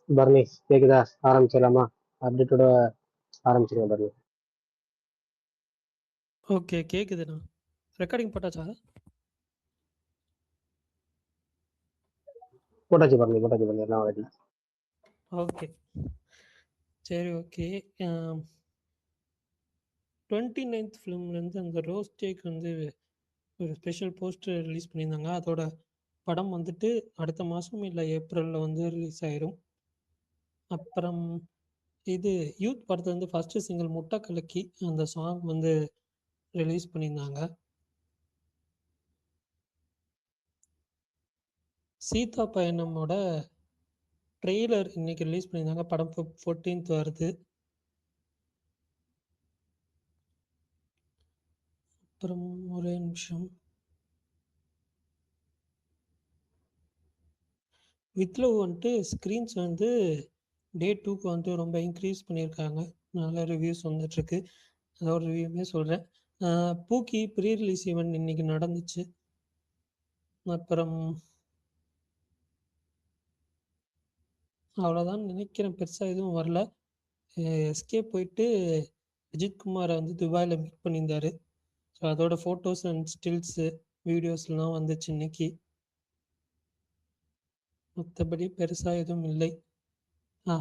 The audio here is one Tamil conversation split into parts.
பர்னி கேக்குதா? ஆரம்பிச்சிடலாமா? அப்டேட்டோட ஆரம்பிச்சிருங்க பர்னி. ஓகே, கேக்குதுண்ணா. ரெக்கார்டிங் போட்டாச்சா? போட்டாச்சு பர்னி எல்லாம் ரெடி. ஓகே, சரி, ஓகே. 29th ஃபிலிம்லேருந்து அந்த ரோஸ் டேக்கு வந்து ஒரு ஸ்பெஷல் போஸ்டர் ரிலீஸ் பண்ணியிருந்தாங்க. அதோட படம் வந்துட்டு அடுத்த மாதம் இல்லை ஏப்ரலில் வந்து ரிலீஸ் ஆயிரும். அப்புறம் இது யூத் படத்தை வந்து ஃபஸ்ட்டு சிங்கிள் முட்டை கலக்கி அந்த சாங் வந்து ரிலீஸ் பண்ணியிருந்தாங்க. சீதா பயணமோட ட்ரெய்லர் இன்னைக்கு ரிலீஸ் பண்ணியிருந்தாங்க. படம் 14th வருது. அப்புறம் ஒரே நிமிஷம். வித் லவ் வந்துட்டு ஸ்க்ரீன்ஸ் வந்து டே 2க்கு வந்துட்டு ரொம்ப இன்க்ரீஸ் பண்ணியிருக்காங்க. நல்ல ரிவ்யூஸ் வந்துட்டுருக்கு. அதோட ரிவ்யூமே சொல்கிறேன். பூக்கி ப்ரீ ரிலீஸ் ஈவெண்ட் இன்னைக்கு நடந்துச்சு. அப்புறம் அவ்வளோதான் நினைக்கிறேன். பெருசாக எதுவும் வரல. எஸ்கே போயிட்டு அஜித் குமாரை வந்து துபாயில் மீட் பண்ணியிருந்தாரு. ஸோ அதோட ஃபோட்டோஸ் அண்ட் ஸ்டில்ஸு வீடியோஸ்லாம் வந்துச்சு இன்னைக்கு. மற்றபடி பெருசாக எதுவும் இல்லை.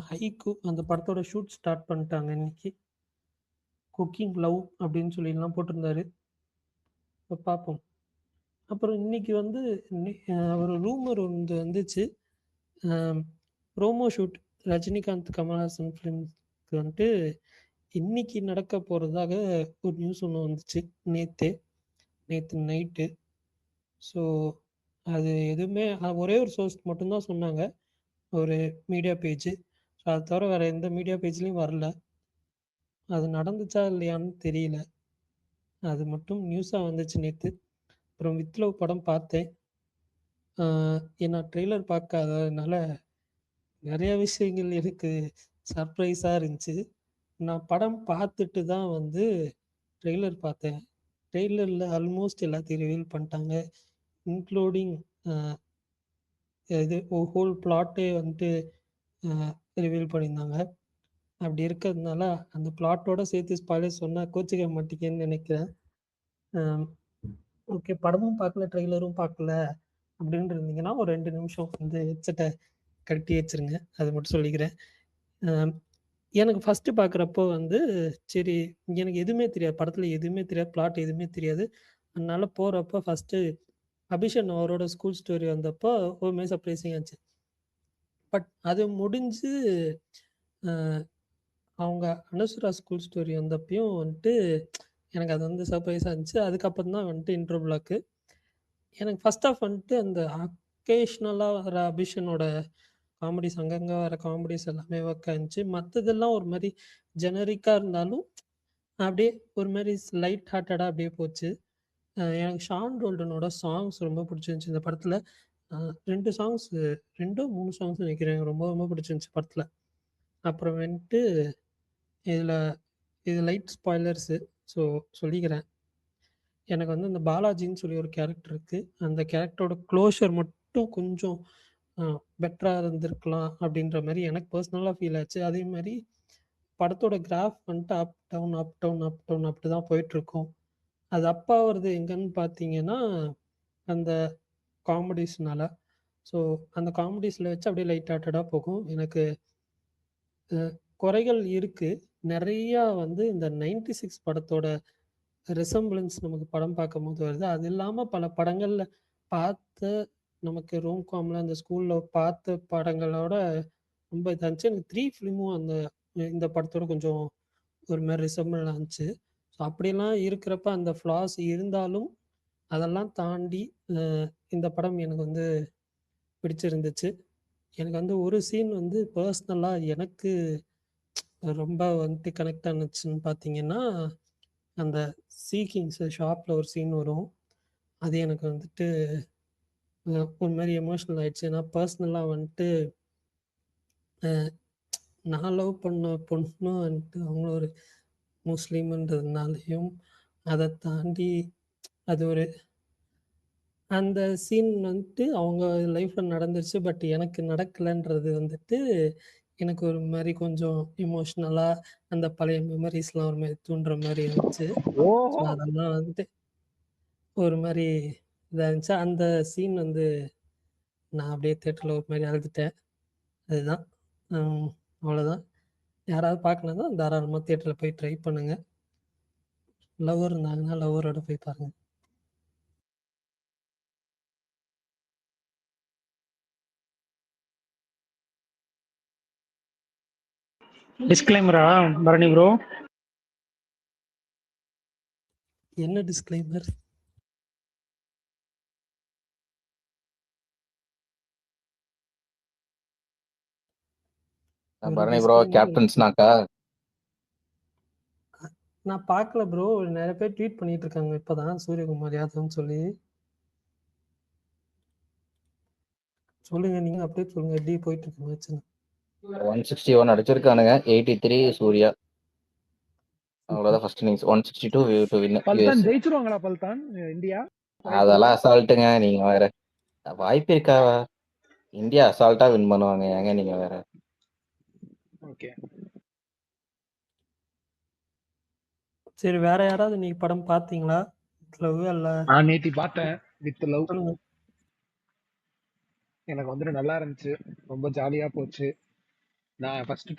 ஹைக்கூ அந்த படத்தோட ஷூட் ஸ்டார்ட் பண்ணிட்டாங்க இன்னைக்கு. குக்கிங் லவ் அப்படின்னு சொல்லிலாம் போட்டிருந்தாரு. இப்போ பார்ப்போம். அப்புறம் இன்னைக்கு வந்து ஒரு ரூமர் ஒன்று வந்துச்சு. ப்ரோமோ ஷூட் ரஜினிகாந்த் கமல்ஹாசன் ஃபிலிம்க்கு வந்துட்டு இன்னைக்கு நடக்க போகிறதாக ஒரு நியூஸ் ஒன்று வந்துச்சு நேற்று நைட்டு. ஸோ அது எதுவுமே ஒரே ஒரு சோர்ஸ் மட்டும்தான் சொன்னாங்க, ஒரு மீடியா பேஜ். ஸோ அது தவிர வேறு எந்த மீடியா பேஜ்லேயும் வரல. அது நடந்துச்சா இல்லையான்னு தெரியல. அது மட்டும் நியூஸாக வந்துச்சு நேற்று. அப்புறம் வித் லவ் படம் பார்த்தேன். ஏன்னா ட்ரெய்லர் பார்க்காததுனால நிறைய விஷயங்கள் எனக்கு சர்ப்ரைஸாக இருந்துச்சு. நான் படம் பார்த்துட்டு தான் வந்து ட்ரெய்லர் பார்த்தேன். ட்ரெய்லரில் ஆல்மோஸ்ட் எல்லாத்தையும் ரிவீல் பண்ணிட்டாங்க, இன்க்ளூடிங் இது ஹோல் பிளாட்டே வந்துட்டு ரிவீல் பண்ணியிருந்தாங்க. அப்படி இருக்கிறதுனால அந்த பிளாட்டோட சேர்த்து ஸ்பாய்லர் சொன்னால் கோச்சிக்க மாட்டீங்கன்னு நினைக்கிறேன். ஓகே, படமும் பார்க்கல ட்ரெய்லரும் பார்க்கல அப்படின்னு இருந்தீங்கன்னா ஒரு 2 நிமிஷம் வந்து ஹெட்செட்டை கட்டி வச்சுருங்க. அது மட்டும் சொல்லிக்கிறேன். எனக்கு ஃபஸ்ட்டு பார்க்குறப்போ வந்து சரி, எனக்கு எதுவுமே தெரியாது, படத்தில் எதுவுமே தெரியாது, பிளாட் எதுவுமே தெரியாது. அதனால போகிறப்போ ஃபஸ்ட்டு அபிஷன் அவரோட ஸ்கூல் ஸ்டோரி வந்தப்போ ஒரு மாதிரி சர்ப்ரைசிங் ஆச்சு. பட் அது முடிஞ்சு அவங்க அனசுரா ஸ்கூல் ஸ்டோரி வந்தப்பையும் வந்துட்டு எனக்கு அது வந்து சர்ப்ரைஸாக இருந்துச்சு. அதுக்கப்புறம் தான் வந்துட்டு இன்ட்ரோ பிளாக்கு. எனக்கு ஃபஸ்ட் ஆஃப் வந்துட்டு அந்த அக்கேஷ்னலாக வர அபிஷனோட காமெடிஸ், அங்கங்கே வர காமெடிஸ் எல்லாமே ஒர்க் ஆயிருந்துச்சு. மற்றதெல்லாம் ஒரு மாதிரி ஜெனரிக்காக இருந்தாலும் அப்படியே ஒரு மாதிரி லைட் ஹார்ட்டடாக அப்படியே போச்சு. எனக்கு ஷான் ரோல்டனோட சாங்ஸ் ரொம்ப பிடிச்சிருந்துச்சி இந்த படத்தில். 2 சாங்ஸ், 2 3 சாங்ஸ் நினைக்கிறேன், எனக்கு ரொம்ப ரொம்ப பிடிச்சிருந்துச்சி படத்தில். அப்புறம் வந்துட்டு இது லைட் ஸ்பாய்லர்ஸு, ஸோ சொல்லிக்கிறேன். எனக்கு வந்து இந்த பாலாஜின்னு சொல்லி ஒரு கேரக்டர் இருக்குது. அந்த கேரக்டரோட க்ளோஷர் மட்டும் கொஞ்சம் பெட்டராக இருந்திருக்கலாம் அப்படின்ற மாதிரி எனக்கு பர்சனலாக ஃபீல் ஆச்சு. அதே மாதிரி படத்தோட கிராஃப் வந்துட்டு up down up down up down அப்படி தான் போயிட்டுருக்கும். அது அப்பா வருது எங்கன்னு பார்த்தீங்கன்னா அந்த காமெடிஸ்னால. ஸோ அந்த காமெடிஸில் வச்சு அப்படியே லைட் ஹார்ட்டடாக போகும். எனக்கு குறைகள் இருக்குது நிறையா. வந்து இந்த 96 படத்தோட ரிசம்பிளன்ஸ் நமக்கு படம் பார்க்கும்போது வருது. அது இல்லாமல் பல படங்களில் பார்த்த நமக்கு ரோம்காமில் அந்த ஸ்கூலில் பார்த்த படங்களோட ரொம்ப இதாக இருந்துச்சு. எனக்கு 3 ஃபிலிமும் இந்த படத்தோட கொஞ்சம் ஒரு மாதிரி ரிசம்பிள் ஆச்சு. ஸோ அப்படிலாம் இருக்கிறப்ப அந்த ஃப்ளாஸ் இருந்தாலும் அதெல்லாம் தாண்டி இந்த படம் எனக்கு வந்து பிடிச்சிருந்துச்சு. எனக்கு வந்து ஒரு சீன் வந்து பர்சனலாக எனக்கு ரொம்ப வந்துட்டு கனெக்ட் ஆனுச்சுன்னு பார்த்தீங்கன்னா, அந்த சீக்கிங்ஸ் ஷாப்பில் ஒரு சீன் வரும். அது எனக்கு வந்துட்டு ஒரு மாதிரி எமோஷ்னல் ஆயிடுச்சு. ஏன்னா பர்சனலாக வந்துட்டு நான் லவ் பண்ண பொண்ணும் வந்துட்டு அவங்களும் ஒரு முஸ்லீம்ன்றதுனாலையும், அதை தாண்டி அது ஒரு அந்த சீன் வந்துட்டு அவங்க லைஃப்ல நடந்துருச்சு. பட் எனக்கு நடக்கலன்றது வந்துட்டு, எனக்கு ஒரு மாரி கொஞ்சம் எமோஷனலா அந்த பழைய மெமரீஸ்லாம் ஒரு மாரி தூண்டுற மாரி இருந்துச்சு. ஸோ ஓஹோ! அதெல்லாம் வந்துட்டு ஒரு மாரி இதா இருந்துச்சு. அந்த சீன் வந்து நான் அப்படியே தியேட்டர்ல ஒரு மாரி அழுதுட்டேன். அதுதான். ம் அவ்வளோதான். யாராவது பார்க்கலன்னா தாராளமா தியேட்டர்ல போய் ட்ரை பண்ணுங்க. லவ்வர் இருந்தாங்கன்னா லவ்வரோட போய் பாருங்க. டிஸ்க்ளைமரா பரணி ப்ரோ? என்ன டிஸ்க்ளைமர்? ஒரு பரணி ப்ரோ டிஸ்க்ளைமர் கேப்டன்ஸ்னாக்கா நான் பார்க்கல ப்ரோ. நெறைய பேர் ட்வீட் பண்ணிட்டு இருக்காங்க இப்பதான் சூரியகுமார் யாதவ்னு சொல்லி. சொல்லுங்க, நீங்க அப்டேட் சொல்லுங்க. எப்படி போயிட்டு இருக்கு மேட்ச்னு? 161 அடிச்சிருக்கானுங்க, 83 சூர்யா. அவ்வளவுதான் ஃபர்ஸ்ட் இன்னிங்ஸ். 162 டு வின் பல்தான் யுஎஸ். ஜெயிச்சிருவாங்களா பல்தான் இந்தியா? அதெல்லாம் அசால்ட்டுங்க, நீங்க வேற. வாய்ப்பு இருக்கா? இந்தியா அசால்ட்டா வின் பண்ணுவாங்க, ஏங்க நீங்க வேற. ஓகே. சரி, வேற யாராவது நீங்க படம் பார்த்தீங்களா? லவ் அல்ல நான் நேத்தி பார்த்தேன் வித் லவ். சொல்லுங்க. எனக்கு வந்துட்டு நல்லா இருந்துச்சு, ரொம்ப ஜாலியா போச்சு. நான் ஃபர்ஸ்ட்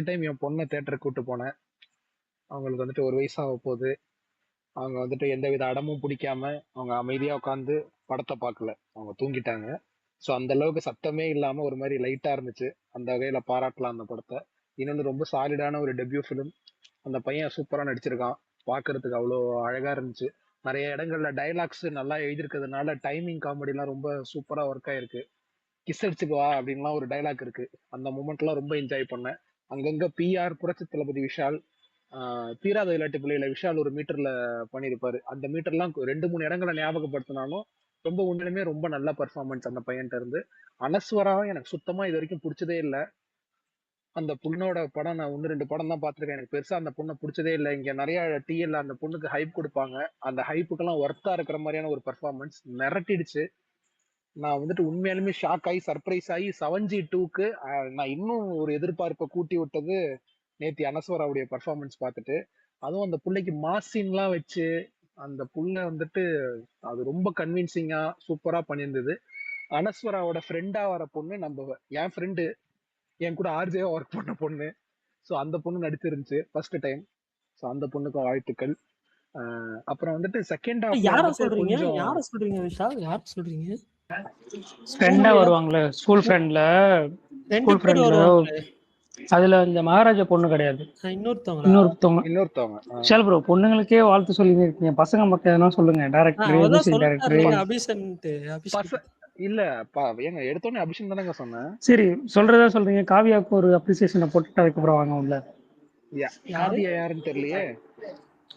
டைம் என் பொண்ணை தேட்டருக்கு கூட்டு போனேன். அவங்களுக்கு வந்துட்டு 1 வயசாக போகுது. அவங்க வந்துட்டு எந்தவித அடமும் பிடிக்காம அவங்க அமைதியா உட்காந்து படத்தை பார்க்கல, அவங்க தூங்கிட்டாங்க. ஸோ அந்த அளவுக்கு சத்தமே இல்லாம ஒரு மாதிரி லைட்டா இருந்துச்சு. அந்த வகையில பாராட்டலாம் அந்த படத்தை. இன்னொன்று ரொம்ப சாலிடான ஒரு டெபியூ ஃபிலிம். அந்த பையன் சூப்பரா நடிச்சிருக்கான், பார்க்கிறதுக்கு அவ்வளோ அழகா இருந்துச்சு. நிறைய இடங்கள்ல டைலாக்ஸ் நல்லா எழுதியிருக்கிறதுனால டைமிங் காமெடிலாம் ரொம்ப சூப்பரா ஒர்க் ஆயிருக்கு. கிஸ் அடிச்சுக்குவா அப்படின்லாம் ஒரு டைலாக் இருக்கு, அந்த மூமெண்ட்லாம் ரொம்ப என்ஜாய் பண்ணேன். அங்கங்க பிஆர் புரட்சி தளபதி விஷால், தீராத விளையாட்டு பிள்ளையில விஷால் ஒரு மீட்டர்ல பண்ணியிருப்பாரு. அந்த மீட்டர்லாம் 2-3 இடங்களை ஞாபகப்படுத்தினாலும் ரொம்ப உண்மையிலுமே ரொம்ப நல்ல பர்ஃபார்மன்ஸ் அந்த பையன்ட்ட இருந்து. அனஸ்வராவும் எனக்கு சுத்தமா இது வரைக்கும் பிடிச்சதே இல்லை. அந்த பொண்ணோட படம் நான் 1-2 படம் தான் பார்த்திருக்கேன். எனக்கு பெருசா அந்த பொண்ணை பிடிச்சதே இல்லை. இங்க நிறைய டிஎல்ல அந்த பொண்ணுக்கு ஹைப் கொடுப்பாங்க, அந்த ஹைப்புக்கெல்லாம் ஒர்த்தா இருக்கிற மாதிரியான ஒரு பர்ஃபார்மன்ஸ் மிரட்டிடுச்சு. நான் வந்துட்டு உண்மையாலுமே ஷாக் ஆகி சர்ப்ரைஸ் ஆகி 7G2க்கு நான் இன்னும் ஒரு எதிர்பார்ப்பை கூட்டி விட்டது நேத்தி அனஸ்வராவுடைய பர்ஃபார்மன்ஸ் பார்த்துட்டு. அதுவும் அந்த பிள்ளைக்கு மாசின்லாம் வச்சு அந்த புள்ள வந்துட்டு அது ரொம்ப கன்வின்சிங்கா சூப்பரா பண்ணியிருந்தது. அனஸ்வராவோட ஃப்ரெண்டா வர பொண்ணு நம்ம என் ஃப்ரெண்டு, என் கூட ஆர்ஜேவா ஒர்க் பண்ண பொண்ணு. ஸோ அந்த பொண்ணு நடிச்சிருந்துச்சு ஃபர்ஸ்ட் டைம். ஸோ அந்த பொண்ணுக்கும் வாழ்த்துக்கள். அப்புறம் வந்துட்டு செகண்ட் ஹாஃப்ல யார வந்துட்டு சொல்றீங்க? கொஞ்சம் யார சொல்றீங்க விஷால்? யார சொல்றீங்க? ஃப்ரெண்டா வருவாங்களே ஸ்கூல் ஃப்ரெண்ட்ல. 2 ஸ்கூல் பேர் ஃப்ரெண்ட்ல வருவாங்களே. அதுல இந்த மகாராஜா பொண்ணு கிடையாது, இன்னொருத்தவங்களா? இன்னொருத்தவங்க. ஆ. விஷால் ப்ரோ, பொண்ணுங்களுக்கே வாழ்த்து சொல்லி இருக்கீங்க, பசங்க மக்கள் எதனா சொல்லுங்க. டேரக்டர், அவர்தான் மியூசிக் சொல்லிட்டாருல டைரக்டர். அபிஷன்ட்டு. இல்ல ஏங்க எடுத்தோடனே அபிஷன் தானேங்க சொன்னேன். சரி, சொல்றதா சொல்றீங்க. காவியாவுக்கு ஒரு அப்ரிசியேஷனை போட்டு அதுக்கப்புறம் வாங்க உள்ள. யாரு? காவியா யாருன்னு தெரியலையே.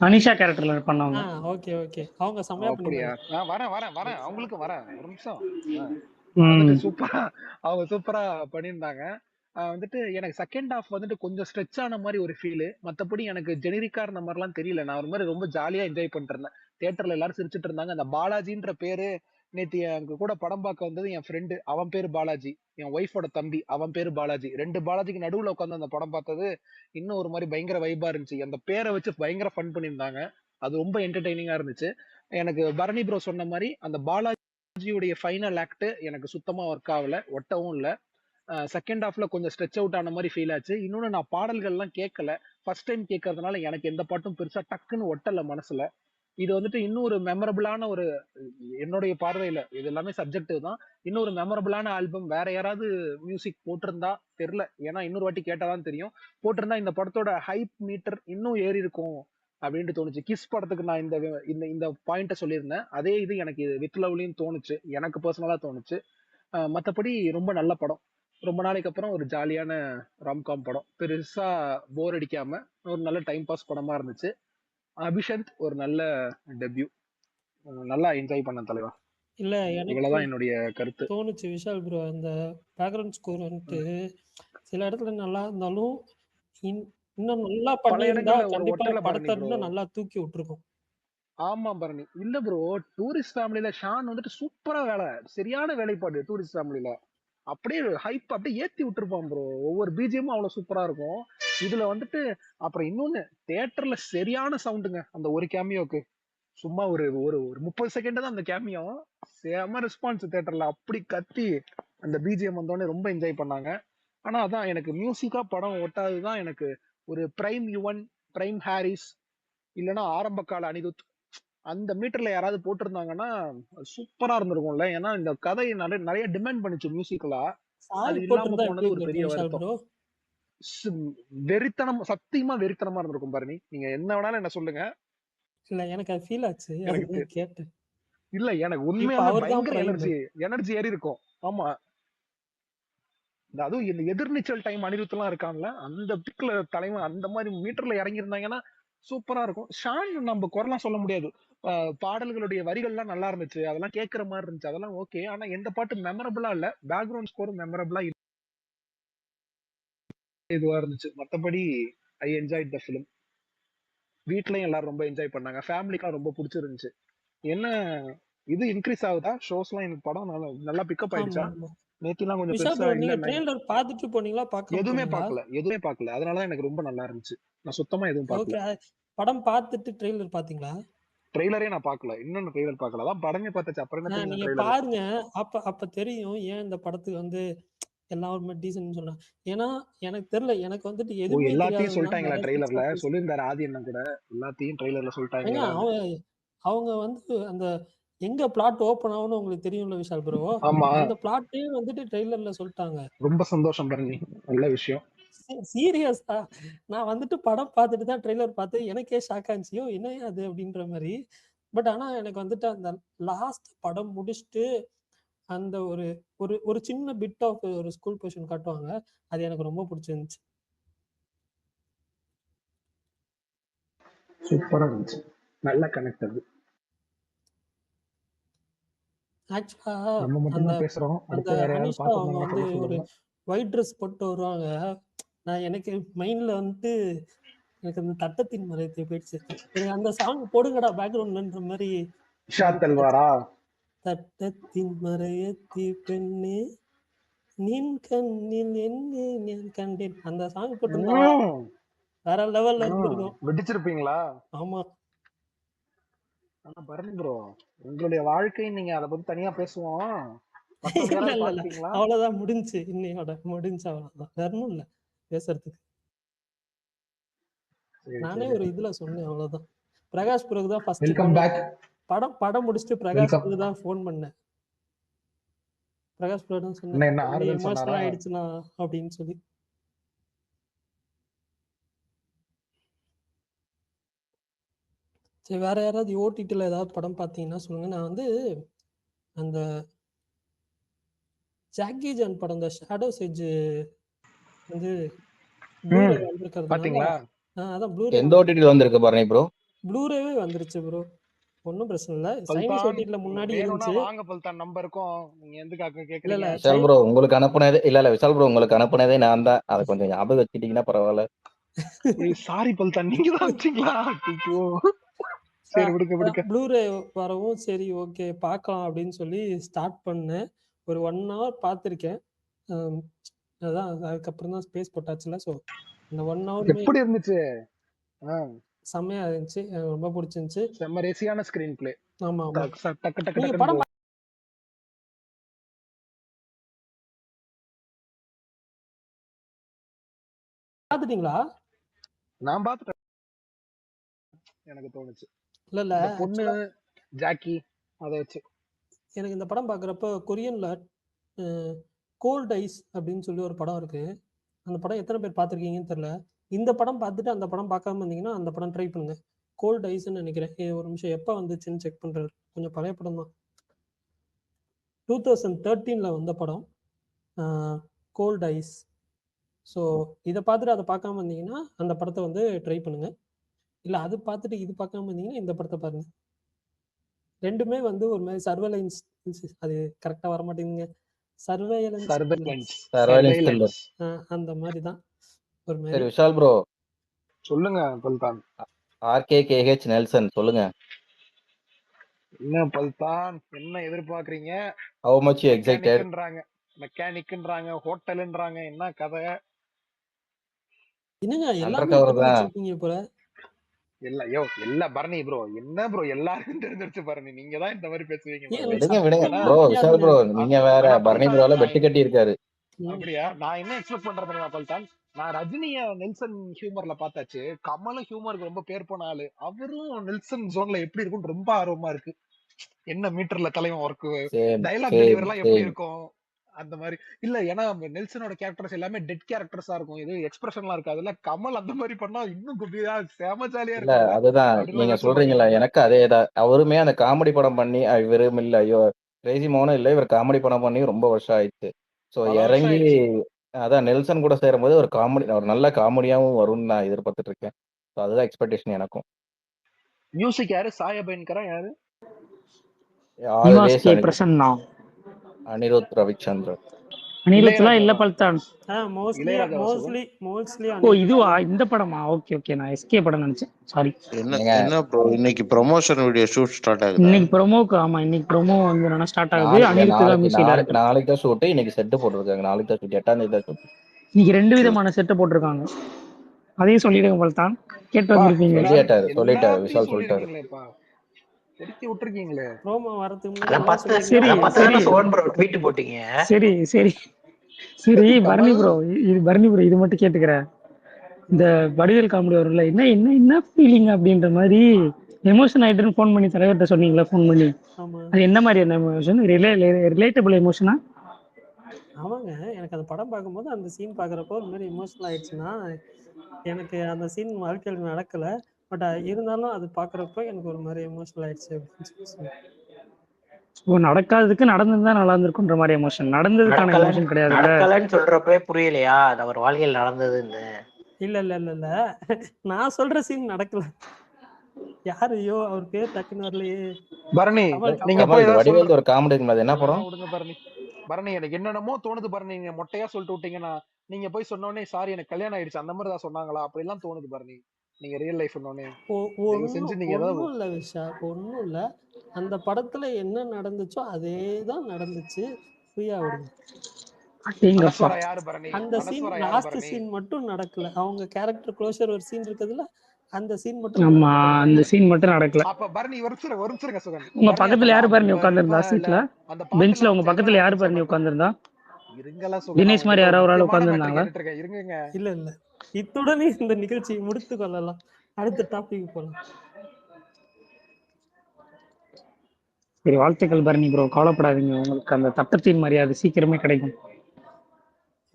அனிஷா கேரக்டர்ல பண்ணவங்க. Okay okay. அவங்க செமையா அப்படியா? பண்ணிருந்தாங்க. நான் வரேன் அவங்களுக்கு வரேன், ஒரு நிமிஷம். ம். வந்துட்டு சூப்பரா அவங்க சூப்பரா பண்ணியிருந்தாங்க. வந்துட்டு எனக்கு செகண்ட் ஹாஃப் வந்துட்டு கொஞ்சம் ஸ்ட்ரெச் ஆன மாதிரி ஒரு ஃபீல். மத்தபடி எனக்கு ஜெனரிக்கா இருந்த மாதிரிலாம் தெரியல. நான் ஒரு மாதிரி ரொம்ப ஜாலியா என்ஜாய் பண்ணிட்டு இருந்தேன். தியேட்டர்ல எல்லாரும் சிரிச்சிட்டு இருந்தாங்க. அந்த பாலாஜின்ற பேரு நேத்து எங்க கூட படம் பார்க்க வந்தது என் ஃப்ரெண்டு, அவன் பேரு பாலாஜி. என் ஒய்ஃபோட தம்பி, அவன் பேரு பாலாஜி. 2 பாலாஜிக்கு நடுவுல உட்காந்து அந்த படம் பார்த்தது இன்னும் ஒரு மாதிரி பயங்கர வைபா இருந்துச்சு. அந்த பேரை வச்சு பயங்கர ஃபன் பண்ணியிருந்தாங்க. அது ரொம்ப என்டர்டெய்னிங்கா இருந்துச்சு. எனக்கு பரணி ப்ரோ சொன்ன மாதிரி அந்த பாலாஜியுடைய ஃபைனல் ஆக்ட் எனக்கு சுத்தமா ஒர்க் ஆகல, ஒட்டவும் இல்ல. செகண்ட் ஹாஃப்ல கொஞ்சம் ஸ்ட்ரெச் அவுட் ஆன மாதிரி ஃபீல் ஆச்சு. இன்னொன்னு, நான் பாடல்கள்லாம் கேட்கல. ஃபர்ஸ்ட் டைம் கேட்கறதுனால எனக்கு எந்த பாட்டும் பெருசா டக்குன்னு ஒட்டல மனசுல. இது வந்துட்டு இன்னும் ஒரு மெமரபிளான ஒரு, என்னுடைய பார்வையில இது எல்லாமே சப்ஜெக்டிவ் தான், இன்னொரு மெமரபிளான ஆல்பம் வேற யாராவது மியூசிக் போட்டிருந்தா தெரியல, ஏன்னா இன்னொரு வாட்டி கேட்டாதான் தெரியும். போட்டிருந்தா இந்த படத்தோட ஹைப் மீட்டர் இன்னும் ஏறி இருக்கும் அப்படின்ட்டு தோணுச்சு. கிஸ் படத்துக்கு நான் இந்த இந்த இந்த பாயிண்ட சொல்லியிருந்தேன். அதே இது எனக்கு வித் லவ்லியும் தோணுச்சு, எனக்கு பர்சனலா தோணுச்சு. மத்தபடி ரொம்ப நல்ல படம். ரொம்ப நாளைக்கு அப்புறம் ஒரு ஜாலியான ராம்காம் படம், பெருசா போர் அடிக்காம ஒரு நல்ல டைம் பாஸ் படமா இருந்துச்சு. அபிஷந்த் ஒரு நல்ல டெபியூ, நல்லா என்ஜாய் பண்ண தலைவா. இல்ல, எனக்கு இவ்வளவுதான் என்னுடைய கருத்து. தோணுச்சு விஷால் ப்ரோ, அந்த பேக்ரவுண்ட் ஸ்கோர் வந்துட்டு சில இடத்துல நல்லா இருந்தாலும் இன்னும் நல்லா பல பண்ணியிருந்தா இடங்கள்ல ஒரு கண்டிப்பா ஒட்டல படத்தை பரணி ப்ரோ. இன்னும் நல்லா தூக்கி விட்டுருக்கும். ஆமா பரணி. இல்ல ப்ரோ, டூரிஸ்ட் ஃபேமிலில ஷான் வந்துட்டு சூப்பரா சரியான வேலைப்பாடு டூரிஸ்ட் ஃபேமிலில. அப்படியே ஹைப் அப்படியே ஏத்தி விட்டுருப்பான் ப்ரோ. ஒவ்வொரு பிஜிஎம்மும் அவ்வளவு சூப்பரா இருக்கும். இதுல வந்துட்டு அப்புறம் இன்னொன்னு, தியேட்டர்ல சரியான சவுண்டுங்க அந்த ஒரு கேமியோக்கு. சும்மா ஒரு ஒரு ஒரு 30 செகண்ட் தான் அந்த கேமியோ. செம ரெஸ்பான்ஸ் தியேட்டர்ல, அப்படி கத்தி அந்த பிஜிஎம் வந்தோடனே ரொம்ப என்ஜாய் பண்ணாங்க. ஆனா அதான் எனக்கு மியூசிக்கா படம் ஒட்டாதுதான். எனக்கு ஒரு பிரைம் யுவன், பிரைம் ஹாரிஸ், இல்லைன்னா ஆரம்ப கால அனிருத் அந்த மீட்டர்ல யாராவது போட்டிருந்தாங்கன்னா சூப்பரா இருந்திருக்கும்ல. ஏன்னா இந்த கதை நிறைய நிறைய டிமாண்ட் பண்ணுச்சு மியூசிக்கலா. அது சாங் இல்லாம போட்டிருந்தா எப்படி போனது ஒரு பெரிய இருந்திருக்கும் விஷால் வருத்தம். ப்ரோ? வெறித்தனம், சத்தியமா வெறித்தனமா இருந்திருக்கும் பரணி. நீங்க என்ன வேணாலும் என்ன சொல்லுங்க. இல்ல எனக்கு அது ஃபீல் ஆச்சு, எனக்கு அதுதான் கேட்டேன். இல்ல, எனக்கு இப்ப உண்மையாலுமே அவர் தான் பயங்கர பிரைம். எனர்ஜி ஏறி இருக்கும். ஆமா, அதுவும் இந்த எதிர்நீச்சல் டைம் அனிருத் எல்லாம் இருக்கான்ல, அந்த பிக்ல தலைமை அந்த மாதிரி மீட்டர்ல இறங்கி இருந்தாங்கன்னா சூப்பரா இருக்கும். ஷான் நம்ம குரலாம் சொல்ல முடியாது. பாடல்களுடைய வரிகள்லாம் நல்லா இருந்துச்சு, அதெல்லாம் கேட்கிற மாதிரி இருந்துச்சு, அதெல்லாம் ஓகே. ஆனா எந்த பாட்டு மெமரபிளா இல்ல, பேக்ரவுண்ட் ஸ்கோர் மெமரபிளா இதுவா இருந்துச்சு. மத்தபடி ஐ என்ஜாய் த ஃபிலிம். வீட்லயும் எல்லாரும் ரொம்ப என்ஜாய் பண்ணாங்க, ஃபேமிலிக்கெல்லாம் ரொம்ப பிடிச்சிருந்துச்சு. என்ன இது இன்க்ரீஸ் ஆகுதா ஷோஸ்லாம்? எனக்கு படம் நல்லா பிக்கப் ஆமா ஆயிடுச்சா? ஆமா. நேத்திலாம் கொஞ்சம் விஷால் பெருசா ப்ரோ, இல்ல. நீங்க ட்ரெய்லர் பார்த்துட்டு போனீங்களா, பார்க்காம எதுவுமே போனீங்களா? பார்க்கல. அதனாலதான் எனக்கு ரொம்ப நல்லா இருந்துச்சு. நான் சுத்தமா எதுவும் பார்க்கல. ஓகே. படம் பார்த்துட்டு ட்ரெய்லர் பாத்தீங்களா? ட்ரெய்லரே நான் பார்க்கல. இன்னும் ட்ரெய்லர் பார்க்கல. அதான் படமே பார்த்தாச்சு, அப்புறம் என்ன தெரியும் நீங்க ட்ரெய்லர். பாருங்க. அப்ப தெரியும் ஏன் இந்த படத்துக்கு வந்து எல்லாருமே டீசன்ட் சொல்றாங்க. ஏன்னா எனக்கு தெரியல, எனக்கு வந்துட்டு எதுவுமே எல்லாத்தையும் தெரியாததுனால சொல்லிட்டாங்களா நிறைய ட்ரெய்லர்ல? சீன்ஸ் சொல்லியிருந்தாரு ஆதி அண்ணன் கூட, எல்லாத்தையும் ட்ரெய்லர்ல ஏங்க சொல்லிட்டாங்களா? அவங்க வந்து அந்த எங்க பிளாட் ஓபன் ஆகும்னு உங்களுக்கு தெரியும்ல விஷால் ப்ரோ, ஆமா, அந்த பிளாட்டே வந்துட்டு ட்ரெய்லர்ல சொல்லிட்டாங்க. ரொம்ப சந்தோஷம் பரணி, நல்ல விஷயம். சீரியஸா நான் வந்துட்டு படம் பார்த்துட்டு தான் ட்ரெய்லர் பார்த்து எனக்கே ஷாக் ஆச்சு, என்ன அது அப்படின்ற மாதிரி. பட் ஆனா எனக்கு வந்துட்டு அந்த லாஸ்ட் படம் முடிச்சுட்டு அந்த ஒரு ஒரு ஒரு சின்ன பிட் ஆஃப் ஒரு ஸ்கூல் பொசிஷன் காட்டுவாங்க, அது எனக்கு ரொம்ப பிடிச்சிருந்துச்சு. சூப்பரா இருந்துச்சு, நல்ல கனெக்ட். அது ஆக்சுவலா நம்ம மட்டும் அந்த தான் பேசுறோம், அந்த அடுத்து வேற யாராவது அனிஷா அவங்க பார்த்துருந்தாங்கன்னா வந்து சொல்ல ஒரு சொல்லுங்க. ஒயிட் ட்ரெஸ் போட்டு வருவாங்க. எனக்கு மைண்ட்ல வந்துட்டு எனக்கு அந்த தட்டத்தின் மறையத்தை போயிடுச்சு. எனக்கு அந்த சாங் போடுங்கடா பேக்ரவுண்ட்லன்ற மாதிரி ஷா தல்வாரா? தட்டத்தின் மறையத்தி பெண்ணே நின் கண்ணில் என்னை நான் கண்டேன், அந்த சாங் போட்டிருந்தா வேற லெவல்ல இருந்திருக்கும். வெடிச்சிருப்பீங்களா? ஆமா. ஆனா பரணி ப்ரோ, உங்களுடைய வாழ்க்கை நீங்க அதை பத்தி தனியா பேசுவோம். மத்தவங்க இல்ல யாராவது இல்ல இல்ல பாத்துட்டீங்களா? அவ்வளவுதான், முடிஞ்சு இன்னையோட முடிஞ்சு, அவ்வளவுதான், வேற ஒண்ணும் இல்ல பேசுறதுக்கு. சரி நானே சரி, ஒரு இதுல சொன்னேன், அவ்வளவுதான். பிரகாஷ் புரோக்கு தான் ஃபர்ஸ்ட் வெல்கம் கால். பேக். படம் முடிச்சுட்டு பிரகாஷ் வெல்கம். புரோக்கு தான் ஃபோன் பண்ணேன். பிரகாஷ் புரோ தான் சொன்னேன், என்ன ஆறுதல் சொன்னாரா? எமோஷனல் ஆயிடுச்சுனா அப்படின்னு சொல்லி. சரி, வேற யாராவது ஓடிடில ஏதாவது படம் பார்த்தீங்கன்னா சொல்லுங்க. நான் வந்து அந்த ஜாக்கி ஜான் படம், இந்த ஷேடோஸ் எட்ஜ் வந்து ப்ளூரே வந்திருக்கிறதுனால பாத்தீங்களா? அதான் ப்ளூரே எந்த ஓடிடில வந்திருக்கு பாருங்க ப்ரோ. ப்ளூரேவே வந்துருச்சு ப்ரோ, ஒன்றும் பிரச்சனை இல்லை. சைனீஸ் பல்தான் ஓடிடில முன்னாடி வேணும்னா இருந்துச்சு. வாங்க பல்தான், நம்பருக்கும். நீங்க எதுக்காக இல்ல கேக்குறீங்க? இல்ல விஷால் ப்ரோ உங்களுக்கு அனுப்புனதே விஷால் ப்ரோ உங்களுக்கு அனுப்புனதே நான் தான். அதை கொஞ்சம் ஞாபகம் வச்சுட்டீங்கன்னா பரவாயில்ல. சாரி பல்தான், நீங்க தான் வச்சீங்களா? ஐயோ, சரி விடுங்க. ப்ளூரே வரவும் சரி ஓகே பார்க்கலாம் அப்படின்னு சொல்லி ஸ்டார்ட் பண்ணேன். ஒரு 1 hour பார்த்துருக்கேன். அதான் அதுக்கப்புறம் தான் ஸ்பேஸ் போட்டாச்சுல. ஸோ இந்த 1 hour எப்படி இருந்துச்சு? செம்மையா இருந்துச்சு, எனக்கு ரொம்ப பிடிச்சிருந்துச்சு. செம்ம ரேசியான ஸ்கிரீன் பிளே. ஆமா ஆமா. டக்கு நீங்க டக்கு படம் பார்த்துட்டீங்களா? நான் பார்த்துட்டேன், எனக்கு தோணுச்சு. இல்ல இல்ல இந்த பொண்ணு ஜாக்கி அதை வச்சு எனக்கு இந்த படம் பார்க்குறப்ப கொரியன்ல கோல்ட் ஐஸ் அப்படின்னு சொல்லி ஒரு படம் இருக்கு. அந்த படம் எத்தனை பேர் பார்த்துருக்கீங்கன்னு தெரியல. இந்த படம் பார்த்துட்டு அந்த படம் பார்க்காம இருந்தீங்கன்னா அந்த படம் ட்ரை பண்ணுங்க. கோல்ட் ஐஸ்ன்னு நினைக்கிறேன். ஒரு நிமிஷம் எப்போ வந்துச்சுன்னு செக் பண்றாரு. கொஞ்சம் பழைய படம் தான், 2013 வந்த படம், கோல்ட் ஐஸ். ஸோ இதை பார்த்துட்டு அதை பார்க்காம இருந்தீங்கன்னா அந்த படத்தை வந்து ட்ரை பண்ணுங்க. இல்லை அது பார்த்துட்டு இது பார்க்காம இருந்தீங்கன்னா இந்த படத்தை பாருங்க. ரெண்டுமே வந்து ஒரு மாதிரி சர்வேலன்ஸ், அது கரெக்டாக வர மாட்டேங்குதுங்க, சர்வேலன்ஸ் அந்த மாதிரி தான் ஒரு மாதிரி. விஷால் ப்ரோ சொல்லுங்க பல்தான். RKKH நெல்சன் சொல்லுங்க. என்ன பல்தான், என்ன எதிர்பார்க்கறீங்க? How much you excited? மெக்கானிக்ன்றாங்க, ஹோட்டல்ன்றாங்க, என்ன கதை? என்னங்க அண்டர் எல்லாமே கவர் தான். கண்டுபிடிச்சிருக்கீங்க போல. எல்லா பரணி ப்ரோ, என்ன ப்ரோ எல்லாருக்கும் தெரிஞ்சிருச்சு பரணி. நீங்க தான் இந்த மாதிரி பேசுவீங்க ஏன் ப்ரோ. எனக்கு விடுங்க ஆனா ப்ரோ. சத்தியமா விஷால் தெரியாதுங்க. ப்ரோ, நீங்க வேற. ஆனா பரணி பல்தான், ப்ரோல நான் பெட்டு கட்டி இருக்காரு. ம். அப்படியா? நான் என்ன எக்ஸ்பெக்ட் பண்றேன் தெரியுமா பல்தான்? நான் ரஜினிய நெல்சன் ஹியூமர்ல பார்த்தாச்சு. கமலும் ஹியூமருக்கு ரொம்ப பேர் போன ஆளு. அவரும் நெல்சன் ஜோன்ல எப்படி இருக்கும்னு ரொம்ப ஆர்வமா இருக்கு. என்ன மீட்டர்ல தலைவன் work, same dialogue delivery same எல்லாம் எப்படி சேம். இருக்கும் அந்த மாதிரி. இல்ல ஏன்னா நெல்சனோட கேரக்டர்ஸ் எல்லாமே டெட் கேரக்டர்ஸா இருக்கும், இது எக்ஸ்பிரஷன்லாம் இருக்காது. இல்ல கமல் அந்த மாதிரி பண்ணா இன்னும் குபியா செம ஜாலியா இல்ல இருக்கும்ல அதுதான் அப்படின்னு நீங்க யோசிச்சு சொல்றீங்களா, பாக்குறேன். எனக்கு அதேதான். அவருமே அந்த காமெடி படம் பண்ணி இவரும் இல்ல, ஐயோ கிரேசி மோகனும் இல்ல, இவர் காமெடி படம் பண்ணி ரொம்ப வருஷம் ஆயிடுச்சு. ஸோ பல வருஷம் இறங்கி ஆயிடுச்சு. அதான் நெல்சன் கூட சேரும்போது ஒரு காமெடி, ஒரு நல்ல காமெடியாவும் வரும்னு நான் எதிர்பார்த்துட்டு இருக்கேன். ஸோ அதுதான் எக்ஸ்பெக்டேஷன் எனக்கும். மியூசிக் யாரு? சாய பயன்கரா யாரு? Nivas always K Prasanna. அனிருத் ரவிச்சந்திரன். அனிருத்லாம் இல்ல இளையராஜாவா? பல்தான். மோஸ்ட்லி இளையராஜாவா சுகம்? மோஸ்ட்லி மோஸ்ட்லி ஓ இதுவா அனிருத். இந்த படமா? ஓகே ஓகே, நான் எஸ்கே படம் நினைச்சேன், சாரி. என்ன ஏங்க என்ன ப்ரோ, இன்னைக்கு ப்ரொமோஷன் வீடியோ ஷூட் ஸ்டார்ட் ஆகுதா? இன்னைக்கு ப்ரோமோக்கு, ஆமா இன்னைக்கு ப்ரோமோ வந்து என்னன்னா ஸ்டார்ட் ஆகுது. நாளைக்கு அனிருத் தான் நாளைக்கு மியூசிக் நாளைக்கு டைரக்டர். நாளைக்கு தான் ஷூட்டு. இன்னைக்கு செட்டு போட்டிருக்காங்க. நாளைக்கு தான் ஷூட், 8ஆம் தேதி தான் ஷூட். இன்னைக்கு 2 ஓகே விதமான செட்டை போட்டிருக்காங்க. அதையும் சொல்லிடுங்க பல்தான், கேட்டு பா, வந்திருப்பீங்க. சொல்லிட்டாரு விஷால் சொல்லிட்டாரு. சொல்லிருக்கீங்களேப்பா, பெருக்கி விட்டுருக்கீங்களே. ப்ரோமோ வரதுக்கு முன்னாடி அதான் என்ன 10 சொல்லியிருந்தீங்க? அதான் 10 தானே சுகன் ப்ரோ ட்வீட் போட்டீங்க. சரி சரி சரி பரணி கமல் ப்ரோ, இது பரணி ப்ரோ, இது மட்டும் கேட்டுக்கிறேன். இந்த வடிவேல் காமெடி வரும்ல, என்ன என்ன என்ன ஃபீலிங் அப்படின்ற மாதிரி எமோஷன் ஆயிட்டுன்னு ஃபோன் பண்ணி தலைவர்கிட்ட சொன்னீங்களா? ஃபோன் பண்ணி ஆமா. அது என்ன மாதிரியான எமோஷன்? ரிலேட்டபிள் எமோஷனா? ஆமாங்க. எனக்கு அந்த படம் பார்க்கும்போது அந்த சீன் பார்க்குறப்போ ஒரு மாதிரி எமோஷனல் ஆயிடுச்சுன்னா, எனக்கு அந்த சீன் வாழ்க்கையில நடக்கல. பட் இருந்தாலும் அது பார்க்குறப்போ எனக்கு ஒரு மாதிரி எமோஷனல் ஆயிடுச்சு அப்படின்னு சொல்லி சொன்னேன். ஓ, நடக்காததுக்கு நடந்திருந்தா நல்லா இருந்திருக்குன்ற மாதிரி எமோஷன், நடந்ததுக்கான எமோஷன் கிடையாதுல்ல. நடக்கலன்னு சொல்றப்பவே புரியலையா அது அவர் வாழ்க்கையில் நடந்ததுன்னு? இல்ல இல்ல இல்ல இல்ல, நான் சொல்ற சீன் நடக்கல. யாரு? ஐயோ அவர் பேர் டக்குன்னு வரலையே. பரணி, கமல் நீங்க கமல். போய் கமல் ஏதாவது வடிவேல் ஒரு காமெடி இருக்குமா? அது என்ன படம்? விடுங்க பரணி. பரணி, எனக்கு என்னென்னமோ தோணுது பரணி. நீங்க மொட்டையா சொல்லிட்டு விட்டீங்கன்னா, நீங்க போய் சொன்ன உடனே சாரி எனக்கு கல்யாணம் ஆயிடுச்சு அந்த மாதிரி தான் சொன்னாங்களா அப்படிலாம் தோணுது பரணி. நீங்க ரியல் லைஃப் உடனே தயவு செஞ்சு நீங்க ஏதாவது ஒன்றும் இல்லை விஷா, ஒன்றும் இல்லை. அந்த படத்துல என்ன நடந்துச்சோ அதே தான் நடந்துச்சு. ஃப்ரீயா விடுங்க. அப்படிங்கப்பா. மனஸ்வரா யாரு பரணி? அந்த சீன் மனஸ்வரா யாரு லாஸ்ட் பரணி? சீன் மட்டும் நடக்கல. அவங்க கேரக்டர் க்ளோஷர் ஒரு சீன் இருக்குதுல்ல, அந்த சீன் மட்டும் ஆமா, நடக்கல. அந்த சீன் மட்டும் நடக்கல. அப்ப பரணி ஒரு நிமிஷம் சுகன். உங்க பரணி, பக்கத்துல யாரு பரணி இப்ப உட்கார்ந்திருந்தா இல்ல சீட்ல? அந்த பெஞ்ச்ல பாட்டுல உங்க வச்ச பக்கத்துல இல்ல யாரு ஒரு பரணி நிமிஷம் உட்கார்ந்திருந்தா? இருங்கலாம் சுகன். தினேஷ் மாதிரி உங்ககிட்ட ஒரு யாரோ ஒரு ஆள் முக்கியமான மேட்டர் உட்கார்ந்திருந்தாங்களா? கேட்டுட்டு இருக்கேன், இருங்க. இல்ல இல்ல, இத்துடன் இந்த நிகழ்ச்சியை முடித்து கொள்ளலாம். அடுத்த டாபிக் போலாம். சரி, வாழ்த்துக்கள் பரணி ப்ரோ, கவலைப்படாதீங்க, உங்களுக்கு அந்த தட்டத்தின் மரியாதை சீக்கிரமே கிடைக்கும்.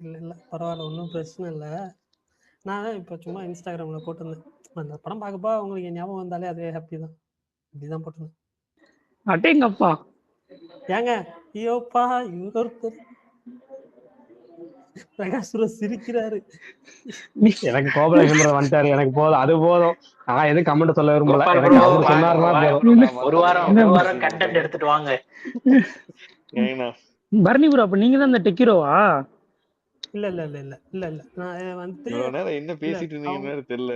இல்ல இல்ல, பரவாயில்ல, ஒன்றும் பிரச்சனை இல்லை. நான் இப்போ சும்மா இன்ஸ்டாகிராம்ல போட்டிருந்தேன், அந்த படம் பார்க்கப்பா உங்களுக்கு என் ஞாபகம் வந்தாலே அதே ஹாப்பி தான், இப்படிதான் போட்டிருந்தேன். அட்டேங்கப்பா. ஏங்க ஐயோப்பா இவர் ஒருத்தர். பிரகாஷ்ராஜ் சிரிக்கிறாரு. எனக்கு கோபலட்சுமி வந்துட்டாரு, எனக்கு போதும், அது போதும். நான் எதுவும் கமெண்ட் சொல்ல விரும்பல, கோபால் எனக்கு ப்ரோ அவர் சொன்னாருன்னா போதும். ஒரு வாரம் கண்டென்ட் எடுத்துட்டு வாங்க. பரணி ப்ரோ, அப்ப நீங்க தான் இந்த டெக்கிரோவா? இல்ல இல்ல இல்ல இல்ல இல்ல இல்ல, நான் வந்து என்ன பேசிட்டு இருந்தீங்கன்னு தெரியல.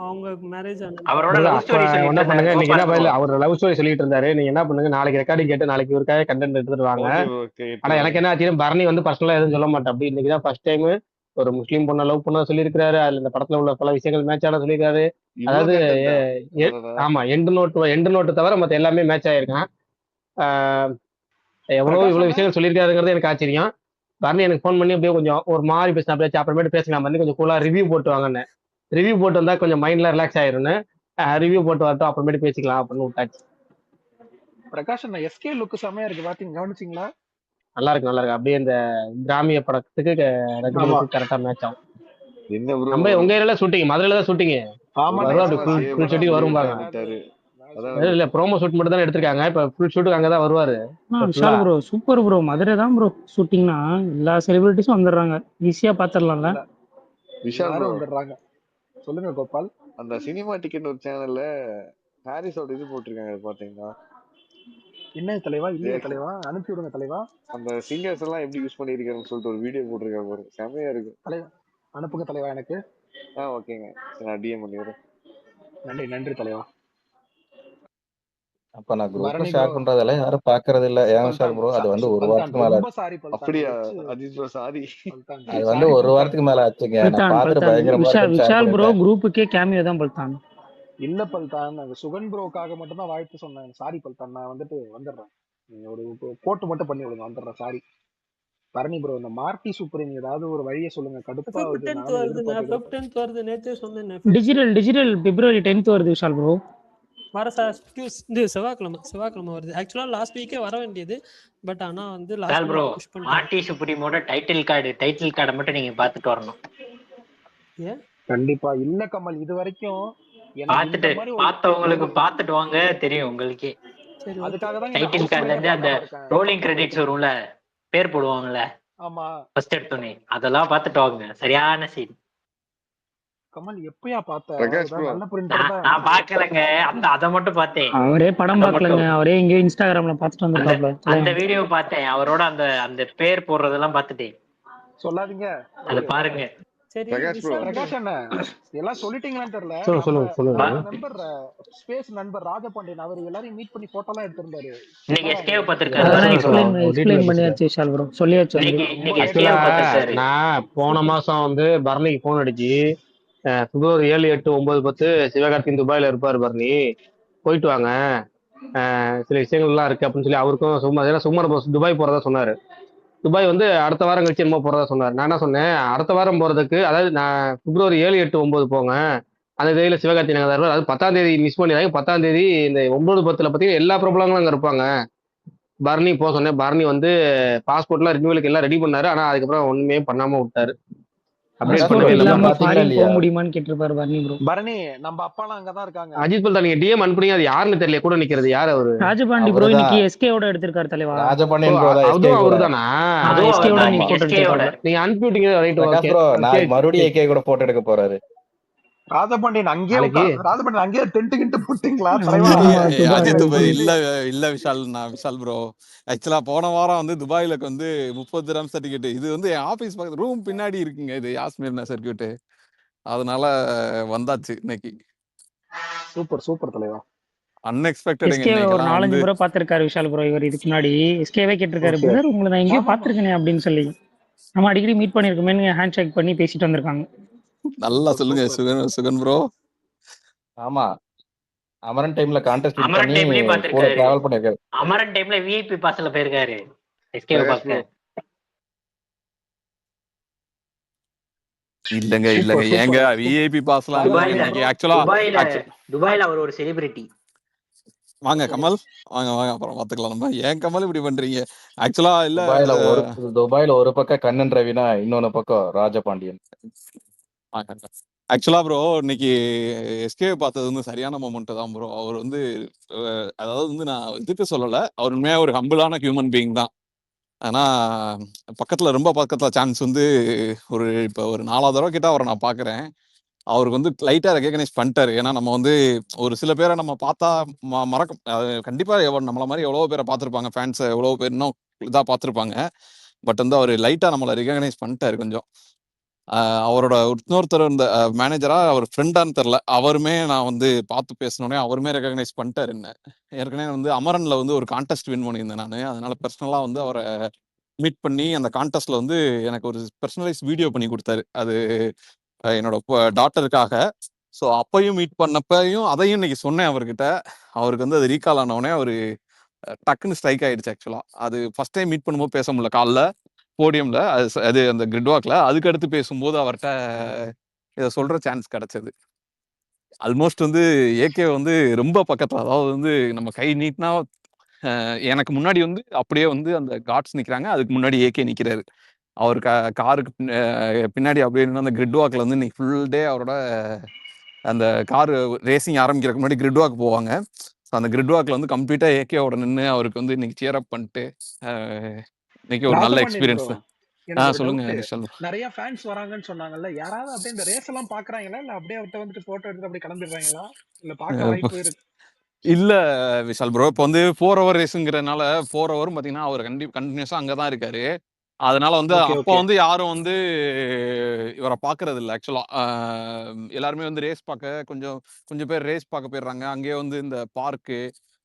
அவங்க மேரேஜ் அவரோட brother, லவ் அப்ப ஸ்டோரி சொல்லிட்டு என்ன பண்ணுங்க, இருந்தாரு இன்னைக்கு என்ன கோபால் பதில், ப்ரோ. அவர் லவ் ஸ்டோரி சொல்லிட்டு இருந்தாரு. நீங்க என்ன பண்ணுங்க, நாளைக்கு ரெக்கார்டிங் கேட்டு நாளைக்கு இவருக்காக கண்டென்ட் எடுத்துட்டு வாங்க. ஓகே ப்ரோ, ஆனா எனக்கு என்ன ஆச்சுன்னா, பரணி வந்து பர்சனலா எதுவும் சொல்ல மாட்டேன். அப்படி இன்னைக்கு தான் ஃபர்ஸ்ட் டைம் ஒரு முஸ்லீம் பொண்ணை லவ் பண்ண சொல்லியிருக்காரு. அதுல இந்த படத்துல உள்ள பல விஷயங்கள் மேட்ச் ஆட சொல்லியிருக்காரு. இவ்ளோ அதாவது கண்டென்ட்டா? ஆமா, எண்டு நோட்டு தவிர மத்த எல்லாமே மேட்ச் ஆயிருக்கான். ஆஹ் பிரகாஷ் இவ்வளவு அண்ணா, விஷயங்கள் சொல்லியிருக்காருங்கிறது எனக்கு ஆச்சரியம். பரணி எனக்கு ஃபோன் பண்ணி அப்படியே கொஞ்சம் ஒரு மாதிரி பேசினா, அப்படியே அப்புறமேட்டு பேசலாம் பண்ணி கொஞ்சம் கூலா ரிவ்யூ போட்டு வாங்கன்னு. ரிவ்யூ போட்டு வந்தா கொஞ்சம் மைண்ட்ல ரிலாக்ஸ் ஆயிரும்னு ரிவ்யூ போட்டு வரட்டும், அப்புறமேட்டு பேசிக்கலாம் அப்படின்னு விட்டாச்சு. பிரகாஷ் அண்ணா எஸ்கே லுக் செமையா இருக்கு, பாத்தீங்க கவனிச்சிங்களா? நல்லா இருக்கு, நல்லா இருக்கு. அப்படியே இந்த கிராமிய படத்துக்கு ஆமா. ரஜினிக்கு கரெக்டா மேட்ச் ஆகும். என்ன ப்ரோ? நம்ம உங்க ஏரியால ஷூட்டிங், மதுரையில தான் ஷூட்டிங். ஆமாண்ணா, வரும், எஸ்கே அப்படி ஃபுல் ஷூட்டிங் வரும் பாருங்க. அதான் இல்ல ப்ரோமோ ஷூட் மட்டும் தான் எடுத்திருக்காங்க. இப்ப ஃபுல் ஷூட்டுக்கு அங்கதான் வருவாரு. Vishal bro super bro, Madurai தான் ப்ரோ ஷூட்டிங்னா எல்லா செலிபிரிட்டிஸும் வந்துடுறாங்க, ஈஸியா பாத்துடலாம்ல. விஷால் ப்ரோ வந்துடுறாங்க. சொல்லுங்க கோபால். அந்த சினிமா டிக்கெட் ஒரு சேனல்ல ஹாரிஸோட இது போட்டிருக்காங்க, பாத்தீங்களா? என்ன தலைவா? இல்லையா தலைவா? அனுப்பி விடுங்க தலைவா. அந்த சிங்கர்ஸ் எல்லாம் எப்படி யூஸ் பண்ணிருக்காருன்னு சொல்லிட்டு ஒரு வீடியோ போட்டிருக்காங்க பாருங்க, செமையா இருக்கு. தலைவா அனுப்புங்க தலைவா எனக்கு. ஓகேங்க, சரி நான் டிஎம் பண்ணிடுறேன். நன்றி தலைவா. அப்ப நான் குரூப்ல பரணி ப்ரோ ஷேர் பண்றதெல்லாம் யாரும் பாக்குறது இல்ல. ஏன் விஷால் பல்தான் ப்ரோ? அது வந்து ஒரு பல்தான் வாரத்துக்கு மேல ரொம்ப சாரி பல்தான் அப்படியா வச்சு அஜித் ப்ரோ சாரி. பல்தான் அது வந்து சாரி ஒரு பல்தான். வாரத்துக்கு மேல ஆச்சுங்க. நான் பல்தான் பார்த்துட்டு பல்தான் பயங்கரமா விஷால் இருக்குன்னு ஷேர் விஷால் ப்ரோ பண்ணிட்டேன். குரூப்புக்கே கேமியோ தான் பல்தான். இல்ல பல்தான், அந்த சுகன் ப்ரோக்காக மட்டும் தான் வாழ்த்து சொன்னேன். சாரி பல்தான், நான் வந்துட்டு வந்துடுறேன். நீங்க ஒரு போட்டு மட்டும் பண்ணி விடுங்க, வந்துடுறேன். Sorry Bharani bro. இந்த மார்டி சுப்ரீம் ஏதாவது ஒரு வழியை சொல்லுங்க, ஃபெப் கடுப்பாகுது. 10th நானும் வருதுங்க. ஃபெப் எதிர்பார்த்துக்கிறேன். 10th வருது. நேத்தே சொன்னேன். ஃபெப் டிஜிட்டல் பிப்ரவரி 10th வருது விஷால் ப்ரோ. வர இது செவ்வாய்க்கிழமை வருது. ஆக்சுவலா லாஸ்ட் வீக்கே வர வேண்டியது. பட் ஆனா வந்து last Vishal bro, minute push பண்ணிட்டாங்க. மார்டி சுப்ரீமோட டைட்டில் கார்டை மட்டும் நீங்க பாத்துட்டு வரணும். ஏன்? கண்டிப்பா இல்ல கமல், இது வரைக்கும் எனக்கு இந்த பாத்துட்டு மாதிரி ஒரு பார்த்தவங்களுக்கு பாத்துட்டு வாங்க, தெரியும் உங்களுக்கே. சரி, ஓகே. அதுக்காக தான் நான் டைட்டில் கார்டுல இருந்து அந்த பார்க்காம இருக்கேன். ரோலிங் கிரெடிட்ஸ் வரும்ல, பேர் போடுவாங்கல்ல ஆமா ஃபர்ஸ்ட் எடுத்தோன்னே, அதெல்லாம் பார்த்துட்டு வாங்க. சரியான சீன். கமல், எப்பயா பார்த்த? பிரகாஷ் ஏதாவது ப்ரோ நல்ல பிரிண்டர் தான். நான் பார்க்கலங்க. அதை மட்டும் பார்த்தேன். அவரே படம் அதை பார்க்கலங்க. மட்டும் அவரே எங்கேயோ இன்ஸ்டாகிராம்ல பார்த்துட்டு அந்த வந்திருக்காப்ல. அந்த வீடியோ பார்த்தேன். அவரோட அந்த அந்த பேர் போடுறதெல்லாம் பார்த்துட்டேன். சொல்லாதீங்க. அதை பாருங்க. சரி, பிரகாஷ் ப்ரோ விஷால் ப்ரோ. பிரகாஷ் அண்ணா, எல்லாம் சொல்லிட்டீங்களான்னு தெரியல. சொல்லுங்க. நம்ம நண்பர் ஸ்பேஸ் நண்பர் ராஜபாண்டியன், அவர் எல்லாரையும் மீட் பண்ணி போட்டோலாம் எடுத்திருந்தாரு. இன்னைக்கு எஸ்கேவ் பார்த்திருக்காரு. அதெல்லாம் சொல்லுங்க. எக்ஸ்பிளைன் பண்ணியாச்சு விஷால் ப்ரோ, சொல்லியாச்சு. இன்னைக்கு ஆக்சுவலா எஸ்கேவ் பார்த்திருக்காரு. நான் போன மாசம் வந்து பரணிக்கு போன் அடிச்சு பிப்ரவரி 7, 8, 9, 10 சிவகார்த்தின் துபாயில இருப்பாரு பரணி, போயிட்டு வாங்க, சில விஷயங்கள்லாம் இருக்கு அப்படின்னு சொல்லி அவருக்கும் சும்மா துபாய் போறதா சொன்னாரு. துபாய் வந்து அடுத்த வாரம் கழிச்சு என்னமோ போறதா சொன்னார். நான் என்ன சொன்னேன், அடுத்த வாரம் போறதுக்கு, அதாவது நான் பிப்ரவரி 7, 8, 9 போங்க, அந்த தேதியில சிவகார்த்தி நகர் இருப்பார். அது 10ஆம் தேதி மிஸ் பண்ணிடுறாங்க. 10ஆம் தேதி இந்த 9, 10ல பார்த்தீங்கன்னா எல்லா பிரபலங்களும் அங்கே இருப்பாங்க. பரணி போக சொன்னேன். பரணி வந்து பாஸ்போர்ட்லாம் ரினியூவலுக்கு எல்லாம் ரெடி பண்ணாரு. ஆனா அதுக்கப்புறம் ஒண்ணுமே பண்ணாம விட்டாரு. அப்டேட் பிரகாஷ் ப்ரோ பண்ணவே பாஸ்போர்ட் இல்லை. நீங்க இல்லாம பாத்தீங்களா ஃபாரின் போக இல்லையா? முடியுமான்னு கேட்டிருப்பாரு பரணி ப்ரோ. பரணி, நம்ம அப்பாலாம் அங்கதான் இருக்காங்க. அஜித் பல்தா நீங்க டிஎம் அனுப்புனீங்க, அது யாருன்னு தெரியல. கூட நிக்கிறது யார் அவரு? ராஜபாண்டி ப்ரோ அவருதான் இன்னைக்கு எஸ்கேவோட எடுத்திருக்காரு தலைவா. ராஜபாண்டியன் ப்ரோ தான் எஸ்கே அதுவும் கூட. அவரு தானா? அதுவும் எஸ்கேவோட அவர்தான். இன்னைக்கு இன்னைக்கு போட்டோ எஸ்கேவோட. எடுத்திருக்காரு. நீங்க அனுப்பிவிட்டீங்க, ரைட், பிரகாஷ் ஓகே. ப்ரோ சரி நாளைக்கு மறுபடியும் சரி. ஏகே கூட போட்டோ எடுக்க போறாரு. ராஜபாண்டியன் அங்கேயே நாளைக்கு ராஜபாண்டியன் அங்கேயே டென்ட் கிட்ட போட்டீங்களா ஆமா தலைவா? ஆமா அஜித் துபாய். இல்ல இல்ல விஷால் ப்ரோ. ஆக்சுவலா போன வாரம் வந்து துபாயில வந்து 30 ரூம் சர்டிபிகேட். இது வந்து என் ஆபீஸ் பக்கத்து ரூம் பின்னாடி இருக்குங்க. இது யாஸ்மீர் சர்டிபிகேட். அதனால வந்தாச்சு இன்னைக்கு. சூப்பர் தலைவா. அன்எக்ஸ்பெக்டடுங்க எஸ்கே ஒரு இன்னைக்கெல்லாம் 4-5 வந்து. முறை பார்த்திருக்காரு விஷால் ப்ரோ. இவர் இதுக்கு முன்னாடி எஸ்கேவே கேட்டிருக்காரு, ஓகே. பிரதர் உங்களை நான் எங்கேயோ ஆமா பார்த்திருக்கேனே அப்படின்னு சொல்லி. நம்ம அடிக்கடி மீட் பண்ணிருக்கோமே, ஹேண்ட் ஷேக் பண்ணி பேசிட்டு வந்திருக்காங்க. நல்லா சொல்லுங்க சுகன் ப்ரோ. ஆமா, அமரன் டைம்ல கான்டெஸ்ட் வின் அமரன் பண்ணி டைம்லயும் கூட பார்த்திருக்காரு. டிராவல் பண்ணிருக்காரு. அமரன் டைம்ல விஐபி பாஸ்ல போயிருக்காரு எஸ்கேவ் பிரகாஷ் ப்ரோ பார்க்க. இல்லங்க ஏங்க விஐபி பாஸ்லாம் இல்லைங்க இன்னைக்கு. துபாயில அவர் ஒரு செலிபிரிட்டி. வாங்க கமல், வாங்க அப்புறம் பாத்துக்கலாம். நம்ம ஏன் கமல் இப்படி பண்றீங்க? ஆக்சுவலா இல்ல, துபாயில ஒரு பக்கம் கண்ணன் ரவினா, இன்னொன்னு பக்கம் ராஜபாண்டியன். ஆக்சுவலா ப்ரோ இன்னைக்கு எஸ்கே பார்த்தது வந்து சரியான மொமெண்ட் தான் ப்ரோ. அவர் வந்து அதாவது வந்து நான் இதுக்கு சொல்லல, அவர் உண்மையா ஒரு ஹம்பிளான ஹியூமன் பீயிங் தான். ஆனா ரொம்ப பக்கத்துல சான்ஸ் வந்து இப்போ ஒரு 4வது தடவை கிட்ட அவரை நான் பாக்குறேன். அவருக்கு வந்து லைட்டா ரெகக்னைஸ் பண்ணிட்டாரு. ஏன்னா நம்ம வந்து ஒரு சில பேரை நம்ம பார்த்தா கண்டிப்பா நம்மள மாதிரி எவ்வளவு பேரை பார்த்திருப்பாங்க, ஃபேன்ஸ் எவ்வளவு பேர் இன்னும் இதா பார்த்திருப்பாங்க. பட் வந்து அவர் லைட்டா நம்மளை ரெகக்னைஸ் பண்ணிட்டாரு கொஞ்சம். அவரோட இன்னொருத்தர் இந்த மேனேஜரா அவர் ஃப்ரெண்டான்னு தெரில, அவருமே நான் வந்து பார்த்து பேசினோடனே அவருமே ரெகக்னைஸ் பண்ணிட்டாரு என்ன. ஏற்கனவே வந்து அமரன்ல வந்து ஒரு கான்டெஸ்ட் வின் பண்ணியிருந்தேன் நான். அதனால பர்சனலா வந்து அவரை மீட் பண்ணி அந்த கான்டெஸ்ட்ல வந்து எனக்கு ஒரு பர்சனலைஸ் வீடியோ பண்ணி கொடுத்தாரு. அது என்னோட டாட்டருக்காக. ஸோ அப்பையும் மீட் பண்ணப்பையும் அதையும் இன்னைக்கு சொன்னேன் அவர்கிட்ட. அவருக்கு வந்து அது ரீகால் ஆனவுடனே அவரு டக்குன்னு ஸ்ட்ரைக் ஆயிடுச்சு. ஆக்சுவலா அது ஃபர்ஸ்ட் டைம் மீட் பண்ணும்போது பேச முடியல காலைல போடியம்ல, அது அந்த கிரிட் வாக்ல. அதுக்கு அடுத்து பேசும்போது அவர்கிட்ட இதை சொல்ற சான்ஸ் கிடைச்சது. ஆல்மோஸ்ட் வந்து ஏகே வந்து ரொம்ப பக்கத்துல, அதாவது வந்து நம்ம கை நீட்டினா எனக்கு முன்னாடி வந்து அப்படியே வந்து அந்த காட்ஸ் நிக்கிறாங்க, அதுக்கு முன்னாடி ஏகே நிக்கிறாரு. அவர் காருக்கு பின்னாடி அப்படியே அந்த கிரிட் வாக்ல வந்து இன்னைக்கு ஃபுல் டே அவரோட அந்த கார் ரேசிங் ஆரம்பிக்கிறதுக்கு முன்னாடி கிரிட் வாக் போவாங்க. அந்த கிரிட் வாக்ல வந்து கம்ப்ளீட்டா ஏகேவோட நின்று அவருக்கு வந்து இன்னைக்கு சியர் அப் பண்ணிட்டு இன்னைக்கு ஒரு நல்ல எக்ஸ்பீரியன்ஸ் தான். சொல்லுங்க. நிறைய ஃபேன்ஸ் வராங்கன்னு சொன்னாங்கல்ல, யாராவது அப்படியே இந்த ரேஸ் எல்லாம் பாக்குறாங்களா, இல்ல அப்படியே அவர்கிட்ட வந்துட்டு போட்டோ எடுத்து அப்படியே கிளம்பிடுறாங்களா, இல்ல பார்க்க வாய்ப்பு இருக்கு? இல்ல விஷால் ப்ரோ, இப்போ வந்து 4 ஹவர் ரேஸுங்கிறதுனால 4 ஹவரும் பார்த்தீங்கன்னா அவர் கண்டினியூஸா அங்கதான் இருக்காரு. அதனால வந்து அப்போ வந்து யாரும் வந்து இவரை பாக்குறது இல்லை. ஆக்சுவலா எல்லாருமே வந்து ரேஸ் பார்க்க கொஞ்சம் பேர் ரேஸ் பார்க்க போயிடுறாங்க. அங்கேயே வந்து இந்த பார்க்கு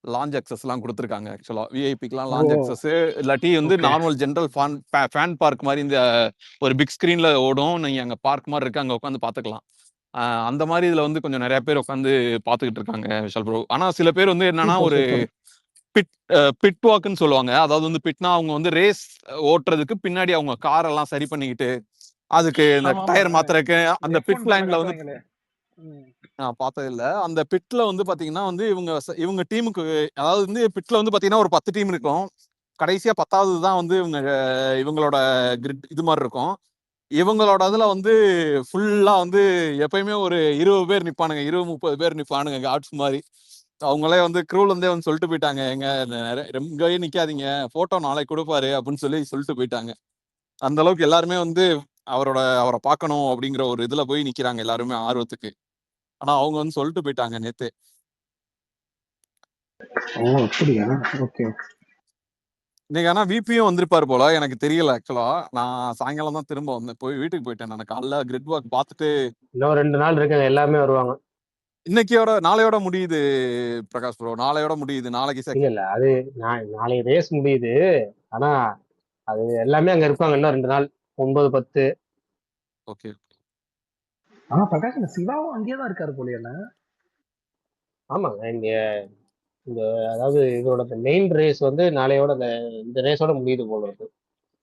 லான்ச் அக்சஸ்லாம் கொடுத்துருக்காங்க. ஆக்சுவலா விஐபிக்குலாம் ஓ லான்ச் அக்சஸ், இல்லாட்டி வந்து okay normal general fan park மாதிரி இந்த ஒரு பிக் ஸ்க்ரீன்ல ஓடும். நீங்க அங்க பார்க் மாதிரி இருக்கு, அங்க உட்காந்து பார்த்துக்கலாம். அந்த மாதிரி இதுல வந்து கொஞ்சம் நிறைய பேர் உட்காந்து பார்த்துக்கிட்டு இருக்காங்க விஷால் ப்ரோ. ஆனா சில பேர் வந்து என்னன்னா சூப்பர் ஒரு சூப்பர். பிட் வாக்குன்னு சொல்லுவாங்க. அதாவது வந்து பிட்னா அவங்க வந்து ரேஸ் ஓட்டுறதுக்கு பின்னாடி அவங்க கார் எல்லாம் சரி பண்ணிக்கிட்டு அதுக்கு இந்த ஆமா ஆமா டயர் மாத்துறதுக்கு அந்த F1 பிட் படத்துல லைன்ல வந்து காட்டுவாங்களே. ம். நான் பார்த்தது இல்ல. அந்த பிட்ல வந்து பாத்தீங்கன்னா வந்து இவங்க டீமுக்கு, அதாவது வந்து பிட்ல வந்து பாத்தீங்கன்னா ஒரு 10 டீம் இருக்கும். கடைசியா 10வது தான் வந்து இவங்களோட கிரிட் இது மாதிரி இருக்கும். இவங்களோட இதுல வந்து ஃபுல்லா வந்து எப்பயுமே ஒரு 20 பேர் நிப்பானுங்க, 20-30 பேர் நிப்பானுங்க காட்ஸ் மாதிரி. அவங்களே வந்து க்ரூல இருந்தே வந்து சொல்லிட்டு போயிட்டாங்க, எங்க எங்கேயே நிக்காதீங்க, போட்டோ நாளைக்கு கொடுப்பாரு அப்படின்னு சொல்லிட்டு போயிட்டாங்க. அந்த அளவுக்கு எல்லாருமே வந்து அவரை பார்க்கணும் அப்படிங்கிற ஒரு இதுல போய் நிக்கிறாங்க எல்லாருமே ஆர்வத்துக்கு. ஆனா அவங்க வந்து சொல்லிட்டு போயிட்டாங்க நேத்து. ஓ அப்படியா? ஓகே. இன்னைக்கு ஆனா விபியும் வந்திருப்பாரு போல, எனக்கு தெரியல. ஆக்சுவலா நான் சாயங்காலம் தான் திரும்ப வந்தேன், வீட்டுக்கு போயிட்டேன். நான் காலைல கிரிட் ஒர்க் பார்த்துட்டு இன்னும் 2 நாள் இருக்குங்க, எல்லாமே வருவாங்க. நாளையோட முடியுது பிரகாஷ் ப்ரோ, நாளையோட முடியுது. நாளைக்கு இல்ல அது நாளைக்கு ரேஸ் முடியுது. ஆனா அது எல்லாமே அங்க இருப்பாங்க இன்னும் 2 நாள், 9, 10. ஓகே. பிரகாஷ் இந்த சிவாவும் அங்கேயே தான் இருக்காரு போலயே. ஆமாங்க, இந்த அதாவது இதோட மெயின் ரேஸ் வந்து நாளையோட இந்த ரேஸோட முடியுது போல இருக்கு.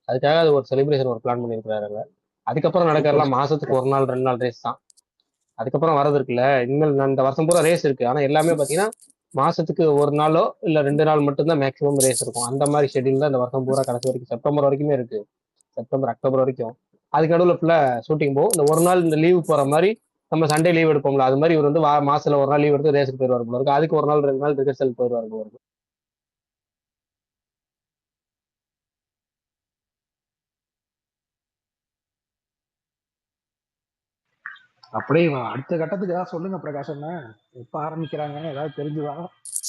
அதுக்காக அது ஒரு செலிப்ரேஷன் ஒரு பிளான் பண்ணியிருக்கிறாங்க. அதுக்கப்புறம் நடக்கிறலாம் மாசத்துக்கு 1 நாள் 2 நாள் ரேஸ் தான். அதுக்கப்புறம் வரது இருக்குல்ல, இனிமேல் இந்த வருஷம் பூரா ரேஸ் இருக்கு. ஆனா எல்லாமே பாத்தீங்கன்னா மாசத்துக்கு 1 நாளோ இல்ல 2 நாள் மட்டும்தான் மேக்ஸிமம் ரேஸ் இருக்கும். அந்த மாதிரி ஷெட்யூல் தான் இந்த வருஷம் பூரா கடைசி வரைக்கும், செப்டம்பர் வரைக்குமே இருக்கு. செப்டம்பர் அக்டோபர் வரைக்கும். அதுக்கு நடுவில் ஃபுல்லா ஷூட்டிங் போகும். இந்த ஒரு நாள் இந்த லீவ் போற மாதிரி நம்ம சண்டே லீவ் எடுப்போம்ல, அது மாதிரி இவர் வந்து மாசத்துல 1 நாள் லீவ் எடுத்து ரேஸுக்கு போயிருவார் போல இருக்கு. அதுக்கு 1 நாள் 2 நாள் ரிஹர்சல் போயிருவார் போல இருக்கு. அப்படியே அடுத்த கட்டத்துக்கு ஏதாவது சொல்லுங்க பிரகாஷ் அண்ணா, எப்ப ஆரம்பிக்கிறாங்கன்னு ஏதாவது தெரிஞ்சுதா?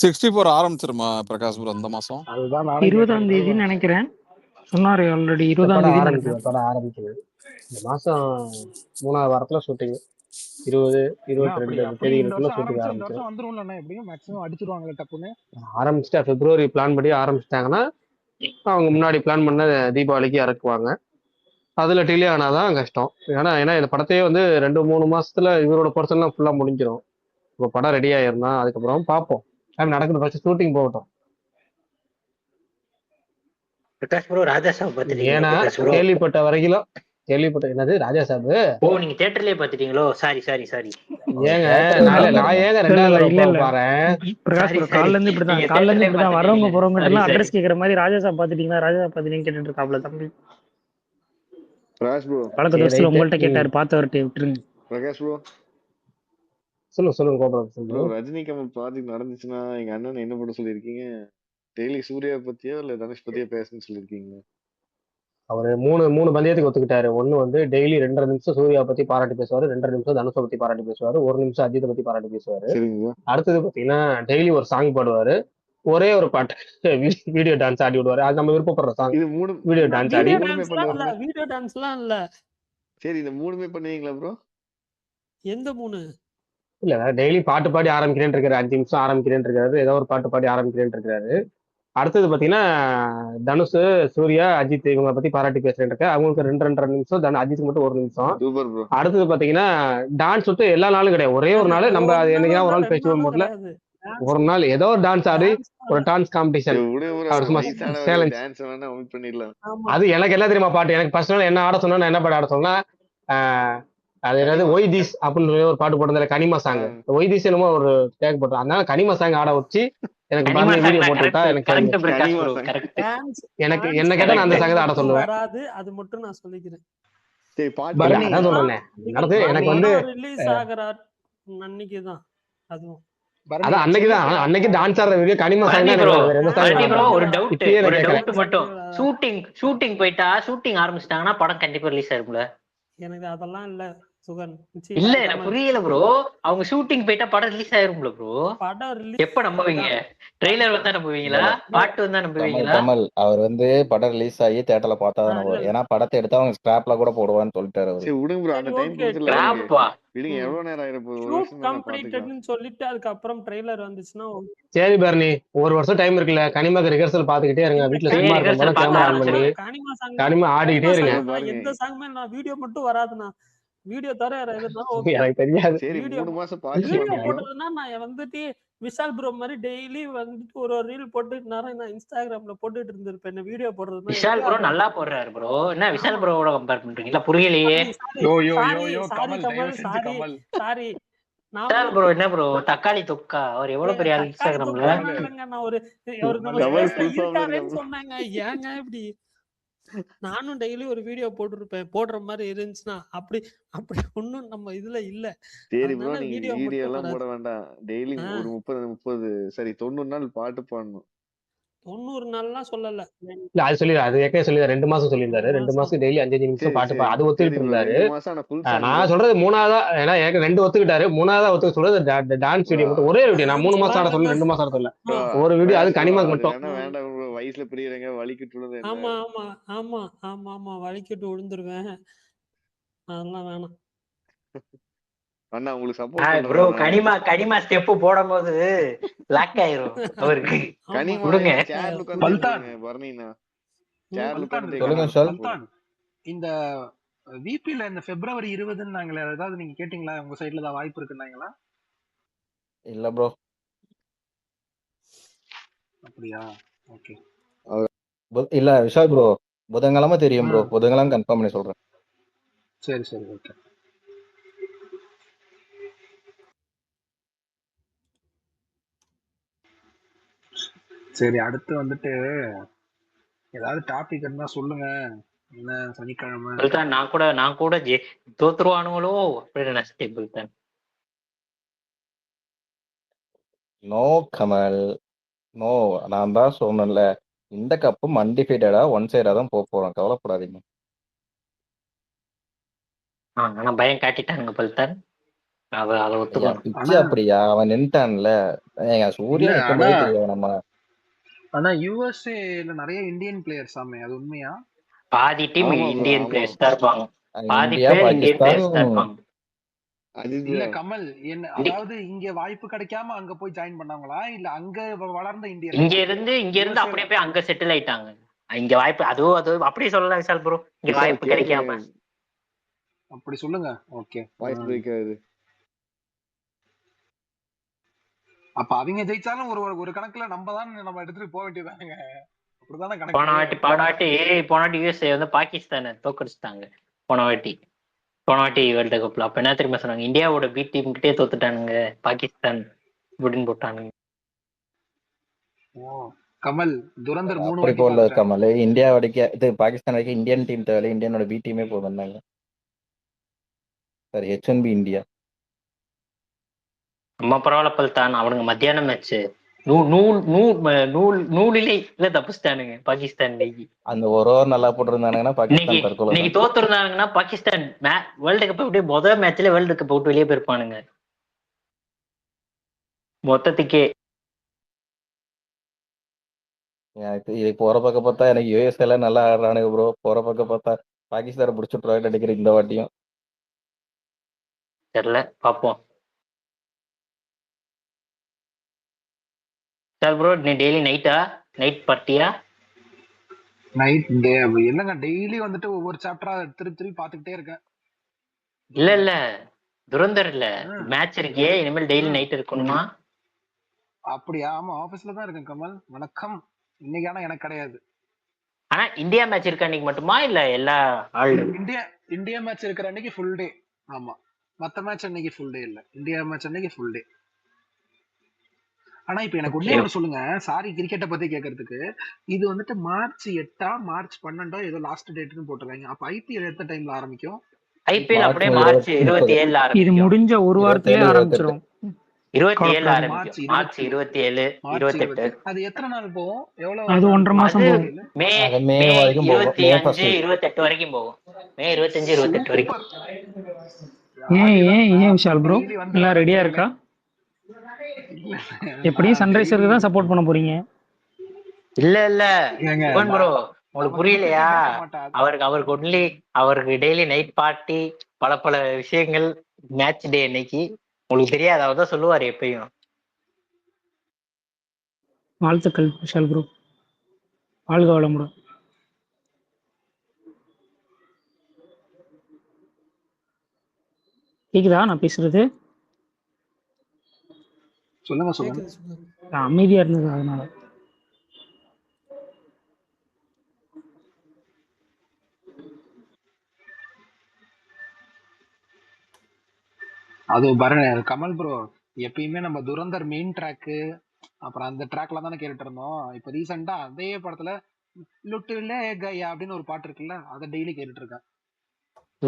64 ஆரம்பிச்சிருமா பிரகாஷ் ப்ரோ இந்த மாசம்? அதுதான் நானும் 20ஆம் தேதி நினைக்கிறேன், சொன்னாரு ஆல்ரெடி 20ஆம் தேதி நினைக்கிறேன். படம் ஆரம்பிக்குது இந்த மாசம் 3வது வாரத்துல ஷூட்டிங். 20, 22 தேதிகளுக்குள்ள ஷூட்டிங் ஆரம்பிச்சிடும். வந்துரும்ல எப்படியும் மேக்ஸிமம் அடிச்சிருவாங்க டப்புன்னு. ஆரம்பிச்சுட்டா பிப்ரவரி பிளான் படி ஆரம்பிச்சிட்டாங்கன்னா அவங்க முன்னாடி பிளான் பண்ண தீபாவளிக்கு இறக்குவாங்க. அதுல டிலே ஆனாதான் கஷ்டம். ஏன்னா இந்த படத்தையே வந்து 2-3 மாசத்துல இவரோட பர்சன்லாம் ஃபுல்லா முடிஞ்சிடும். இப்போ படம் ரெடி ஆயிருந்தா அதுக்கப்புறம் பார்ப்போம். நடக்குது, ஃபர்ஸ்ட் ஷூட்டிங் போகட்டும். பிரகாஷ் ப்ரோ ராஜா சாப் பாத்துட்டீங்களா? ஏன்னா பிரகாஷ் ப்ரோ கேள்விப்பட்ட என்னது ராஜா சாபு? ஓ நீங்க தியேட்டர்லயே பாத்துட்டீங்களோ? சாரி ஏங்க நான் ஏங்க 2வது பாறேன். பிரகாஷ் ப்ரோ காலைல இருந்து இப்படிதான் வரவங்க போறவங்க எல்லாம் அட்ரஸ் கேக்குற மாதிரி ராஜா சாப் பாத்துட்டீங்களா கேட்டுட்டு இருக்காப்ல தம்பி. பிரகாஷ் ப்ரோ பழக்க தோசையில உங்கள்ட்ட கேட்டாரு, பார்த்தவர்கிட்ட விட்டுருங்க. பிரகாஷ் ப்ரோ சொல்லுங்க ப்ரோ, கோபால். ரஜினி கமல் ப்ராஜெக்ட் நடந்துச்சுன்னா எங்க அண்ணன் என்ன பண்ண சொல்லியிருக்கீங்க? டெய்லி சூர்யா பத்தியோ இல்ல தனுஷ் பத்தியோ பேசணும்னு சொல்லியிருக்கீங்க. அவரு 3 பந்தயத்துக்கு ஒத்துக்கிட்டாரு. ஒண்ணு வந்து டெய்லி 2.5 நிமிஷம் சூர்யா பத்தி பாராட்டி பேசுவாரு, 2.5 நிமிஷம் தனுஷை பத்தி பாராட்டி பேசுவாரு, 1 நிமிஷம் அஜித்தை பத்தி பாராட்டி பேசுவாரு. சரிங்க. அடுத்தது பாத்தீங்கன்னா டெய்லி ஒரு சாங் பாடுவாரு, ஒரே ஒரு பாட்டு வீடியோ டான்ஸ் ஆடி விடுவாரு. அது நம்ம விருப்பப்படுற சாங். இது 3 வீடியோ டான்ஸ் ஆடி. வீடியோ டான்ஸ்லாம் இல்ல. சரி இந்த 3மே பண்ணுவீங்களா ப்ரோ? எந்த 3? இல்ல டெய்லி பாட்டு பாடி ஆரம்பிக்கிறேன் இருக்காரு, 5 நிமிஷம் ஆரம்பிக்கிறேன் இருக்காரு, ஏதோ ஒரு பாட்டு பாடி ஆரம்பிக்கிறேன் இருக்காரு. அடுத்தது பாத்தீங்கன்னா தனுஷ், சூர்யா, அஜித் இவங்க பத்தி பாராட்டி பேசுறேன் இருக்க. அவங்களுக்கு 2 நிமிஷம், அஜித்துக்கு மட்டும் 1 நிமிஷம். அடுத்தது பாத்தீங்கன்னா டான்ஸ் விட்டு எல்லா நாளும் கிடையாது, ஒரே ஒரு நாள். நம்ம அது என்னைக்கா ஒரு நாள் ஃபெஸ்டிவல் மூட்ல ஒரு நாள் ஏதோ ஒரு டான்ஸ் ஆடி ஒரு டான்ஸ் காம்படிஷன். அது எனக்கு என்ன தெரியுமா பாட்டு, எனக்கு பர்சனல் என்ன ஆட சொன்னா, என்ன பாட்டு ஆட சொன்னா, அது என்னது ஒய் தீஸ் அப்படின்னு சொல்லி ஒரு பாட்டு போட்டிருந்தாரு, கனிமா சாங். ஒய் தீஸ் என்னமோ ஒரு டேக் போட்டோம். அதனால கனிமா சாங் ஆட வச்சு எனக்கு வீடியோ போட்டுவிட்டா எனக்கு என்ன கேட்டா நான் அந்த சாங் ஆட சொல்லுவேன். அது மட்டும் நான் சொல்லிக்கிறேன். அதான் சொல்றேன். எனக்கு வந்து ரிலீஸ் ஆகுற அன்னைக்குதான் அதுவும். அதான் அன்னைக்கு டான்ஸ் ஆடுற வீடியோ கனிமா சாங். ஒரு டவுட் மட்டும், ஷூட்டிங் போயிட்டா ஷூட்டிங் ஆரம்பிச்சிட்டாங்கன்னா படம் கண்டிப்பா ரிலீஸ் ஆயிருக்கும்ல? எனக்கு அதெல்லாம் இல்ல. சுகன். இல்ல எனக்கு புரியல ப்ரோ. அவங்க ஷூட்டிங் போயிட்டா படம் ரிலீஸ் ஆயிரும்ல ப்ரோ. படம் ரிலீஸ் எப்ப நம்புவீங்க? ட்ரெய்லர் வந்தா நம்புவீங்களா? பாட்டு வந்தா கமல் நம்புவீங்களா? கமல் அவர் வந்து படம் ரிலீஸ் ஆகி தேட்டர்ல பார்த்தா தான் நம்புவார். ஏன்னா படத்தை எடுத்தா அவங்க ஸ்கிராப்ல கூட போடுவான்னு சொல்லிட்டாரு அவரு. சரி விடுங்க ப்ரோ, அந்த டைம் ஓகே. கொடுத்துடலாம் விடுங்க. கிராப்பா விடுங்க, எவ்வளவு நேரம் ஆயிரம், ஒரு ஷூட் வருஷம் தானே, பாத்துக்கலாம். கம்ப்ளீட்டட்னு சொல்லிட்டு அதுக்கப்புறம் ட்ரெய்லர் வந்துச்சுன்னா சரி பரணி, ஒரு வருஷம் டைம் இருக்குல்ல, கனிமாக்கு ரிஹர்சல் பாத்துக்கிட்டே இருங்க. வீட்டுல சரி, சும்மா இருக்க rehearsal போது பார்க்க கேமரா ஆன் பண்ணி ஆரம்பிச்சிருங்க. கனிமா சாங் கனிமா ஆடிக்கிட்டே இருங்க. இதோ பாருங்க, எந்த சாங்குமே நான் வீடியோ மட்டும் வராதுண்ணா. வீடியோ தவிர வேற எதுனாலும் ஓகே. எனக்கு தெரியாது. சரி வீடியோ 3 மாசம் வீடியோ பாத்துக்கலாம். போடுறதுன்னா நான் வந்துட்டு விஷால் ப்ரோ மாதிரி டெய்லி வந்துட்டு ஒரு ரீல் போட்டுட்டு நான் இன்ஸ்டாகிராம்ல போட்டுட்டு இருந்திருப்பேன். வீடியோ போடுறதுன்னா விஷால் ப்ரோ நல்லா போடுறாரு ப்ரோ. என்ன விஷால் ப்ரோவோட கம்பேர் பண்றீங்களா? புரியலையே. யோ யோ யோ சாரி யோ சாரி கமல், தயவு கமல் செஞ்சு sorry Kamal. Sorry. Vishal bro என்ன ப்ரோ தக்காளி தொக்கா? அவர் எவ்வளவு பெரிய ஆள் தக்காளி இன்ஸ்டாகிராம்ல. தொக்காலாம் இல்லைங்க. நான் ஒரு நம்ம கமல் ஸ்பேஸ்ல full form இருக்காருன்னு இருக்கான். சொன்னாங்க. ஏங்க இப்படி? நானும் டெய்லி ஒரு வீடியோ போட்டுருப்பேன். போடுற மாதிரி இருந்துச்சுன்னா அப்படி அப்படி ஒண்ணும் நம்ம இதுல இல்ல. சரி ப்ரோ, அதனால நீங்க வீடியோ வீடியோ மட்டும் எல்லாம் வராது. போட வேண்டாம். டெய்லி ஒரு 30 சரி 90 நாள் பாட்டு பாடணும். 90 நாள்லாம் சொல்லல. இல்ல அது சொல்லிடுறேன். அது ஏற்கனவே சொல்லிடுறேன். 2 மாசம் சொல்லியிருந்தாரு. 2 மாசம் டெய்லி 5 நிமிஷம் சரி பாட்டு சரி அது சரி ஒத்துக்கிட்டு ப்ரோ, இருந்தாரு. 2 மாசம் ஆனா ஃபுல் சாங் ப்ரோ. நான் சொல்றது 3ஆவதா, ஏன்னா எனக்கு 2 ஒத்துக்கிட்டாரு. 3ஆவதா ஒத்துக்க சொல்றது டான்ஸ் வீடியோ மட்டும், ஒரே வீடியோ. நான் 3 மாசம் ஆட சொல்லல, 2 மாசம் ஆட சொல்லல. ப்ரோ ஒரு வீடியோ, அது வேண்டாம் ப்ரோ, கனிமாக்கு அது மட்டும். வேணா வேண்டாம் ப்ரோ. வயசுல பெரியவங்க வலிக்கிட்டு விழுந்து என்ன. ஆமா ஆமா ஆமா ஆமா ஆமா வலிக்கிட்டு விழுந்துருவேன். அதெல்லாம் வேணாம். அண்ணா உங்களுக்கு சப்போர்ட் ப்ரோ பண்றேன். கனிமா ஸ்டெப் போடும் போது லாக் ஆயிரும் அவருக்கு. ஆமா. கனிமா விடுங்க. சேர்ல உட்காந்து பல்தான் போடுங்க பர்னினா. ம். சேர்ல பல்தான் உட்காந்து சொல்லுங்க கனிமா சார். போடுங்க. பல்தான். இந்த விபில இந்த பிப்ரவரி 20 நாங்களே, ஏதாவது நீங்க கேட்டீங்களா? உங்க சைடுல ஏதாவது வாய்ப்பு இருக்குன்னாங்களா? இல்ல ப்ரோ. அப்படியா? ஓகே. இல்ல விஷால் ப்ரோ, புதன்கிழமை தெரியும் ப்ரோ. புதன்கிழமை கன்ஃபார்ம் பண்ணி சொல்றேன். சரி சரி ஓகே. சரி, அடுத்து வந்துட்டு ஏதாவது டாபிக் இருந்தா சொல்லுங்க. என்ன சனிக்கிழமை? புல்தான் நான் கூட தோத்துருவானுங்களோ அப்படின்னு நினைச்சிட்டேன் புல்தான். No Kamal, no. நான் தான் சொன்னேன்ல, இந்த கப்பும் அன்டிஃபைட்டடா ஒன் சைடா தான் போறோம். கவலைப்படாதீங்க. ஆனா பயம் காட்டிட்டானுங்க புல்தான். அதை ஐயா ஒத்துக்கணும். பிச்சு ஆனா அப்படியா, அவன் நின்ட்டான்ல. ஏங்க இல்ல, சூர்யா நிக்கும் ஆனா போதே தெரியும் நம்ம. ஆனா யுஎஸ்ஏல நிறைய இந்தியன் பிளேயர்ஸ் ஆமே, அது உண்மையா? பாதி டீம் ஆமா ப்ரோ, இந்தியன் ஆமா. பிளேயர்ஸ் தான் இருப்பாங்க. பாதி இந்தியா, பேர் இந்தியன் பாகிஸ்தான். பிளேயர்ஸ் தான் இருப்பாங்க. அஜித் இல்ல ப்ரோ, கமல், என்ன அதாவது இங்க வாய்ப்பு கிடைக்காம அங்க போய் ஜாயின் பண்ணாங்களா, இல்ல அங்க வளர்ந்த இங்க இந்தியர்களா? இருந்து யுஎஸ்ஏல அப்படியே போய் அங்க செட்டில் ஆயிட்டாங்க. இங்க வாய்ப்பு அதுவும் அப்படியே சொல்லலாம் விஷால் ப்ரோ. இங்க விஷால் வாய்ப்பு கிடைக்காம. அப்படி சொல்லுங்க. ஓகே. வாய்ஸ் பிரேக் ஆகுது. அப்ப அவங்க ஜெயிச்சாலும் ஒரு ஒரு கணக்குல நம்ம தான் நம்ம எடுத்துட்டு போக வேண்டியதாங்க. அப்படிதானே போன கணக்கு? வாட்டி யூஎஸ்ஏ வந்து பாகிஸ்தானை தோக்கடிச்சிட்டாங்க. போன வாட்டி வேர்ல்டு கப்ல. அப்ப என்ன தெரியுமா சொன்னாங்க? இந்தியாவோட பி டீம் கிட்டே தோத்துட்டானுங்க பாகிஸ்தான் அப்படின்னு போட்டானுங்க. ஓ கமல், துரந்தர் 3 அப்படி வாட்டி போடல பார்த்துட்டேன். கமல். இந்தியா வரைக்கும் இது பாகிஸ்தான் வரைக்கும் இந்தியன் டீம் தேவை, இந்தியனோட பி டீமே போதும்னாங்க. சரி, H1B இந்தியா. நம்ம பரவாயில்ல பல்தான். அவனுங்க மத்தியானம் மேட்ச் நூலிலே இல்ல தப்பிச்சிட்டானுங்க பாகிஸ்தான். அந்த ஒரு ஓவர் நல்லா போட்டிருந்தானுங்கன்னா பாகிஸ்தான் தற்கொலை இன்னைக்கு தான். தோத்துருந்தாங்கன்னா பாகிஸ்தான் வேர்ல்டு கப் அப்படியே முதல் மேட்ச்ல வேர்ல்டு கப் விட்டு வெளியே போயிருப்பானுங்க மொத்தத்துக்கே. இது போற பக்கம் பார்த்தா எனக்கு யூஎஸ் எல்லாம் நல்லா ஆடுறானுங்க ப்ரோ. போற பக்கம் பார்த்தா பாகிஸ்தான் பிடிச்சிட்டு அடிக்கிற இந்த வாட்டியும். தெரியல, பாப்போம். சார் ப்ரோ, நீ டெய்லி நைட் பார்ட்டியா? நைட் என்னங்க டெய்லி வந்துட்டு ஒவ்வொரு சாப்டரா திருப்பி பார்த்துக்கிட்டே இருக்கேன். இல்ல துரந்தர் இல்ல, மேட்ச் இருக்கே. இனிமேல் டெய்லி நைட் இருக்கணுமா? அப்படியா? ஆமா, ஆபீஸ்ல தான் இருக்கேன் கமல். வணக்கம். இன்னைக்கு ஆனா எனக்கு கிடையாது. ஆனா இந்தியா மேட்ச் இருக்க அன்னைக்கு மட்டுமா இல்ல எல்லா ஆள்? இந்தியா மேட்ச் இருக்கிற அன்னைக்கு ஃபுல் டே. ஆமா, மத்த மேட்ச் அன்னைக்கு ஃபுல் டே இல்ல. இந்தியா மேட்ச் அன்னைக்கு ஃபுல் டே. ஆனா இப்ப எனக்கு ஒண்ணே ஒண்ணு சொல்லுங்க. சாரி, கிரிக்கெட்டை பத்தி கேட்கறதுக்கு. இது வந்துட்டு மார்ச் 8 மார்ச் 12 ஏதோ லாஸ்ட் டேட்னு போட்டுருக்காங்க. அப்ப ஐபிஎல் எந்த டைம்ல ஆரம்பிக்கும்? ஐபிஎல் அப்படியே மார்ச் 27 ஆரம்பிக்கும். இது முடிஞ்ச ஒரு வாரத்திலே ஆரம்பிச்சிடும். 27 ஆரம்பிக்கும். மார்ச் 27 28. அது எத்தனை நாள் போகும்? எவ்வளவு? அது 1.5 மாசம் போகும். மே மே வரைக்கும் போகும். மே 25 first. 28 வரைக்கும் போகும். மே 25 28 வரைக்கும். ஏன் விஷால் ப்ரோ டெய்லி எல்லாம் வந்துருவாரு ரெடியா தெரியல. இருக்கா? இல்ல எப்படியும் நான் சன்ரைசருக்கு டெய்லி தான் சப்போர்ட் பண்ண போறீங்க. இல்ல ஏங்க யுவன் ப்ரோ உங்களுக்கு நமக்கு புரியலையா? விட்டுட்டு நிக்க மாட்டான். அவருக்கு ஒன்லி அவருக்கு டெய்லி நைட் பார்ட்டி, பல விஷயங்கள், மேட்ச் டே அன்னைக்கு உங்களுக்கு தெரியாது. அவர் தான் சொல்லுவாரு எப்பயும். வாழ்த்துக்கள் விஷால் ப்ரோ, வாழ்க வளமுடன். கேக்குதா நான் பேசுறது? சொல்லுங்க கேக்குது சொல்லுங்க. நான் அமைதியா இருந்தது அதனால. அது பாருங்க கமல் ப்ரோ, எப்பயுமே நம்ம துரந்தர் மெயின் ட்ராக்கு அப்புறம் அந்த ட்ராக்ல தானே கேட்டுட்டு இருந்தோம். இப்ப ரீசெண்டா அதே படத்துல லுட்டுல கயா அப்படின்னு ஒரு பாட்டு இருக்குல்ல, அதை டெய்லி கேட்டுட்டு இருக்கேன்.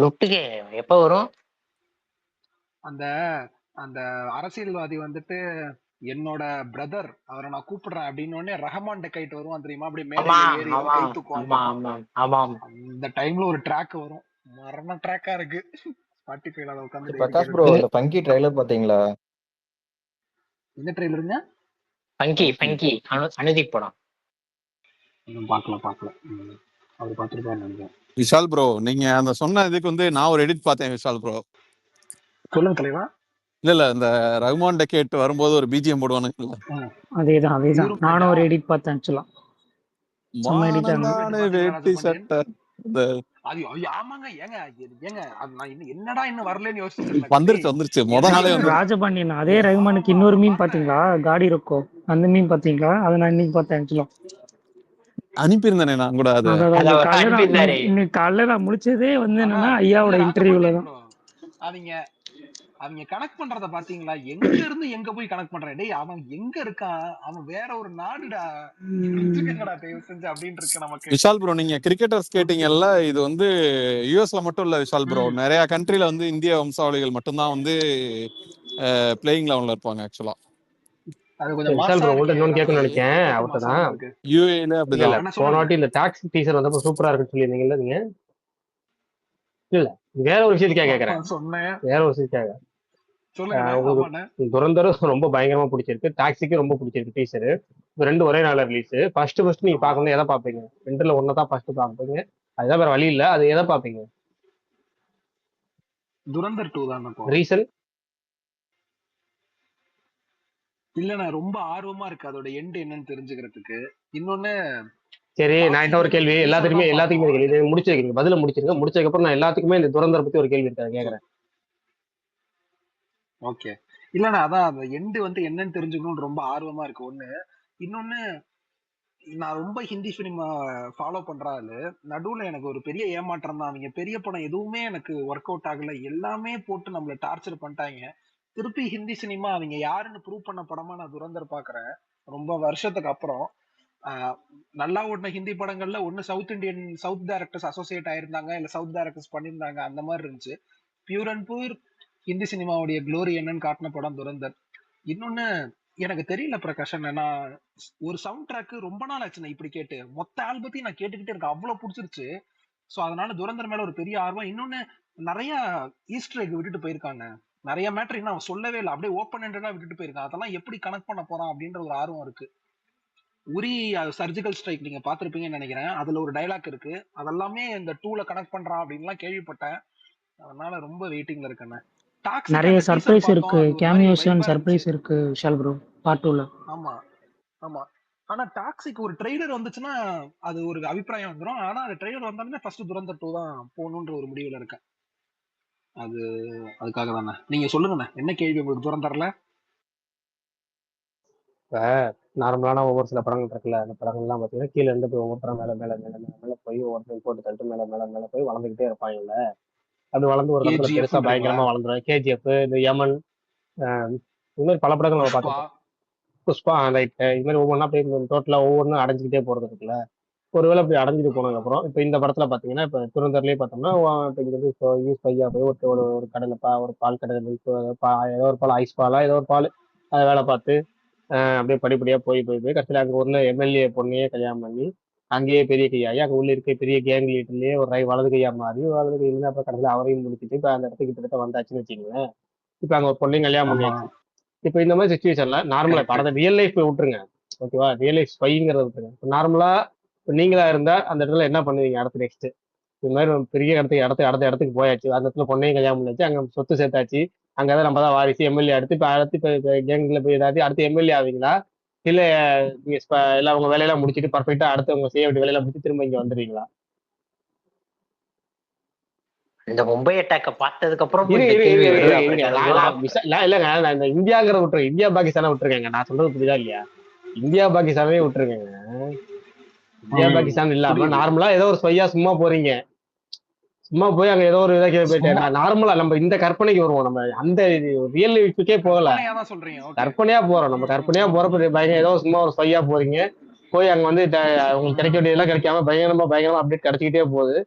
லுட்டுகே எப்ப வரும்? அந்த அந்த அரசியல்வாதி வந்துட்டு என்னோட பிரதர், அவரை நான் கூப்பிடுறேன் அப்படின்னு உடனே ரஹமான் டெக்கைட் வருவான் தெரியுமா, அப்படி ஆமா மேடையில ஏறி ஆமா கை தூக்குவான் ஆமா பாப்பான். ஆமா ஆமா அந்த டைம்ல ஒரு ட்ராக் வரும், மரண ட்ராக்கா இருக்கு. ஸ்பாட்டிஃபைல அதை உட்காந்து டெய்லி பிரகாஷ் ப்ரோ, கேட்டுட்டு இந்த பங்கி ட்ரைலர் பாத்தீங்களா? இந்த ட்ரெயிலருங்க பங்கி பங்கி அனுதீப் படம். இன்னும் பார்க்கல. அவர் பார்த்துருப்பாரு நினைக்கிறேன். விஷால் ப்ரோ, நீங்க அந்த சொன்ன இதுக்கு வந்து நான் ஒரு எடிட் பார்த்தேன் விஷால் ப்ரோ. சொல்லுங்க தலைவா. இல்ல இந்த ரகுமான் டெக்கேட் வரும்போது ஒரு பிஜிஎம் போடுவானுங்கல்ல, அதேதான் இவரும் நானும் ஒரு எடிட் பார்த்தேன் ஆக்சுவலா. செம்ம எடிட்டா இருந்தது. மானந்தானே பாத்தீங்களா வேட்டி ராஜபாண்டியன்? சட்டை இந்த ஐயோ ஆமாங்க. ஏங்க அது நான் என்னடா இன்னும் வரலன்னு யோசிச்சுட்டு இருந்தேன். வந்துருச்சு முத எனக்கு நாளே வந்துருச்சு. ராஜபாண்டியன் அதே ரகுமானுக்கு இன்னொரு மீன் பாத்தீங்களா, காடி ரொக்கோ, அந்த மீன் பாத்தீங்களா? அதை நான் இன்னைக்கு பார்த்தேன் ஆக்சுவலா. அனுப்பியிருந்தேனே நான் கூட அது. இன்னைக்கு காலையில நான் முடிச்சதே வந்து ஆனா என்னன்னா ஐயாவோட இல்ல இன்டர்வியூல ராஜபாண்டியன் தான். bro, அவங்க கனெக்ட் பண்றத பாத்தீங்களா? எங்க இருந்து எங்க போய் கனெக்ட் பண்றேன். டேய் அவன் எங்க இருக்கான், அவன் வேற ஒரு நாடுடா, புரிஞ்சுக்கங்கடா தயவு செஞ்சு அப்படின்னு இருக்கு நமக்கு. விஷால் ப்ரோ, நீங்க கிரிக்கெட்டர்ஸ் கேட்டீங்கல்ல, இது வந்து யூஎஸ்ல மட்டும் இல்ல விஷால் ப்ரோ, நிறைய கண்ட்ரில வந்து இந்திய வம்சாவளிகள் மட்டும்தான் வந்து பிளேயிங் லெவல்ல இருப்பாங்க ஆக்சுவலா. அது கொஞ்சம் விஷால் மாசா ப்ரோ, உங்கள்ட்ட இருக்கே இன்னொன்னு கேட்கணும்னு நமக்கு. நினைச்சேன். கேட்க அவர்கிட்ட மாசாவா தான். இருக்கு. யூஏல இல்ல அப்படிதான். போன வாட்டி இந்த டாக்ஸ் டீசர் வந்தப்போ சூப்பரா இருக்குன்னு சொல்லியிருந்தீங்கல்ல நீங்க. இல்ல வேற ஒரு விஷயத்துக்காக கேட்கறேன். சொன்னேன். வேற ஒரு விஷயத்துக்காக சொல்லுங்க. உங்களுக்கு துரந்தரும் ரொம்ப பயங்கரமா பிடிச்சிருக்கு, டாக்ஸிக்கும் ரொம்ப பிடிச்சிருக்கு டீசர். இது ரெண்டு ஒரே நாள் ரிலீஸ். ஃபர்ஸ்ட் நீங்க பார்க்கணும் எதை பார்ப்பீங்க? ரெண்டுல ஒன்னு தான் ஃபர்ஸ்ட் பார்ப்பீங்க, அதுதான் வேற வழி இல்ல. அது எதை பார்ப்பீங்க? துரந்தர் 2 தான். ரீசன் இல்லண்ணா, ரொம்ப ஆர்வமா இருக்கு அதோட எண்ட் என்னன்னு தெரிஞ்சுக்கிறதுக்கு. இன்னொன்னு சரி, நான் இன்னொரு கேள்வி எல்லாத்துக்குமே கேள்வி. இது முடிச்சிருக்கீங்க, பதில முடிச்சிருங்க. முடிச்சதுக்கு அப்புறம் நான் எல்லாத்துக்குமே இந்த துரந்தர் பத்தி ஒரு கேள்வி இருக்காது கேக்குறேன். ஓகே. இல்லண்ணா, அதான் அந்த எண்டு வந்து என்னன்னு தெரிஞ்சுக்கணும்னு ரொம்ப ஆர்வமா இருக்கு ஒண்ணு. இன்னொன்னு, நான் ரொம்ப ஹிந்தி சினிமா ஃபாலோ பண்றாரு. நடுவுல எனக்கு ஒரு பெரிய ஏமாற்றம் தான். அவங்க பெரிய படம் எதுவுமே எனக்கு ஒர்க் அவுட் ஆகல. எல்லாமே போட்டு நம்மள டார்ச்சர் பண்ணிட்டாங்க. திருப்பி ஹிந்தி சினிமா அவங்க யாருன்னு ப்ரூவ் பண்ண படமா நான் துரந்தர் பாக்குறேன் ரொம்ப வருஷத்துக்கு அப்புறம். நல்லா ஓடின ஹிந்தி படங்கள்ல ஒன்னு சவுத் டைரக்டர்ஸ் அசோசியேட் ஆயிருந்தாங்க, இல்ல சவுத் டைரக்டர்ஸ் பண்ணியிருந்தாங்க, அந்த மாதிரி இருந்துச்சு. பியூர் அண்ட் பியூர் ஹிந்தி சினிமாவுடைய க்ளோரி என்னன்னு காட்டின படம் துரந்தர். இன்னொன்னு எனக்கு தெரியல பிரகாஷன், நான் ஒரு சவுண்ட் ட்ராக் ரொம்ப நாள் ஆச்சு நான் இப்படி கேட்டு, மொத்த ஆல்பத்தையும் நான் கேட்டுக்கிட்டே இருக்கேன், அவ்வளவு பிடிச்சிருச்சு. சோ அதனால துரந்தர் மேல ஒரு பெரிய ஆர்வம். இன்னொன்னு நிறைய ஈஸ்டர் எக் விட்டுட்டு போயிருக்காங்க. நிறைய மேட்டர் இன்னும் அவன் சொல்லவே இல்லை, அப்படியே ஓப்பன் ஹேண்டடா விட்டுட்டு போயிருக்கான். அதெல்லாம் எப்படி கனெக்ட் பண்ண போறான் அப்படின்ற ஒரு ஆர்வம் இருக்கு. உரி சர்ஜிக்கல் ஸ்ட்ரைக் நீங்க பாத்திருப்பீங்கன்னு நினைக்கிறேன். அதுல ஒரு டைலாக் இருக்கு, அதெல்லாமே இந்த 2ல கனெக்ட் பண்றான் அப்படின்லாம் கேள்விப்பட்டேன். அதனால ரொம்ப வெயிட்டிங்ல இருக்கேன். நிறைய சர்ப்ரைஸ் இருக்கு, கேமியோஸ் சர்ப்ரைஸ் இருக்கு விஷால் ப்ரோ பார்ட் 2ல. ஆமா ஆமா. ஆனா டாக்ஸிக் ஒரு ட்ரெய்லர் வந்துச்சுன்னா அது ஒரு அபிப்பிராயம் வந்துடும். ஆனா அந்த ட்ரெய்லர் வந்தாலுமே ஃபர்ஸ்ட் துரந்தர் 2 தான் போகணுன்ற ஒரு முடிவுல இருக்கேன். அதுக்காக தானே. நீங்க சொல்லுங்கண்ணே, என்ன கேள்வி உங்களுக்கு துரந்தரல? இப்ப நார்மலான ஒவ்வொரு சில படங்கள் இருக்குல்ல, அந்த படங்கள்லாம் பாத்தீங்கன்னா கீழே இருந்து போய் ஒவ்வொருத்தரம் மேல மேல மேல மேல மேல போய் ஒவ்வொருத்தரும் போட்டு தட்டு மேல மேல மேல போய் வளர்ந்துகிட்டே இருப்பாங்கல்ல. அது வளர்ந்து ஒரு இடத்துல பெருசா பயங்கரமா வளர்ந்துரும். கேஜிஎஃப், இந்த யமன், இது மாதிரி பல படங்கள் நம்ம புஷ்பா, பார்த்துருக்கோம். புஷ்பா, ரைட். இது மாதிரி ஒவ்வொன்றா அப்படியே டோட்டலா ஒவ்வொன்றும் அடைஞ்சிக்கிட்டே போறது இருக்குல்ல. ஒருவேளை அப்படி அடைஞ்சிட்டு போனதுக்கு அப்புறம் இப்ப இந்த படத்துல பாத்தீங்கன்னா, இப்ப துரந்தர்லயே பார்த்தோம்னா இப்ப இங்க இருந்து யூஸ் பையா போய் ஒரு கடையில ஒரு பால் கடையில ஏதோ ஒரு பால், ஐஸ் பாலா ஏதோ ஒரு பால், அதை வேலை பார்த்து அப்படியே படிப்படியா போய் போய் போய் கடைசியில அங்க ஒரு எம்எல்ஏ பொண்ணையே கல்யாணம் பண்ணி அங்கேயே பெரிய கையாகி அங்கே உள்ள இருக்க பெரிய கேங் லீடர்லயே ஒரு வலது கையா மாறி வலது கை இருந்து அப்புறம் கடைசியில் அவரையும் முடிச்சுட்டு இப்போ அந்த இடத்துக்கு கிட்டத்தட்ட வந்தாச்சுன்னு வச்சுக்கோங்களேன். இப்போ அங்கே ஒரு பொண்ணையும் கல்யாணம் ஆமா பண்ணியாச்சு. இப்போ இந்த மாதிரி சுச்சுவேஷன்ல நார்மலா கரெக்ட். படத்தை ரியல் லைஃப் விட்டுருங்க, ஓகேவா? ரியல் லைஃப் ஸ்பைங்கிறத விட்டுருங்க. இப்போ நார்மலா இப்போ நீங்களா இருந்தா அந்த இடத்துல என்ன பண்ணுவீங்க? அடுத்து நெக்ஸ்ட் இது மாதிரி ஒரு பெரிய அடுத்த இடத்துக்கு போயாச்சு, அந்த இடத்துல பொண்ணையும் கல்யாணம் பண்ணியாச்சு, அங்க சொத்து சேர்த்தாச்சு, அங்கதான் நம்ம தான் வாரிசு எம்எல்ஏ அடுத்து இப்போ கேங்ல போய் ஏதாவது அடுத்து எம்எல்ஏ ஆவீங்களா? இல்ல நீங்க எல்லாம் உங்க வேலையெல்லாம் முடிச்சுட்டு பர்ஃபெக்டா அடுத்து உங்க செய்ய வேண்டிய வேலையெல்லாம் முடிச்சு திரும்ப இங்க வந்துடுவீங்களா? இந்த மும்பை அட்டாக்க பார்த்ததுக்கு அப்புறம் இரு இந்த இரு கேள்வி இரு வருதா இரு இருங்க. பிரகாஷ்? இல்லைங்க, நான் இந்த இந்தியாங்கிற விட்டுருங்க, இந்தியா பாகிஸ்தானை விட்டுருக்கேங்க. நான் சொல்றது புரியுதா இல்லையா? இந்தியா பாகிஸ்தானே விட்டுருக்கேங்க. இந்தியா பாகிஸ்தான் இல்லாம புரியுது. நார்மலா ஏதோ ஒரு ஸ்பையா சும்மா போறீங்க, சும்மா போய் அங்க ஏதோ ஒரு இதாக போயிட்டு சும்மா நார்மலா நம்ம இந்த கற்பனைக்கு வருவோம். நம்ம அந்த ரியல் லைஃபுக்கே போகல, கற்பனையா தான் சொல்றீங்க. ஓகே. கற்பனையா போறோம். நம்ம கற்பனையா போறப்ப பயங்கர ஏதோ சும்மா ஒரு ஸ்பையா போறீங்க, போய் அங்க வந்து உங்களுக்கு கிடைக்க வேண்டியதெல்லாம் கிடைக்காம பயங்கரமா அப்டேட் கிடைச்சிக்கிட்டே போகுது.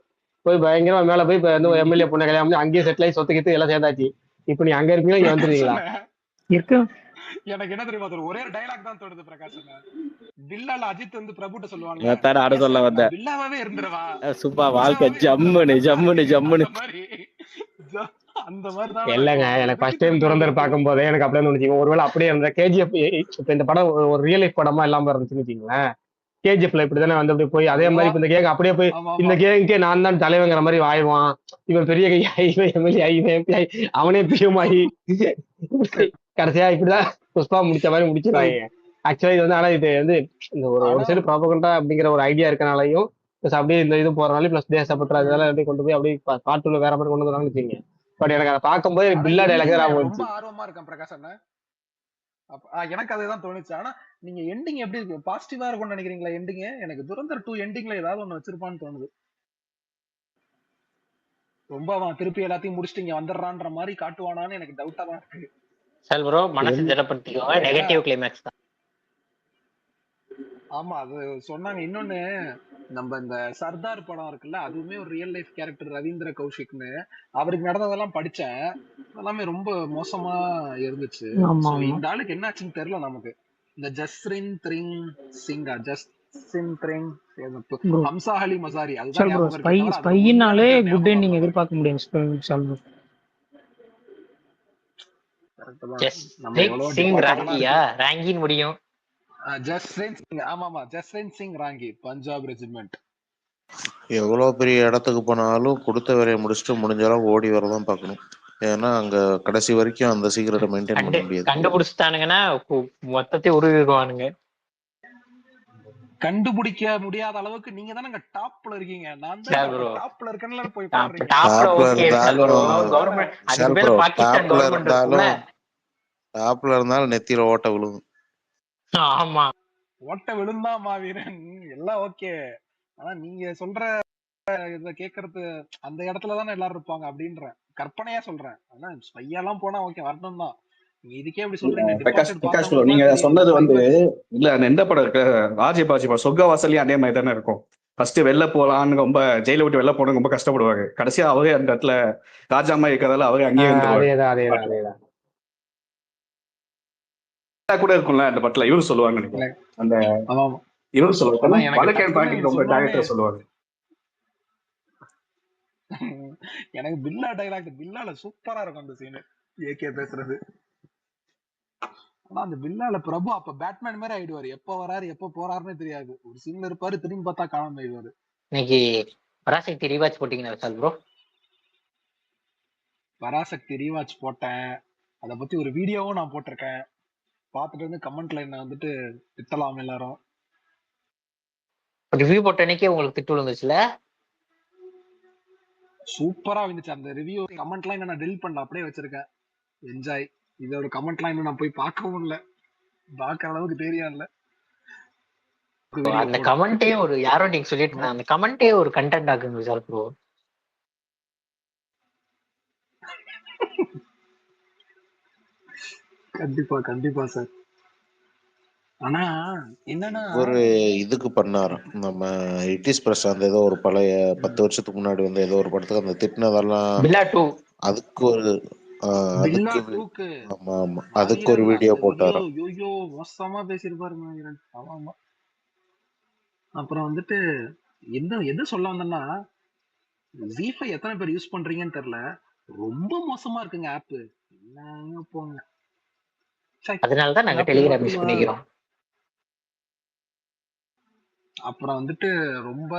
போய் பயங்கரமா மேல போய் இப்ப வந்து எம்எல்ஏ பொண்ணை கல்யாணம் பண்ணி அங்கேயே செட்டில் ஆகி சொத்துக்கிட்டு எல்லாம் சேர்ந்தாச்சு. இப்ப நீ அங்க இருப்பீங்களா, இங்க வந்துருவீங்களா? இருக்கு. எனக்கு என்ன தெரியுமா தோணுது, ஒரே ஒரு டயலாக் தான் தோணுது பிரகாஷ். வில்லால அஜித் வந்து பிரபுட்ட சொல்லுவாங்க, இவன் ஆட சொல்ல நான் வந்தேன். வில்லாவே இருந்துருவா, சும்மா வாழ்க்கை வில்லாவே ஜம்முன்னு இருந்துருவா ஜம்முன்னு ஜம்முன்னு. அந்த மாதிரி அந்த மாதிரி தான் இல்லைங்க, நடக்கும். எனக்கு ஃபர்ஸ்ட் எதுக்கு டைம் துரந்தர் பார்க்கும் போதே எனக்கு அப்படியே தோணுச்சு, ஒருவேளை அப்படியே இருந்த கேஜிஎஃப் இப்ப இந்த படம் ஒரு ரியல் லைஃப் படமா இல்லாம இருந்துச்சுன்னு வச்சுங்களேன். கேஜிஎஃப்ல இப்படிதானே வந்து அப்படி போய் அதே மாதிரி இப்ப இந்த கேங் அப்படியே போய் ஆமா இந்த ஆமா கேங்குக்கே நான் தான் தலைவங்கிற மாதிரி ஆயிடுவான். இவன் பெரிய கை ஆகி இவன் எம்எல்ஏ ஆகி இவன் எம்பி ஆகி அவனே பிஎம் ஆகி கடைசியா இப்படிதான் புஷ்பா முடிச்ச மாதிரி முடிச்சிருவாங்க. ஆக்சுவலா இது வந்து ஆனா இது வந்து இந்த ஒரு ஆனா சைடு ப்ராபகண்டா அப்படிங்கிற ஒரு ஐடியா இருக்கனாலையும் பிளஸ் அப்படியே இந்த இது போறனாலையும் பிளஸ் தேசப்பற்று அதெல்லாம் அப்படியே கொண்டு போய் அப்படியே பாட்டுல வேற மாதிரி கொண்டு வந்தாங்கன்னு வச்சுங்க. பட் எனக்கு அதை பார்க்கும்போது ஆனா பில்லா டைலாக் எண்டிங்ல தான் ரொம்ப வந்துச்சு. ஆர்வமா இருக்கேன் பிரகாஷ் அண்ணா. எனக்கு அதுதான் தோணுச்சு. ஆனா நீங்க எண்டிங் எப்படி இருக்கு, பாசிட்டிவா இருக்கும்னு நினைக்கிறீங்களா எண்டிங்? எனக்கு துரந்தர் 2 எண்டிங்ல ஏதாவது ஒண்ணு வச்சிருப்பான்னு தோணுது. ரொம்ப அவன் திருப்பி எல்லாத்தையும் முடிச்சுட்டு இங்க வந்துடுறான்ற மாதிரி காட்டுவானான்னு எனக்கு டவுட்டா தான் இருக்கு. சார் ப்ரோ மனசு திடப்படுத்திக்கோங்க, ஏன்னா நெகட்டிவ் கிளைமேக்ஸ் தான். ஆமா அது சொன்னாங்க. இன்னொன்னு, நம்ம இந்த சர்தார் படம் இருக்குல்ல, அதுவுமே ஒரு ரியல் லைஃப் கேரக்டர் ரவீந்திர கௌஷிக்னு, அவருக்கு நடந்ததெல்லாம் படிச்சேன். எல்லாமே ரொம்ப மோசமா இருந்துச்சு. ஆமா சோ ஆமா இந்த ஆளுக்கு என்ன ஆச்சுன்னு தெரியல நமக்கு. இந்த ஜஸ்ரின் த்ரிங் சிங்கா, ஜஸ்டின் த்ரிங், ப்ரோ. ஹம்சா அலி மசாரி, அதுதான் சார் ப்ரோ, ஞாபகம் இருக்கே தவிர அதோட ஸ்பைனாலே உண்மையான பேர் குட் ஞாபகம் எண்டிங் வரல. எதிர்பார்க்க முடியும் சார் ப்ரோ. கரெக்ட் தான். ஜஸ்ட் நம்ம சிங் எவ்வளவு சிங் டிபார்ட்மெண்ட் எல்லாம் ராங்கியா இருக்கு. ராங்கின்னு முடியும். ஜஸ்ரின் சிங், ஆமா ஆமா, ஜஸ்ரின் சிங் ராங்கி, பஞ்சாப் ரெஜிமெண்ட். எவ்வளவு பெரிய இடத்துக்கு போனாலும் கொடுத்த வேலையை முடிச்சுட்டு முடிஞ்ச அளவுக்கு ஓடி வரதான் பார்க்கணும். ஏன்னா அங்க கடைசி வரைக்கும் அந்த சீக்கிரட்டை மெயின்டைன் பண்ண முடியாது. கண்டுபிடிச்சிட்டானுங்கன்னா மொத்தத்தையும் உருவிடுவானுங்க. கண்டுபிடிக்க முடியாத அளவுக்கு நீங்க தானே டாப்ல இருக்கீங்க. நான் சார் தான் ப்ரோ டாப்ல இருக்கேன்ல போய் பாக்குறீங்க. டாப்ல டாப்ல ஓகே சார் ப்ரோ, இருந்தாலும் கவர்மெண்ட் அதுக்கு ஷால் மேல ப்ரோ, பாகிஸ்தான் டாப்ல கவர்மெண்ட் இருக்குல்ல. இருந்தாலும் டாப்ல இருந்தாலும் நெத்தியில ஓட்ட விழுகும். ஆமா ஓட்ட விழுந்தா மாவீரன் எல்லாம் ஓகே. ஆனா நீங்க சொல்ற இத கேக்குறது அந்த இடத்துல தானே எல்லாரும் இருப்பாங்க அப்படின்ற கற்பனையா சொல்றேன். ஆனா ஸ்பையெல்லாம் போனா ஓகே வரணும் தான். நீங்க இதுக்கே எப்படி சொல்றீங்க? பிரகாஷ் டிபார்ட்மெண்ட் பிரகாஷ் ப்ரோ, பார்த்தவங்களுக்கு நீங்க எல்லாம் தெரியும் சொன்னது வந்து கிளைமேக்ஸ். இல்ல அந்த எந்த படம் இருக்கு, ராஜபாஜி படம் சொர்க்கவாசலையும் அதே மாதிரி தானே இருக்கும். ஃபர்ஸ்ட் வெளில போலான்னு ரொம்ப ஜெயில விட்டு வெளில போன ரொம்ப கஷ்டப்படுவாங்க. கடைசியா அவரே அந்த இடத்துல ராஜா மாதிரி இருக்கிறதால அவரே அங்கேயே இருந்துருவாரு. அதேதான் கூட இருக்கும்ல அந்த படத்துல இவரு சொல்லுவாங்க நினைக்கிறேன். அந்த ஆமா இவரு ஆனா சொல்லுவாங்க எனக்கு வழக்கேன் டக்குன்னு பாக்கெட் இது ரொம்ப சொன்னோடனே டேரக்டர் சொல்லுவாங்க. எனக்கு பில்லா டைலாக், பில்லால சூப்பரா இருக்கும் அந்த சீன், ஏகே பேசுறது. ஆனா அந்த பில்லால பிரபு அப்ப பேட்மேன் மாதிரி ஆயிடுவாரு. எப்ப வராரு எப்ப போறாருன்னு தெரியாது. ஒரு சீன்ல இருப்பாரு, திரும்பி பார்த்தா காணாம ஆயிடுவாரு. இன்னைக்கு பராசக்தி ரீவாட்ச் போட்டீங்கன்னா சார் ப்ரோ? பராசக்தி ரீவாட்ச் போட்டேன். அதை பத்தி ஒரு வீடியோவும் நான் போட்டிருக்கேன். பார்த்துட்டு வந்து கமெண்ட்ல என்ன வந்துட்டு திட்டலாம் எல்லாரும். ரிவ்யூ போட்ட அன்னைக்கே உங்களுக்கு திட்டு விழுந்துச்சுல? சூப்பரா இருந்துச்சு அந்த ரிவ்யூ. கமெண்ட்லாம் இன்னும் நான் டெலிட் பண்ணல, அப்படியே வச்சிருக்கேன். என்ஜாய். இதோட கமெண்ட்லாம் இன்னும் நான் போய் பார்க்கவும் இல்லை, பார்க்கற அளவுக்கு தெரியும் இல்ல. அந்த கமெண்டே ஒரு யாரோ நீங்க சொல்லிட்டு இருந்தாங்க, அந்த கமெண்டே ஒரு கண்டென்ட் ஆகுங்க சார் ப்ரோ. கண்டிப்பா கண்டிப்பா சார். ஆனா என்னன்னா ஒரு இதுக்கு பண்ணாரு நம்ம இட்டிஸ் பிரசாந்த், ஏதோ ஒரு பழைய 10 வருஷத்துக்கு முன்னாடி வந்து ஏதோ ஒரு படத்துக்கு அந்த திட்டினதெல்லாம் பில்லா 2 அதுக்கு ஒரு பில்லா அதுக்கு 2க்கு ஆமா ஆமா அதுக்கு ஒரு வீடியோ போட்டாரு. ஐயோ மோசமா பேசியிருப்பாரு மாவீரன். ஆமா ஆமா அப்புறம் வந்துட்டு எது சொல்ல வந்தேன்னா, Z5 எத்தனை பேர் யூஸ் பண்றீங்கன்னு தெரியல. ரொம்ப மோசமா இருக்குங்க ஆப். என்னங்க போங்க. சை, அதனாலதான் நாங்க ஆப் டெலிகிராம் யூஸ் ஓட்டுவா. பண்ணிக்கிறோம். அப்புறம் வந்துட்டு ரொம்ப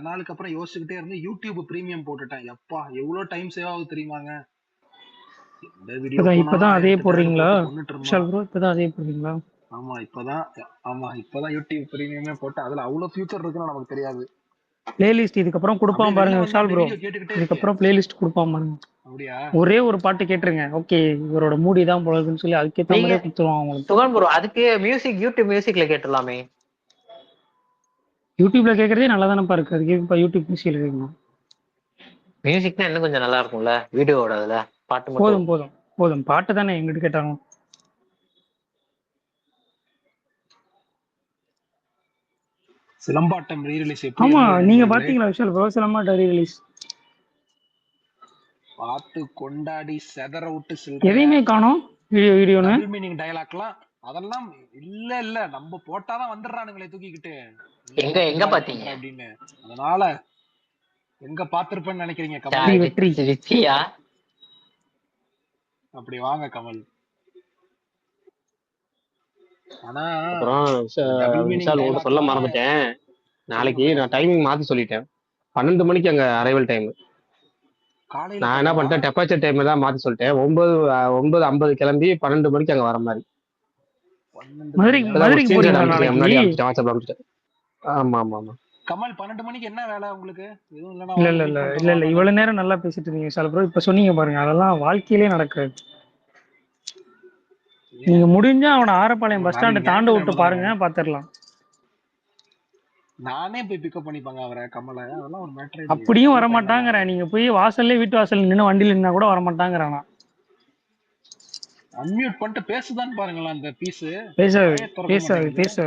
நாளுக்கு அப்புறம் யோசிச்சுக்கிட்டே இருந்து யூடியூப் பிரீமியம் போட்டுட்டேன். எப்பா எவ்வளவு டைம் சேவ் ஆகுது தெரியுமாங்க? எந்த வீடியோ இப்பதான் போனாலும் இப்பதான் அதே 1008 ad போடுறீங்களா போட்டு கொன்னுட்டு இருந்தான். விஷால் ப்ரோ? இப்பதான் அதே போடுறீங்களா? ஆமா இப்பதான் யூடியூப் பிரீமியமே போட்டு அதுல அவ்வளவு ஃபியூச்சர் இருக்குன்னு நமக்கு தெரியாது. பிளேலிஸ்ட் இதுக்கப்புறம் கொடுப்பான் அப்படியே பாருங்க வெளில வந்து விஷால் அப்படியே ப்ரோ. வீடியோ கேட்டுக்கிட்டே இருக்கேன். இதுக்கப்புறம் பிளேலிஸ்ட் கொடுப்பான் பாருங்க. அப்படியா? ஒரே ஒரு பாட்டு கேட்டுருங்க, ஓகே இவரோட மூடி தான் போலதுன்னு சொல்லி அதுக்கேற்ற நீங்க மாதிரியே கொடுத்துருவான் அவங்களுக்கு. சுகன் ப்ரோ அதுக்கு மியூசிக் யூடியூப் மியூசிக்ல கேட்டுடலாமே. யூடியூப்ல கேட்கறதே நல்லா தானப்பா இருக்கு, அதுக்கு இப்போ யூடியூப் மியூசிக்ல கேட்கணும். மியூசிக்னா இன்னும் கொஞ்சம் நல்லா இருக்கும்ல வீடியோவோட. அதுல பாட்டு மட்டும் போதும் போதும் போதும், பாட்டு தானே எங்கிட்ட கேட்டாங்க. சிலம்பாட்டம் ரீரிலீஸ் எப்படி ஆமா, இருந்தது நீங்க நண்பர்களே? பாத்தீங்களா விஷால் ப்ரோ சிலம்பாட்ட ரிலீஸ்? பார்த்து கொண்டாடி செதற விட்டு சில்லறையா. எதையுமே காணோம் வீடியோன்னு. டபுள் மீனிங் டயலாக்லாம் அதெல்லாம் இல்ல நம்ம போட்டாதான் வந்துடுறானுங்களே தூக்கிக்கிட்டு. எங்க எங்க பாத்தீங்க? அப்படின்னு அதனால எங்க பாத்திருப்பேன்னு நினைக்கிறீங்க கமல்? சாடி வெற்றி. வெற்றியா? அப்படி வாங்க கமல். ஆனா அப்புறம் டபுள் மீனிங் விஷால் உங்கள்கிட்ட சொல்ல மறந்துட்டேன். நாளைக்கு நான் டைமிங் மாத்தி சொல்லிட்டேன். 12 மணிக்கு அங்க அரைவல் டைம். காலையில நான் என்ன பண்ணிட்டேன், டெப்பாச்சர் டைம் தான் மாத்தி சொல்லிட்டேன். 9:50 கிளம்பி 12 மணிக்கு அங்க வர மாதிரி. மதுரைக்கு போறீங்களா நாளைக்கு? முன்னாடி அனுப்பிச்சிட்டேன், வாட்ஸ்அப்ல அனுப்பிச்சிட்டேன். ஆமா ஆமா ஆமா. கமல் 12 மணிக்கு என்ன வேலை உங்களுக்கு? எதுவும் இல்ல இவ்வளவு நேரம் நல்லா பேசிட்டு இருந்தீங்க விஷால் ப்ரோ. இப்ப சொன்னீங்க பாருங்க, அதெல்லாம் வாழ்க்கையிலே நடக்காது. நீங்க முடிஞ்சா அவனை ஆரப்பாளையம் பஸ் ஸ்டாண்ட் தாண்ட விட்டு பாருங்க, பாத்துடலாம். நானே போய் பிக்கப் பண்ணிப்பாங்க அவரை கமலை. அதெல்லாம் ஒரு மேட்டரே. அப்படியும் வரமாட்டாங்கிற. நீங்க போய் வாசல்ல வீட்டு வாசல் நின்று வண்டியில நின்னா கூட வரமாட்டாங்கிறானா. அன்மியூட் பண்ணிட்டு பேசுதான்னு பாருங்களா அந்த பீஸ். பேசாது.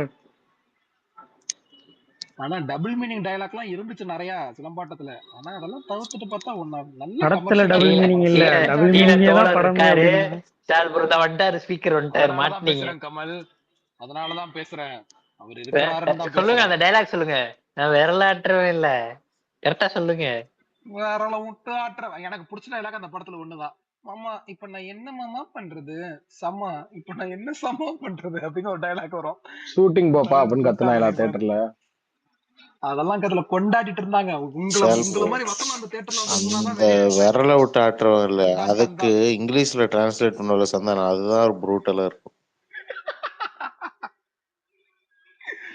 ஆனா டபுள் மீனிங் டயலாக்லாம் இருந்துச்சு நிறைய சிலம்பாட்டத்துல. ஆனா அதெல்லாம் தவிர்த்துட்டு பார்த்தா ஒண்ணு நல்ல படத்துல டபுள் மீனிங் இல்ல, டபுள் மீனிங்கே தான் படம். ஸ்பீக்கர் வந்துட்டாரு மாட்டீங்க கமல். அதனாலதான் பேசுறேன். அவர் இருக்கிறாருன்னு சொல்லுங்க, அந்த டயலாக் சொல்லுங்க. நான் விரலாற்றவே இல்ல, கரெக்டா சொல்லுங்க. விரல விட்டு ஆட்டுற. எனக்கு பிடிச்ச டயலாக் அந்த படத்துல ஒண்ணுதான். மாமா இப்ப நான் என்ன மாமா பண்றது, சமா இப்ப நான் என்ன சமா பண்றது அப்படின்னு ஒரு டயலாக் வரும். ஷூட்டிங் போப்பா அப்படின்னு கத்துனா எல்லா தியேட்டர்ல. அதெல்லாம் கத்துல கொண்டாடிட்டு இருந்தாங்க. உங்களை மாதிரி வசனம் அந்த தியேட்டர்ல அந்த விரல விட்டு ஆட்டுறவங்க இல்ல, அதுக்கு இங்கிலீஷ்ல டிரான்ஸ்லேட் பண்ணல சந்தானம். அதுதான் ஒரு ப்ரூட்டலா இருக்கும்.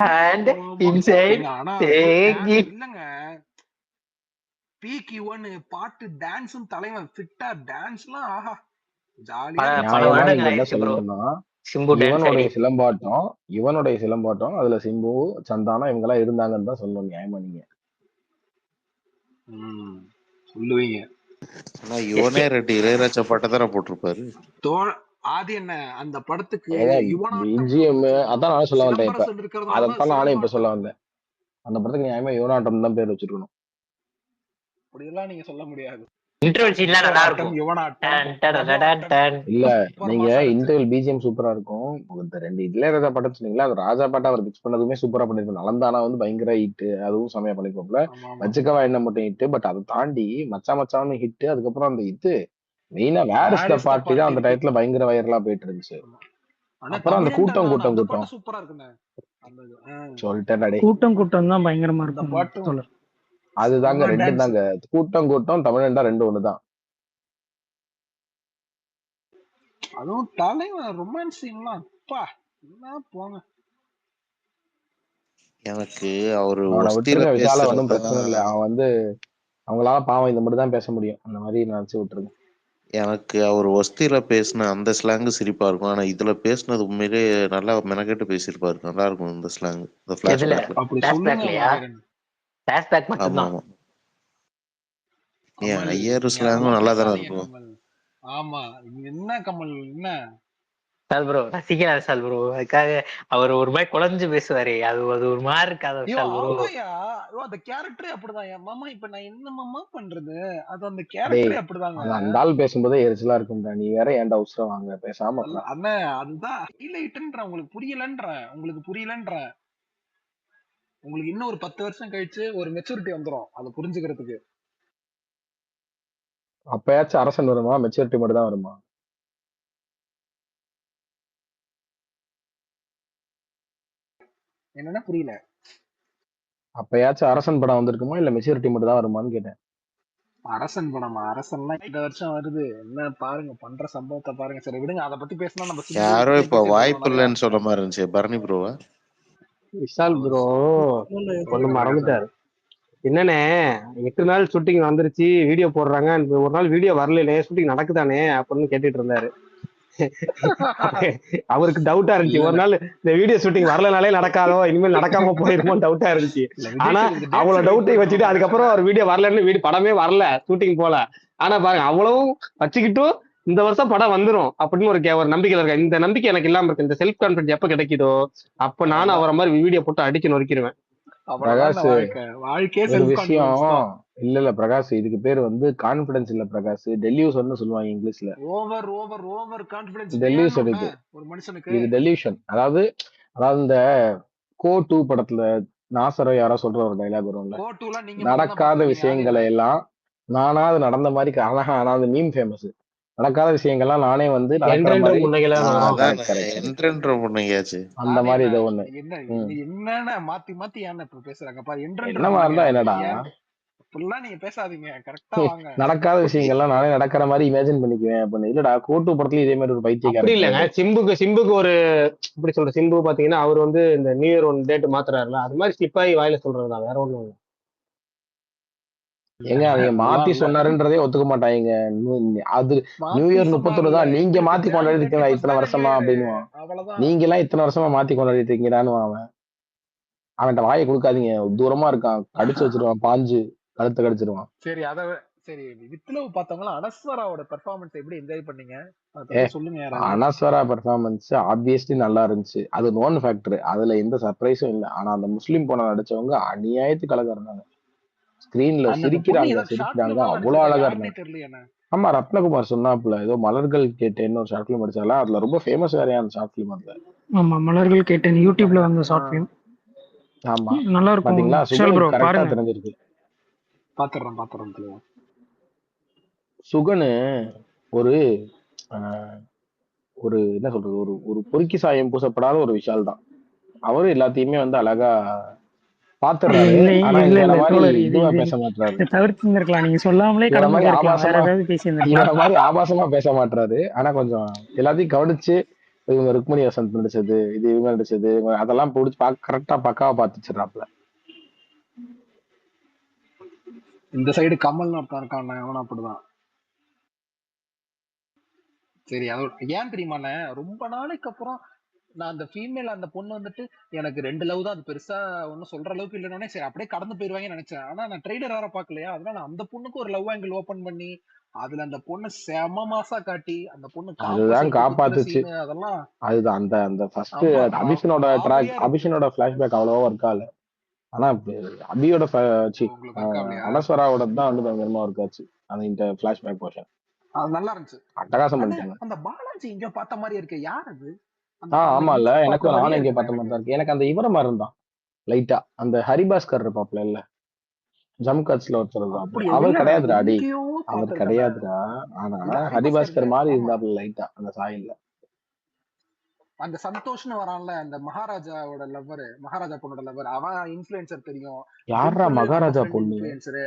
And inside இல்லங்க பீக் யுவன் பாட்டு டான்ஸும் தலைவன் ஃபிட்டா டான்ஸ்லாம் ஆஹா ஜாலியா. என்ன சொல்லணும்னா, இவனுடைய சிலம்பாட்டம் அதுல சிம்பு சந்தானம் இவங்க எல்லாம் இருந்தாங்கன்னு தான் சொல்லணும். நியாயமா நீங்க சொல்லுவீங்க. ஆனா யுவனே ரெட்டி இளையராஜா பாட்டை தானே போட்டிருப்பாரு. ஆதி என்ன அந்த படத்துக்கு அதான் நானும் சொல்ல வந்தேன். இப்ப அதைத்தான் நானும் இப்ப சொல்ல வந்தேன். அந்த படத்துக்கு நியாயமா யுவனாட்டம் தான் பேர் வச்சிருக்கணும். அப்படியெல்லாம் நீங்க சொல்ல முடியாது. இல்ல நீங்க இன்டர்வல் பிஜிஎம் சூப்பரா இருக்கும். இந்த 2 இளையராஜா பாட்டு சொன்னீங்களா, அது ராஜா பாட்டா அவர் மிக்ஸ் பண்ணதுமே சூப்பரா பண்ணிருக்கும். நலந்தானா வந்து பயங்கர ஹிட், அதுவும் செமையா பண்ணிருப்போம்ல. வச்சுக்கவா என்ன மட்டும் ஹிட். பட் அதை தாண்டி மச்சா மச்சான்னு ஹிட். அதுக்கப்புறம் அந்த இது மெயினா வேர் இஸ் த பார்ட்டி தான் அந்த டயத்துல பயங்கர வைரலா போயிட்டு இருந்துச்சு. அப்புறம் அந்த கூட்டம் சூப்பரா இருக்குங்க. சொல்லிட்டேன். கூட்டம் தான் பயங்கரமா இருக்கும். அதுதாங்க ரெண்டு தாங்க, கூட்டம் தமிழன் தான், ரெண்டு ஒண்ணுதான். அதுவும் தலைவன் ரொமான்ஸ் சீன்லாம் அப்பா என்ன போங்க. எனக்கு அவரு விசால ஒன்றும் பிரச்சனை இல்லை. அவன் வந்து அவங்களால பாவம் இந்த மட்டும் தான் பேச முடியும். அந்த மாதிரி நினைச்சு விட்டுருங்க. எனக்கு அவர் ஒஸ்தியில பேசின அந்த ஸ்லாங்கு சிரிப்பா இருக்கும். ஆனா இதுல பேசினது உண்மையிலே நல்லா மெனக்கெட்டு பேசியிருப்பாரு. நல்லா இருக்கும் இந்த ஸ்லாங். இந்த ஃபிளாஷ்பேக்ல. ஆமா ஆமா. ஏன் ஐயர் ஸ்லாங்கும் நல்லா தானே இருக்கும். ஆமா என்ன கமல் என்ன சால் ப்ரோ ரசிக்கிறாரு சால் ப்ரோ. அதுக்காக அவர் ஒரு மாதிரி குழஞ்சு பேசுவாரு. அது ஒரு மாதிரி இருக்காது. அந்த கேரக்டரே அப்படிதான். என் மாமா இப்ப நான் என்ன மாமா பண்றது, அது அந்த கேரக்டரே அப்படிதாங்க. அந்த ஆள் பேசும்போதே எரிச்சலா இருக்கும்டா. நீ வேற ஏன்டா அவசரம் வாங்க பேசாம. அண்ணா அதுதான் ஹைலைட்ன்ற. உங்களுக்கு புரியலன்ற. உங்களுக்கு இன்னும் ஒரு 10 வருஷம் கழிச்சு ஒரு மெச்சூரிட்டி வந்துரும் அதை புரிஞ்சுக்கிறதுக்கு. அப்பயாச்சும் அரசன் வருமா? மெச்சூரிட்டி மட்டும் தான் வருமா? என்னன்னா புரியல. அப்பயாச்சும் அரசன் படம் வந்திருக்குமா இல்ல மெச்சூரிட்டி மட்டும் தான் வருமான்னு கேட்டேன். அரசன் படமா? அரசன்லாம் இந்த வருஷம் வருது. என்ன பாருங்க பண்ற சம்பவத்தை பாருங்க. சரி விடுங்க, அதை பத்தி பேசினா நம்ம சிம்புவை யாரோ பத்தியே இப்ப பேசிட்டு வாய்ப்பு இருக்கோம் நிறையா. இல்லைன்னு சொன்ன மாதிரி இருந்துச்சு பரணி ப்ரோவா. விஷால் அவர் ப்ரோ ஒண்ணும் ஒண்ணு எதுவும் மறந்துட்டாரு. என்னண்ணே 8 நாள் ஷூட்டிங் வந்துருச்சு, வீடியோ போடுறாங்க, ஒரு நாள் வீடியோ வரலையே, ஷூட்டிங் நடக்குதானே அப்படின்னு கேட்டுட்டு இருந்தாரு. அவருக்கு டவுட்டா இருந்துச்சு. இல்ல ஒரு இல்ல நாள் இந்த வீடியோ ஷூட்டிங் வரலனாலே நடக்காதோ, இனிமேல் நடக்காம போயிருமோ டவுட்டா இருந்துச்சு. இல்ல விஜய் ஆனா சேதுபதி டேட் அவ்வளவு சர்வே டவுட்டை பண்ணணும் வச்சுட்டு அதுக்கப்புறம் கடைசியில. ஒரு வீடியோ வரலன்னு படமே வரல, ஷூட்டிங் போல. ஆனா பாருங்க அவ்வளவும் வச்சுக்கிட்டும் இந்த வருஷம் படம் வந்துரும் அப்படின்னு ஒரு நம்பிக்கையில இருக்கேன். இந்த நம்பிக்கை எனக்கு இல்லாம இருக்கு. இந்த செல்ஃப் கான்பிடன்ஸ் எப்ப கிடைக்குதோ அப்ப நானும் அவ்வளவுதான் அவரை மாதிரி வீடியோ போட்டு அடிச்சு நொறுக்கிடுவேன். அவ்வளவுதான் இந்த பிரகாஷ், வாழ்க்கையே ஒரு செல்ஃப் விஷயம் கான்பிடன்ஸ் தான். இல்ல பிரகாஷ், இதுக்கு பேர் வந்து கான்பிடன்ஸ் இல்ல பிரகாஷ், டெல்யூஷன் சொல்லுவாங்க இங்கிலீஷ்ல. Over over over confidence delusion வேணும்னு இது. ஒரு மனுஷனுக்கு. இது டெல்யூஷன். அதாவது அதாவது இந்த கோ 2 படத்துல நாசரோ யாரோ சொல்ற ஒரு டைலாக் வரும்ல, கோட்டுலாம் நீங்க மட்டும் தான் நடக்காத பாத்துருக்கீங்க, யாரும் விஷயங்களை இல்ல. எல்லாம் நானா அது நடந்த மாதிரி அழகா, அதாவது மீம் ஃபேமஸ், நடக்காத விஷயங்கள்லாம் நானே வந்து நடக்கிற என்றென்று மாதிரி. முன்னைகளா அதான் கரெக்ட் கரெக்ட் கரெக்ட். என்ட்ரன்ற பொண்ணுங்கயாச்சு. அந்த அது மாதிரி என்ன இதை ஒண்ணு. என்ன ம். என்னன்னு மாத்தி மாத்தி ஏன் இப்ப பேசுறாங்க பாரு. என்றென்ற என்னவா இருந்தா பொண்ணுங்க என்னடா, ஏன் இப்படிலாம் நீங்க பேசாதீங்க, கரெக்டா வாங்க. நடக்காத விஷயங்கள்லாம் நானே நடக்கிற மாதிரி இமேஜின் பண்ணிக்குவேன் அப்படின்னு. இல்லடா கோட்டு படத்துல இதே மாதிரி ஒரு பைத்திய அப்படி இல்லைங்க. கேரக்டர். சிம்புக்கு ஒரு இப்படி சொல்ற, சிம்பு பாத்தீங்கன்னா அவர் வந்து இந்த நியூ இயர் ஒன் டேட் மாத்துறாருல, அது மாதிரி ஸ்லிப் ஆகி வாயில சொல்றதுதான், வேற ஒண்ணும் இல்ல. ஏங்க அவங்க அப்படிலாம் மாத்தி இல்ல. சொன்னாருன்றதே ஒத்துக்க மாட்டாங்க. அது நியூ மாத்தி இயர் 31 சொன்னார்ல, தான், நீங்க இப்ப மாத்தி ஜான் கொண்டாடிட்டு இருக்கீங்க 31 இத்தனை தானே நியூ வருஷமா இயர், அப்படின்னுவான். அவ்வளவுதான். நீங்க எல்லாம் இத்தனை வருஷமா மாத்தி கொண்டாடிட்டு இருக்கீங்கடான்னு அவன்கிட்ட வாயை கொடுக்காதீங்க, தூரமா இருக்கான், கடிச்சு வச்சிருவான், பாஞ்சு கழுத்தை கடிச்சிருவான். சரி சரி வித்லவ் பார்த்தவங்களா அனஸ்வராவோட பெர்ஃபார்மன்ஸ் எப்படி என்ஜாய் பண்ணீங்க? அதை ஏ, பத்தி சொல்லுங்க யாராவது. அனஸ்வரா பெர்ஃபார்மன்ஸ் ஆப்வியஸ்லி நல்லா இருந்துச்சு. அது நோன் ஃபேக்டர், அதுல எந்த சர்ப்ரைஸும் இல்லை. ஆனா அந்த முஸ்லீம் பொண்ணை நடிச்சவங்க அநியாயத்துக்கு அழகா இருந்தாங்க. ஸ்கிரீன்ல அந்த பொண்ணு சிரிக்கிறாங்க ஏதோ ஷார்ட் சிரிக்கிறாங்க, பிலிம் அவ்வளவு நடிச்சதா அழகா யாருன்னே இருந்தாங்க. தெரியல என்ன. ஆமா, ரத்னகுமார் சொன்னாப்புல ஏதோ மலர்கள் கேட்டேன்னு ஒரு ஷார்ட் பிலிம் அடிச்சால, அதுல ரொம்ப ஃபேமஸ் வேறையா அந்த ஷார்ட் பிலிம். அதுல ஆமா, மலர்கள் கேட்டேன் யூடியூப்ல வந்த ஷார்ட் ஃபிலிம் ஆமா நல்லா இருக்கும். பாத்தீங்களா, விஷால் ப்ரோ சுகனுக்கு கரெக்டா பாருங்க. தெரிஞ்சிருக்கு. பாத்துறேன் தெளிவா. சுகனு ஒரு ஆஹ், ஒரு என்ன சொல்றது, ஒரு ஒரு பொறுக்கி சாயம் பூசப்படாத ஒரு விஷால் தான். அவரும் எல்லாத்தையுமே வந்து அழகா பாத்துறாரு. இல்லை ஆனா இல்ல இவன இல்ல மாதிரி தோழர், இது இதுவா இது பேச மாட்டாரு. இதை தவிர்த்து இருந்திருக்கலாம். நீங்க சொல்லாமலே இவன கடந்து மாதிரி போயிருக்கலாம், வேற ஆபாசமா ஏதாவது பேசி இருந்திருக்கலாம். இவன மாதிரி ஆபாசமா பேச மாட்டாரு. ஆனா கொஞ்சம் எல்லாத்தையும் கவனிச்சு, இவங்க ருக்மணி வசந்த் நடிச்சது, இது இவங்க நடிச்சது, அதெல்லாம் பிடிச்சி கரெக்டா பக்காவா பாத்துச்சிடறாப்ல. இந்த சைடு கமல்னு ஒருத்தன் இருக்கான், அவனும் அப்படிதான். சரி அது ஏன் தெரியுமாண்ணே, ரொம்ப நாளைக்கு அப்புறம் நான் அந்த ஃபீமேல் அந்த பொண்ணு வந்துட்டு எனக்கு 2 லவ் தான், அது பெருசா ஒன்னும் சொல்ற அளவுக்கு இல்லைன்னே சரி அப்படியே கடந்து போயிருவாங்கன்னு நினைச்சேன். ஆனா நான் ட்ரெய்லர் வேற பாக்கலையா, அதனால அந்த பொண்ணுக்கு ஒரு லவ் ஆங்கிள் ஓபன் பண்ணி அதுல அந்த பொண்ணு செம மாசா காட்டி அந்த பொண்ணு காப்பு அதுதான் சைட்டு குத்துற காப்பாத்துச்சு. சீனு அதெல்லாம். அதுதான் அந்த அந்த ஃபர்ஸ்ட் ஆமா அபிஷனோட ட்ராக், மாவையா இருக்கு. அபிஷனோட பிளாஷ்பேக் அவ்வளவா ஒர்க் ஆகல. ஆனா அபியோட உங்களுக்கு ஒர்க் ஆகலையா? அனஸ்வராவோட தான் வந்து பயங்கரமா ஒர்க் ஆச்சு. அந்த இந்த பிளாஷ்பேக் போர்ஷன் அது நல்லா இருந்துச்சு. அட்டகாசம் அண்ணே பண்ணிட்டாங்க. அந்த பாலாஜி எங்கேயோ பார்த்த மாதிரி இருக்கு, யார் அது? அந்த அந்த ஆமா இல்ல, இன்ஃபோ பார்த்த எனக்கும் மாதிரியே நானும் இங்க இருக்குண்ணே பார்த்த மாதிரி எனக்கு. தான் இருக்கு. எனக்கு அந்த இவர மாதிரி இருந்தான் லைட்டா, அந்த ஹரிபாஸ்கர் இருப்பாப்ல இல்ல, ஜம்கட்ஸ்ல ஒருத்தர் இருந்தாப்ல. அப்படியா? அவர் இல்ல கிடையாதுடா அடி, எங்கேயோ அவர் பார்த்திருக்கேன். கிடையாதுடா. ஆனா இல்ல ஹரிபாஸ்கர் ஹரிபாஸ்கர் இல்ல. மாதிரி ஆமா இருந்தாப்ல லைட்டா அந்த சாயல்ல. அந்த சந்தோஷ்னு வரான்ல, அந்த மகாராஜாவோட லவ்வர், மகாராஜா பொண்ணோட லவ்வர், அவன் இன்ஃபுளுசர் தெரியும். யாரா டிம்பிள் நம்ம மகாராஜா ஃப்ரெண்ட் பொண்ணு? இன்ஃபுளுசர்.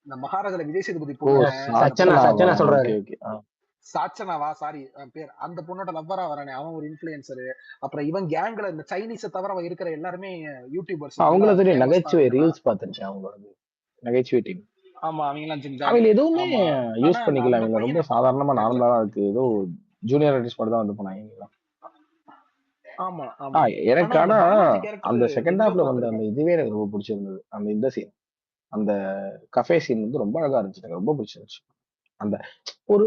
இந்த மகாராஜால விஜய் சேதுபதி ஓ, பொண்ணு, அந்த பொண்ணு சச்சனா சச்சனாவா? சொல்றாரு. Okay okay. சாச்சனாவா, சாரி பேர், அந்த பொண்ணோட லவ்வரா வரானே அவன் ஒரு இன்ஃபுளுசர். அப்புறம் இவன் கேங்ல இந்த சைனீஸை தவிர அவன் இருக்கிற எல்லாருமே யூடியூபர்ஸ், நல்லா அவங்கள தெரியும், ஃபேமஸ் தான் நகைச்சுவை அவங்கலாம். ரீல்ஸ் பார்த்துருக்கேன் அவங்களோட நகைச்சுவை டீம். ஆமா அவங்கலாம் ஜிங்ஜாங். அவங்க எதுவுமே ஆமா யூஸ் ஆனா பண்ணிக்கல, அந்த அவங்க ரொம்ப பையனை சாதாரணமா தெரியல. நார்மலா தான் இருக்கு. ஏதோ ஜூனியர் ஆர்டிஸ்ட் மட்டும் தான் வந்து போனாங்க. ஆமா ஆமா. எனக்கு ஆனா அந்த ஆனா பாலாஜி அந்த கேரக்டர் செகண்ட் எங்கேயோ ஹாஃப்ல வந்த அந்த பார்த்திருக்கேன். இதுவே எனக்கு ரொம்ப பிடிச்சிருந்தது. அந்த இந்த சீன், அந்த கஃபே சீன் வந்து ரொம்ப அழகா இருந்துச்சு, எனக்கு ரொம்ப பிடிச்சிருந்துச்சு. அந்த ஒரு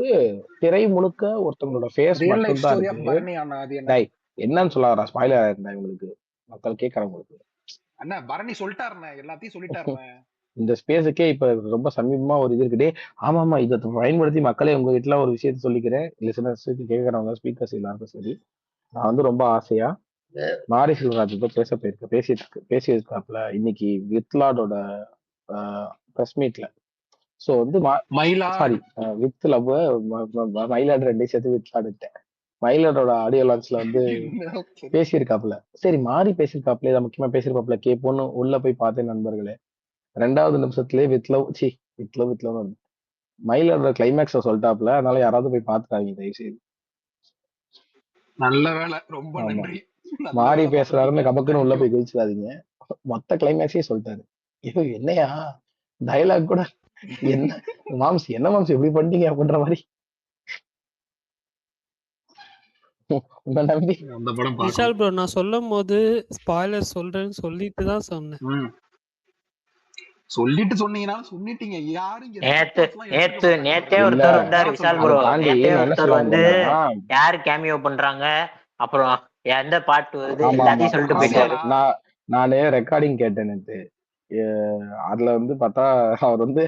திரை முழுக்க ஒருத்தவங்களோட ஃபேஸ் ரியல் லைஃப் மட்டும் தான் ஸ்டோரி ஆஃப் இருக்கு. பரணி அண்ணா, அது என்ன? டேய், என்னன்னு சொல்ல ஸ்பாயிலர் இருந்தா இவங்களுக்கு, மக்கள் கேட்கறவங்களுக்கு. அண்ணா பரணி சொல்லிட்டாருண்ணே, எல்லாத்தையும் சொல்லிட்டாருண்ணே. இந்த ஸ்பேஸுக்கே இப்ப ரொம்ப சமீபமா ஒரு இது இருக்குடே. ஆமா ஆமா, இதை பயன்படுத்தி மக்களே உங்க வீட்டுல ஒரு விஷயத்த சொல்லிக்கிறேன், லிசனர்ஸுக்கு கேட்கறவங்க ஸ்பீக்கர்ஸ் எல்லாருக்கும் சரி, நான் வந்து ரொம்ப ஆசையா மாரி செல்வராஜ் ஏதோ பேசியிருக்காப்ல இன்னைக்கு வித்லாடோட பிரஸ் மீட்ல. ஸோ வந்து சாரி மயிலாட் வித் லவ் மயிலாடு ரெண்டையும் சேர்த்து வித்லாடுட்டேன். மயிலாடோட ஆடியோ லான்ச்ல வந்து என்ன சரி. பேசியிருக்காப்ல. சரி மாறி பேசியிருக்காப்ல, இதை முக்கியமா பேசியிருக்காப்ல. கேட்போன்னு உள்ள போய் பார்த்தேன் நண்பர்களே. 2வது நிமிஷத்துலயே வித் லவ் வந்து மயிலாடோட கிளைமேக்ஸ சொல்லிட்டாப்ல. அதனால யாராவது போய் பார்த்துட்டாங்க தயவு செய்து. நல்ல வேலை, ரொம்ப ஆமா, நன்றி. நல்ல மாறி வேலை பேசுறாருன்னு பார்த்துருக்கீங்க. கபக்குன்னு உள்ள தேங்க்யூ. போய் குதிச்சிடாதீங்க. மொத்த கிளைமேக்ஸே சொல்லிட்டாரு. ஐயோ என்னையா டயலாக் கூட என்ன மாம்ஸ் என்ன மாம்ஸ் எப்படி பண்ணிட்டீங்க அப்படின்ற மாதிரி உங்க நம்பி அந்த படம் விஷால் பார்க்கணும். ப்ரோ நான் சொல்லும் போது ஸ்பாய்லர் சொல்றேன்னு சொல்லிட்டு தான் சொன்னேன். ம் சொல்லிட்டு சொன்னீங்கன்னா சொல்லிட்டீங்க. யாரும் இங்க நேத்து ரெஸ்பான்ஸ்லாம் எடுத்துக்க நேத்து மாட்டாங்க நேத்தே brother. இல்ல ஒருத்தர் வந்தார் அதான் விஷால் சொல்றேன். ப்ரோ. அதை தாண்டி நேத்தே நான் என்ன ஒருத்தர் சொல்ல வந்து வந்தேன்னா யாரு கேமியோ பண்றாங்க, அப்புறம் எந்த பாட்டு வருது ஆமா ஆமா எல்லாத்தையும் சொல்லிட்டு ஆமா போயிட்டாரு. விஷாலா நானு ரெக்கார்டிங் கேட்டேன் நேத்து. அதுல வந்து பார்த்தா அவர் வந்து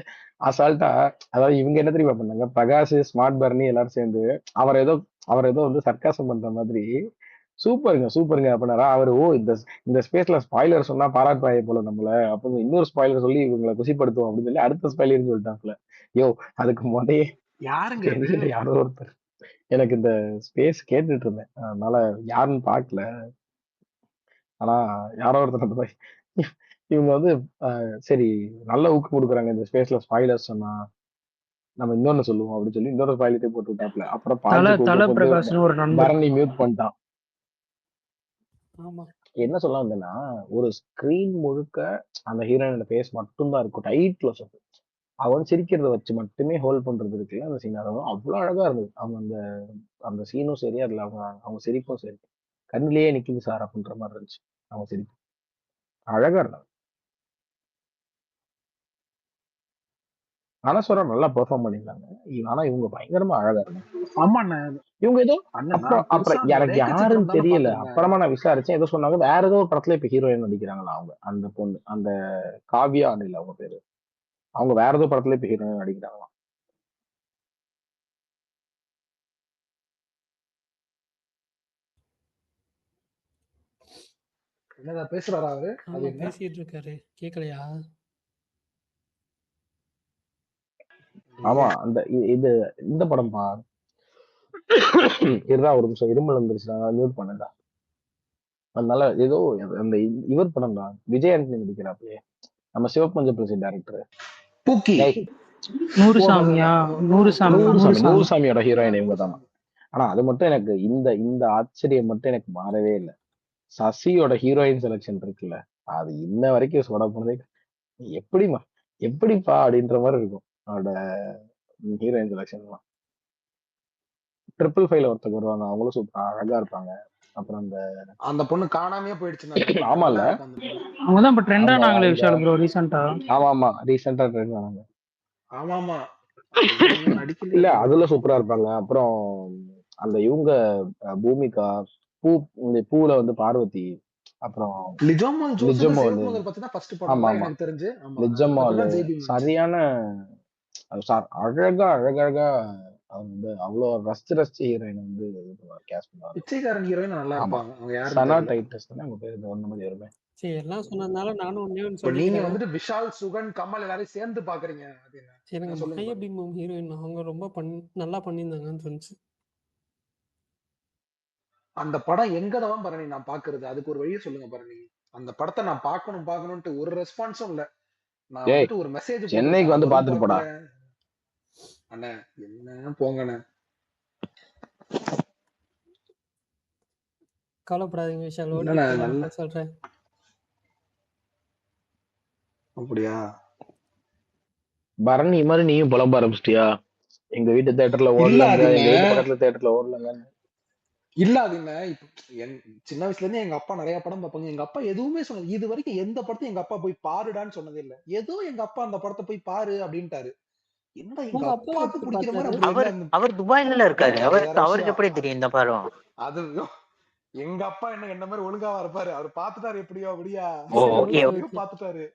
அசால்ட்டா, அதாவது இவங்க என்ன தெரியுமா பண்ணாங்க, பிரகாஷ் ஸ்மார்ட் பர்னி எல்லாரும் சேர்ந்து அவர் ஏதோ வந்து சர்க்காசம் பண்ற மாதிரி சூப்பருங்க அப்படின்னாரா அவரு. ஓ இந்த இந்த ஸ்பேஸ்ல ஸ்பாய்லர் சொன்னா பாராட்டுவாங்க போல நம்மள, அப்ப இன்னொரு ஸ்பாய்லர் சொல்லி இவங்களை குசிப்படுத்துவோம் அப்படின்னு சொல்லி அடுத்த ஸ்பாய்லர்னு சொல்லிட்டாங்கல்ல. யோ அதுக்கு முதையே யாருங்க அது? தெரிஞ்சது யாரோ ஒருத்தர். எனக்கு இந்த ஸ்பேஸ் கேட்டுட்டு இருந்தேன், அதனால யாருன்னு பார்க்கல. ஆனா யாரோ ஒருத்தர் அந்த மாதிரி இவங்க வந்து சரி நல்ல ஊக்கம் கொடுக்குறாங்க இந்த ஸ்பேஸ்ல ஸ்பாய்லர் சொன்னா நம்ம இன்னொன்னு சொல்லுவோம் அப்படின்னு சொல்லி இன்னொரு ஸ்பாய்லரே போட்டு விட்டாப்ல. அப்புறம் தல பாஞ்சு தல கூப்பிட்டு வந்து பிரகாஷ்னு ஒரு நண்பர். பரணி மியூட் பண்ணிட்டான். ஆமா என்ன சொல்ல வந்தேன்னா, ஒரு ஸ்கிரீன் முழுக்க அந்த ஹீரோயினோட ஃபேஸ் மட்டும்தான் இருக்கும், டைட்ல சொல்லும். அவன் சிரிக்கிறத வச்சு மட்டுமே ஹோல்ட் பண்றது இருக்குல்ல அந்த சீன், அதுவும் அவ்வளவு அழகா இருந்தது. அவங்க அந்த அந்த சீனும் சரி, அதுல அவங்க அவங்க சிரிப்பும் சரி, கண்ணிலேயே நிக்குது சார் அப்படின்ற மாதிரி இருந்துச்சு. அவங்க சிரிப்பு அழகா இருந்தாங்க. அனஸ்வரா நல்லா பெர்ஃபார்ம் பண்ணிருந்தாங்க. ஆனா இவங்க பயங்கரமா அழகா இருந்தாங்க. ஆமாண்ணே. இவங்க ஏதோ அண்ணன் அப்புறம் நான் பெருசா அந்த எனக்கு வேகச்சி படம் யாருன்னு தானே தெரியல. பாத்திருந்தேன். அப்புறமா நான் விசாரிச்சேன், ஏதோ சொன்னாங்க வேற ஏதோ ஒரு படத்துல இப்ப ஹீரோயின் நடிக்கிறாங்களா அவங்க, அந்த பொண்ணு, அந்த காவ்யா அனில் அவங்க பேரு. அவங்க வேற ஏதோ படத்துல இப்ப ஹீரோயின் நடிக்கிறாங்களாம். என்னடா பேசுறாரா அவரு? அது ஆமா என்ன? பேசிட்டு இருக்காரு, கேட்கலையா? ஆமா அந்த இது இந்த படம் பா. இருடா ஒரு நிமிஷம், இருமல் வந்துருச்சு, நான் மியூட் பண்ணேன்டா. அதனால ஏதோ அந்த இவர் படம் தான், விஜய் ஆண்டனி நடிக்கிறாப்லையே, நம்ம சிவப்பஞ்ச பிரசி டைரக்டர் பூக்கி. நூறு ஓ, சாமியா? நூறு சாமி நூறுசாமியோட ஹீரோயின் இவங்க தான். ஆனா அது மட்டும் எனக்கு இந்த இந்த ஆச்சரியம் மட்டும் எனக்கு மாறவே இல்லை. சசியோட ஹீரோயின் செலெக்ஷன் இருக்குல்ல, அது இன்ன வரைக்கும் சொட போனதே எப்படிமா எப்படிப்பா அப்படின்ற மாதிரி இருக்கும் அவரோட ஹீரோயின் செலெக்ஷன்லாம். 555 ஒருத்தர் வருவாங்க, அவங்களும் சூப்பரா அழகா இருப்பாங்க. அப்புறம் அந்த பொண்ணு காணாமே போயிடுச்சு. ஆமால அவங்கதான் இப்ப ட்ரெண்ட் அந்த ஆனாங்களே அந்த விஷால் ப்ரோ ரீசெண்டா. ஆமா ரீசெண்டா ட்ரெண்ட் ஆனாங்க. ஆமாமா நடிக்கல இல்ல அதுல சூப்பரா இருப்பாங்க. அப்புறம் அந்த இவங்க பூமிகா, பூ இந்த பூல வந்து பார்வதி, அப்புறம் லிஜோமால் ஜோசப் நிஜமாலு. சிவகுமார் பத்தினா ஃபர்ஸ்ட் ஆமா படம் ஆமா எனக்கு தெரிஞ்சு. ஆமா நிஜமாலு அதுக்கப்புறம் ஜெய்பீம். சரியான அழகா அழகழகா வந்து அவ்வளவு ரசிச்சு ஹீரோயின் வந்து கேஸ்ட் பண்ணுவாங்க. பிச்சைக்காரன் ஹீரோயின் நல்லா ஆமா இருப்பாங்க. அவங்க யாரும் சனா தெரியல. டைட்டஸ் தானே அவங்க பேரு, ஒண்ணு மாதிரி வருமே. சரி எல்லாம் சொன்னதுனால நானும் ஒண்ணே ஒன்று இப்ப நீங்க சொல்லிக்கிறேன். வந்துட்டு விஷால், சுகன், கமல் எல்லாரையும் சேர்ந்து பாக்குறீங்க. எனக்கு சொல்லுங்க மாயா பீமம் ஹீரோயின் அவங்க ரொம்ப நல்லா பண்ணியிருந்தாங்கன்னு தோணுச்சு. அந்த படம் எங்கதான் பரணி நான் பாக்குறது? அதுக்கு ஒரு வழியை சொல்லுங்க பரணி. அந்த படத்தை நான் பார்க்கணும்ட்டு ஒரு ரெஸ்பான்ஸும் இல்ல. நான் வந்துட்டு ஒரு மெசேஜ் சென்னைக்கு வந்து பாத்துட்டு போடா அண்ணே. என்ன போங்கண்ணே. கவலைப்படாதீங்க விஷால், என்னண்ணே ஓடிடி நல்ல நான் சொல்றேன். அப்படியா? பரணி மாதிரி நீயும் புலம்ப ஆரம்பிச்சிட்டியா? எங்க வீட்டு தேட்டர்ல இல்ல ஓடலங்க, அது எங்க வீட்டு பக்கத்துல தேட்டர்ல ஓடலங்க. இல்ல அது என்ன, சின்ன வயசுல இருந்து எங்க அப்பா நிறைய படம் பார்ப்பாங்க. எங்க அப்பா எதுவுமே சொன்னது இது வரைக்கும், எந்த படத்தையும் எங்க அப்பா போய் பாருடான்னு சொன்னதே இல்ல. ஏதோ எங்க அப்பா அந்த படத்தை போய் பாரு அப்படின்ட்டாரு. என்னடா எங்க உங்க அப்பா அப்பாவுக்கு எப்படி பிடிக்கிற மாதிரி பார்த்தாரு? அப்படி என்ன? அவர் துபாய்ல இருக்காரு. அது வேற அவருக்கு விஷயம். எப்படி தெரியும் இந்த படம்? அது எங்க அப்பா என்ன மாதிரி ஒழுங்காவா இருப்பாரு? அவர் பாத்துட்டாரு எப்படியோ அப்படியா, ஓகே எப்படியோ பாத்துட்டாரு.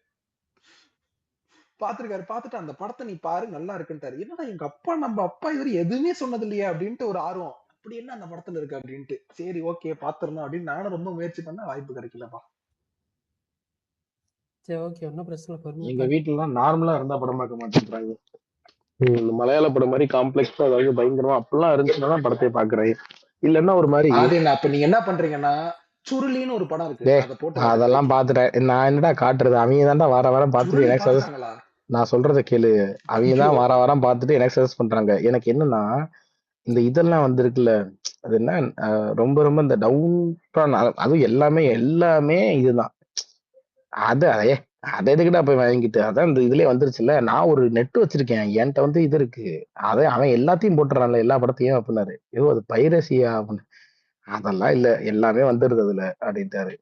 பாத்துட்டு அந்த படத்தை நீ பாரு நல்லா இருக்குன்ட்டாரு. என்னடா எங்க அப்பா, நம்ம அப்பா இதுவரை எதுவுமே சொன்னது இல்லையா அப்படின்ட்டு ஒரு ஆர்வம். அப்படி என்ன அந்த படத்துல இருக்கு அப்படின்ட்டு. சரி ஓகே பாத்துரணும் அப்படின்னு நானும் ரொம்ப முயற்சி பண்ண, வாய்ப்பு கிடைக்கலப்பா. சரி ஓகே, ஒன்றும் பிரச்சனை பொறுமையா எங்க பாரு. வீட்டுல நார்மலா இருந்தா படம் பார்க்க மாட்டேன்றாங்க. இந்த மலையாள படம் மாதிரி காம்ப்ளெக்ஸா அதாவது பயங்கரமா அப்படிலாம் இருந்துச்சுன்னா தான் படத்தை பாக்குறேன். இல்லன்னா ஒரு மாதிரி அது என்ன, அப்ப நீங்க என்ன பண்றீங்கன்னா சுருளின்னு ஒரு படம் இருக்கு, டே அதை போட்டு பாருங்க அதெல்லாம் இப்போதைக்கு. பாத்துட்டேன். நான் என்னடா காட்டுறது, அவங்க தான்டா வார வாரம் பார்த்துட்டு சுருளி எனக்கு சஜஸ்ட். பாத்துட்டாங்களா? நான் சொல்றத கேளு. அவங்க ஐயோ தான் வார வாரம் பார்த்துட்டு எனக்கு சஜஸ்ட் பண்றாங்க. எனக்கு என்னன்னா இந்த இதெல்லாம் வந்திருக்குல்ல, அது என்ன ரொம்ப ரொம்ப இந்த டவுன், அதுவும் எல்லாமே எல்லாமே இதுதான். அது அதே அதை எதுக்கிட்ட போய் வாங்கிட்டு, அதான் இந்த இதுலயே வந்துருச்சுல்ல. நான் ஒரு நெட் வச்சிருக்கேன், என்கிட்ட வந்து இது இருக்கு. அதை அவன் எல்லாத்தையும் போட்டுறான்ல, எல்லா படத்தையும் அப்படின்னாரு. ஐயோ அது பைரசியா அப்படின்னு. அதெல்லாம் இல்ல, எல்லாமே வந்துருது அதுல அப்படின்ட்டாரு.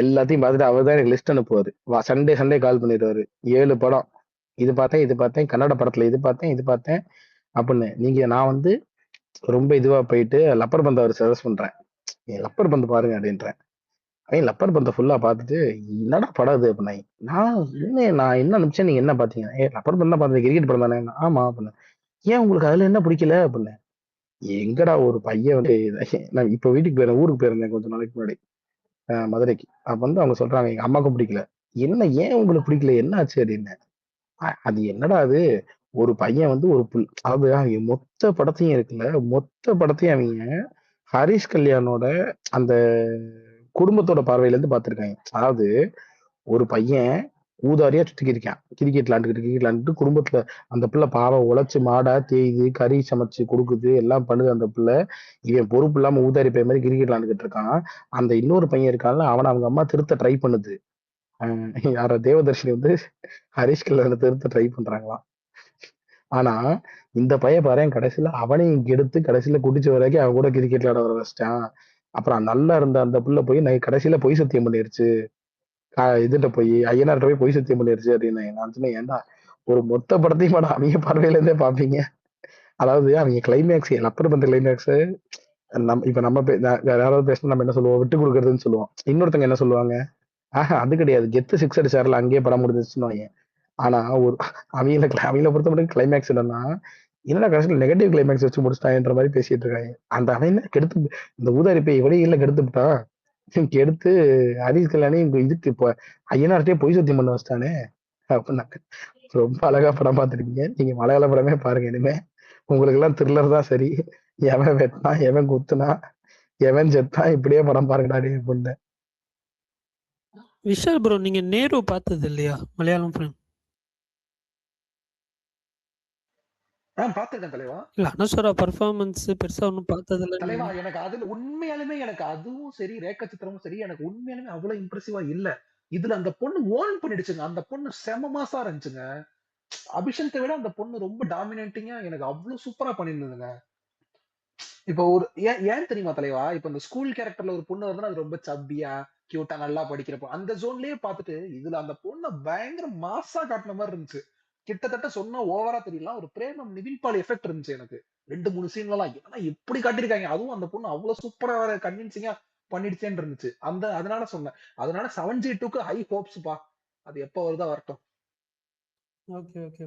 எல்லாத்தையும் பார்த்துட்டு அவர் தான் எனக்கு லிஸ்ட் அனுப்புவாரு. சண்டே சண்டே கால் பண்ணிடுவாரு. 7 படம் இது பார்த்தேன், இது பார்த்தேன், கன்னட படத்துல இது பார்த்தேன், இது பார்த்தேன் அப்படின்னு. நான் வந்து ரொம்ப இதுவா போயிட்டு லப்பர் பந்து அவர் சஜஸ்ட் பண்றேன். லப்பர் பந்து பாருங்க அப்படின்றேன். அவன் லப்பர் பந்தை ஃபுல்லா பார்த்துட்டு என்னடா படம் இது அப்படின்னா, நான் என்ன நினைச்சேன், நீங்க என்ன பாத்தீங்க? லப்பர் பந்து தான் பார்த்தேன், கிரிக்கெட் படம் தானே. ஆமா அப்படின்னு. ஏன் உங்களுக்கு அதுல என்ன பிடிக்கல அப்படின்னு. எங்கடா ஒரு பையன் வந்து நான் இப்ப வீட்டுக்கு போயிருந்தேன், ஊருக்கு போயிருந்தேன் கொஞ்ச நாளைக்கு முன்னாடி, மதுரைக்கு. அப்ப வந்து அவங்க சொல்றாங்க எங்க அம்மாக்கும் பிடிக்கல. என்ன ஏன் உங்களுக்கு பிடிக்கல, என்ன ஆச்சு அப்படின்னு. அது என்னடா அது, ஒரு பையன் வந்து ஒரு அதாவது அவங்க மொத்த படத்தையும் இருக்குல்ல, மொத்த படத்தையும் அவங்க ஹரிஷ் கல்யாணோட அந்த குடும்பத்தோட பார்வையில இருந்து பார்த்திருக்காங்க. அதாவது ஒரு பையன் ஊதாரியா சுத்திக்கிட்டு இருக்கான், கிரிக்கெட் விளையாண்டுட்டு குடும்பத்துல. அந்த பிள்ளை பாவம் உழைச்சு மாடா தேயுது, கறி சமைச்சு கொடுக்குது, எல்லாம் பண்ணுது அந்த பிள்ளை. இவன் பொறுப்பு இல்லாம ஊதாரி பையன் மாதிரி கிரிக்கெட் விளையாண்டுகிட்டு இருக்கான். அந்த இன்னொரு பையன் இருக்கான்ல, அவனை அவங்க அம்மா திருத்த ட்ரை பண்ணுது. யார தேவதர்ஷினி வந்து ஹரிஷ் கல்யாண திருத்த ட்ரை பண்றாங்களாம். ஆனா இந்த பையன் பாரு, கடைசியில அவனையும் கெடுத்து கடைசியில குடிச்ச வரைக்கும் அவன் கூட கிரிக்கெட் விளையாட வர வச்சிட்டான். அப்புறம் நல்லா இருந்த அந்த புள்ள போய் கடைசியில பொய் சத்தியம் பண்ணிருச்சு. இதுட்ட போய் ஐயனார்ட்ட போய் பொய் சத்தியம் பண்ணிருச்சு அப்படின்னு. நான் சொன்னேன், ஏன்டா ஒரு மொத்த படத்தையும் படம் அவங்க பார்வையில இருந்தே பாப்பீங்க. அதாவது அவங்க கிளைமேக்ஸ், லப்பர் பந்த கிளைமேக்ஸ், இப்ப நம்ம வேற யாராவது பேசினா நம்ம என்ன சொல்லுவோம், விட்டு கொடுக்கறதுன்னு சொல்லுவோம். இன்னொருத்தங்க என்ன சொல்லுவாங்க, அது கிடையாது, கெத்து 6 அடிச்சாருல அங்கேயே படம் முடிஞ்சிச்சுன்னு. ஆனா ஒரு அவங்கள பொறுத்த மட்டும் கிளைமேக்ஸ் என்னன்னா, என்னடா கடைசியில் நெகட்டிவ் கிளைமேக்ஸ் வச்சு முடிச்சிட்டாங்கன்ற மாதிரி பேசிட்டு இருக்காங்க. அந்த அவன் கெடுத்து இந்த ஊதாரி போய் எவ்வளவு கெடுத்து விட்டான். கெடுத்து ஹரிஷ் கல்யாணி இதுக்கு இப்போ ஐயனார்ட்டே பொய் சத்தியம் பண்ண வச்சிட்டானே அப்படின்னாங்க. ரொம்ப அழகா படம் பார்த்துருக்கீங்க நீங்க, மலையாள படமே பாருங்க இனிமே. உங்களுக்கு எல்லாம் த்ரில்லர் தான் சரி. எவன் வெட்டினா, எவன் குத்துனா, எவன் செத்தா, இப்படியே படம் பாருங்கடா அப்படின்னு. விஷால் ப்ரோ, நீங்க நேரு பார்த்தது இல்லையா மலையாளம் ஃபிலிம்? பாத்துருக்கேன் தலைவா. இல்ல அனஸ்வரா பர்ஃபார்மன்ஸ் பெருசா ஒன்றும் பார்த்ததில்ல தலைவா எனக்கு அதுல உண்மையாலுமே எனக்கு அதுவும் சரி, ரேக்கா சித்திரமும் சரி, எனக்கு உண்மையாலுமே அவ்வளவு இம்ப்ரெசிவா இல்ல. இதுல அந்த பொண்ணு ஓன் பண்ணிடுச்சுங்க. அந்த பொண்ணு செம மாசா இருந்துச்சுங்க. அபிஷேகத்தை விட அந்த பொண்ணு ரொம்ப டாமினேட்டிங்கா எனக்கு அவ்வளவு சூப்பரா பண்ணிருந்ததுங்க. இப்ப ஒரு ஏன் தெரியுமா தலைவா, இப்ப இந்த ஸ்கூல் கேரக்டர்ல ஒரு பொண்ணு வருதுன்னா அது ரொம்ப சப்பியா கியூட்டா நல்லா படிக்கிறப்போ அந்த ஜோன்லயே பார்த்துட்டு, இதுல அந்த பொண்ணை பயங்கர மாசா காட்டின மாதிரி இருந்துச்சு. கிட்டத்தட்ட சொன்னா ஓவரா தெரியல, ஒரு பிரேமம் நிவின்பால் எஃபெக்ட் இருந்துச்சு எனக்கு 2-3 சீன்லாம். ஏன்னா எப்படி காட்டிருக்காங்க, அதுவும் அந்த பொண்ணு அவ்வளவு சூப்பரா வேற கன்வின்சிங்கா பண்ணிடுச்சேன்னு இருந்துச்சு. அதனால சொன்னேன். அதனால 7G2க்கு ஹை ஹோப்ஸ் பா. அது எப்ப வருதா வரட்டும். Okay okay.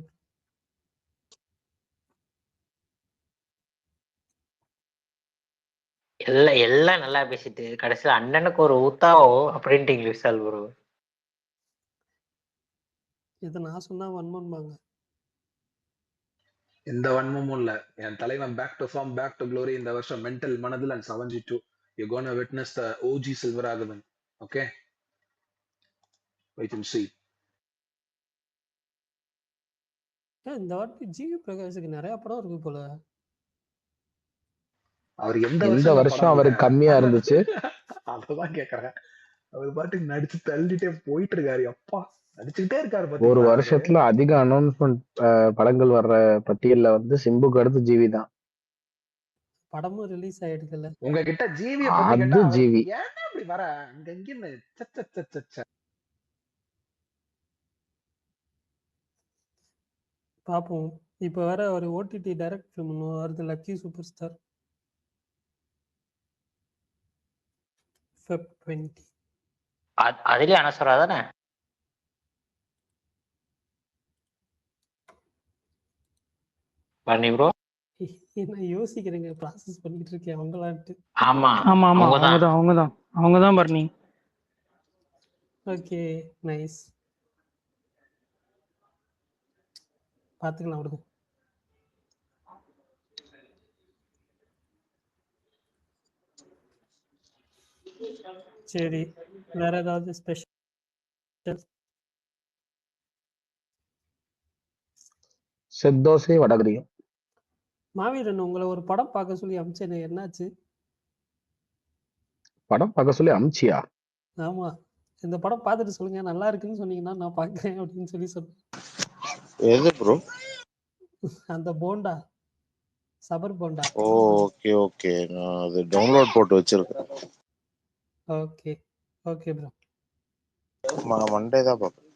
எல்லாம் நல்லா பேசிட்டு கடைசியில அண்ணனுக்கு ஒரு ஊத்தாவோ அப்படின்ட்டு விஷால் ப்ரோ. இது நான் சொன்னா வன்மன்பாங்க. எந்த வன்மமும் இல்ல. என் தலைவன் back to form, back to glory இந்த வருஷம் மென்டல் மனதில் and 7G2 you're gonna witness the OG Silvaragadhan. Okay, wait and see. இந்த வாட்டி ஜிவி பிரகாஷுக்கு நிறைய படம் இருக்கு போல. அவர் எந்த வருஷம் அவருக்கு கம்மியா இருந்துச்சு. அததான் கேக்குறேன். அவர் பாட்டுக்கு நடிச்சு தள்ளிட்டே போயிட்டு இருக்காரு. அப்பா நடிச்சுக்கிட்டே இருக்காரு. ஒரு வருஷத்துல அதிக அனௌன்ஸ்மெண்ட் படங்கள் வர்ற பட்டியல்ல வந்து சிம்புக்கு அடுத்து ஜிவி தான். படமும் ரிலீஸ் ஆயிடுதுல்ல. உங்ககிட்ட ஜிவி அது ஜிவி ஏன்னா அப்படி வர அங்க இங்க பாப்போம். இப்ப வேற ஒரு ஓடிடி டைரக்ட் ஃபிலிம் வருது, லக்கி சூப்பர் ஸ்டார். Feb 20. அதுலயே அனஸ்வரா தானே? பண்ணி ப்ரோ நான் யோசிக்கிறேங்க, ப்ராசஸ் பண்ணிட்டு இருக்கேன் அவங்களான்ட்டு. ஆமா ஆமா ஆமா அவங்கதான். அவங்கதான் பரணி. Okay, nice. பார்த்துக்கலாம் விடுங்க. சரி, வேற ஏதாவது ஸ்பெஷல்? செத்தோசை வடகரியும். மாவீரன் உங்களை ஒரு படம் பார்க்க சொல்லி அமிச்சேனே, என்னாச்சு? படம் பார்க்க சொல்லி அமிச்சியா? ஆமா, இந்த படம் பார்த்துட்டு சொல்லுங்க, நல்லா இருக்குன்னு சொன்னீங்கன்னா நான் பார்க்குறேன் அப்படின்னு சொல்லி சொன்னேன். எது ப்ரோ? அந்த போண்டா, சபர் போண்டா. ஓகே ஓகே, நான் அது டவுன்லோட் போட்டு வச்சிருக்கேன். ஓகே ஓகே ப்ரோ, மண்டே தான் பார்ப்பேன்.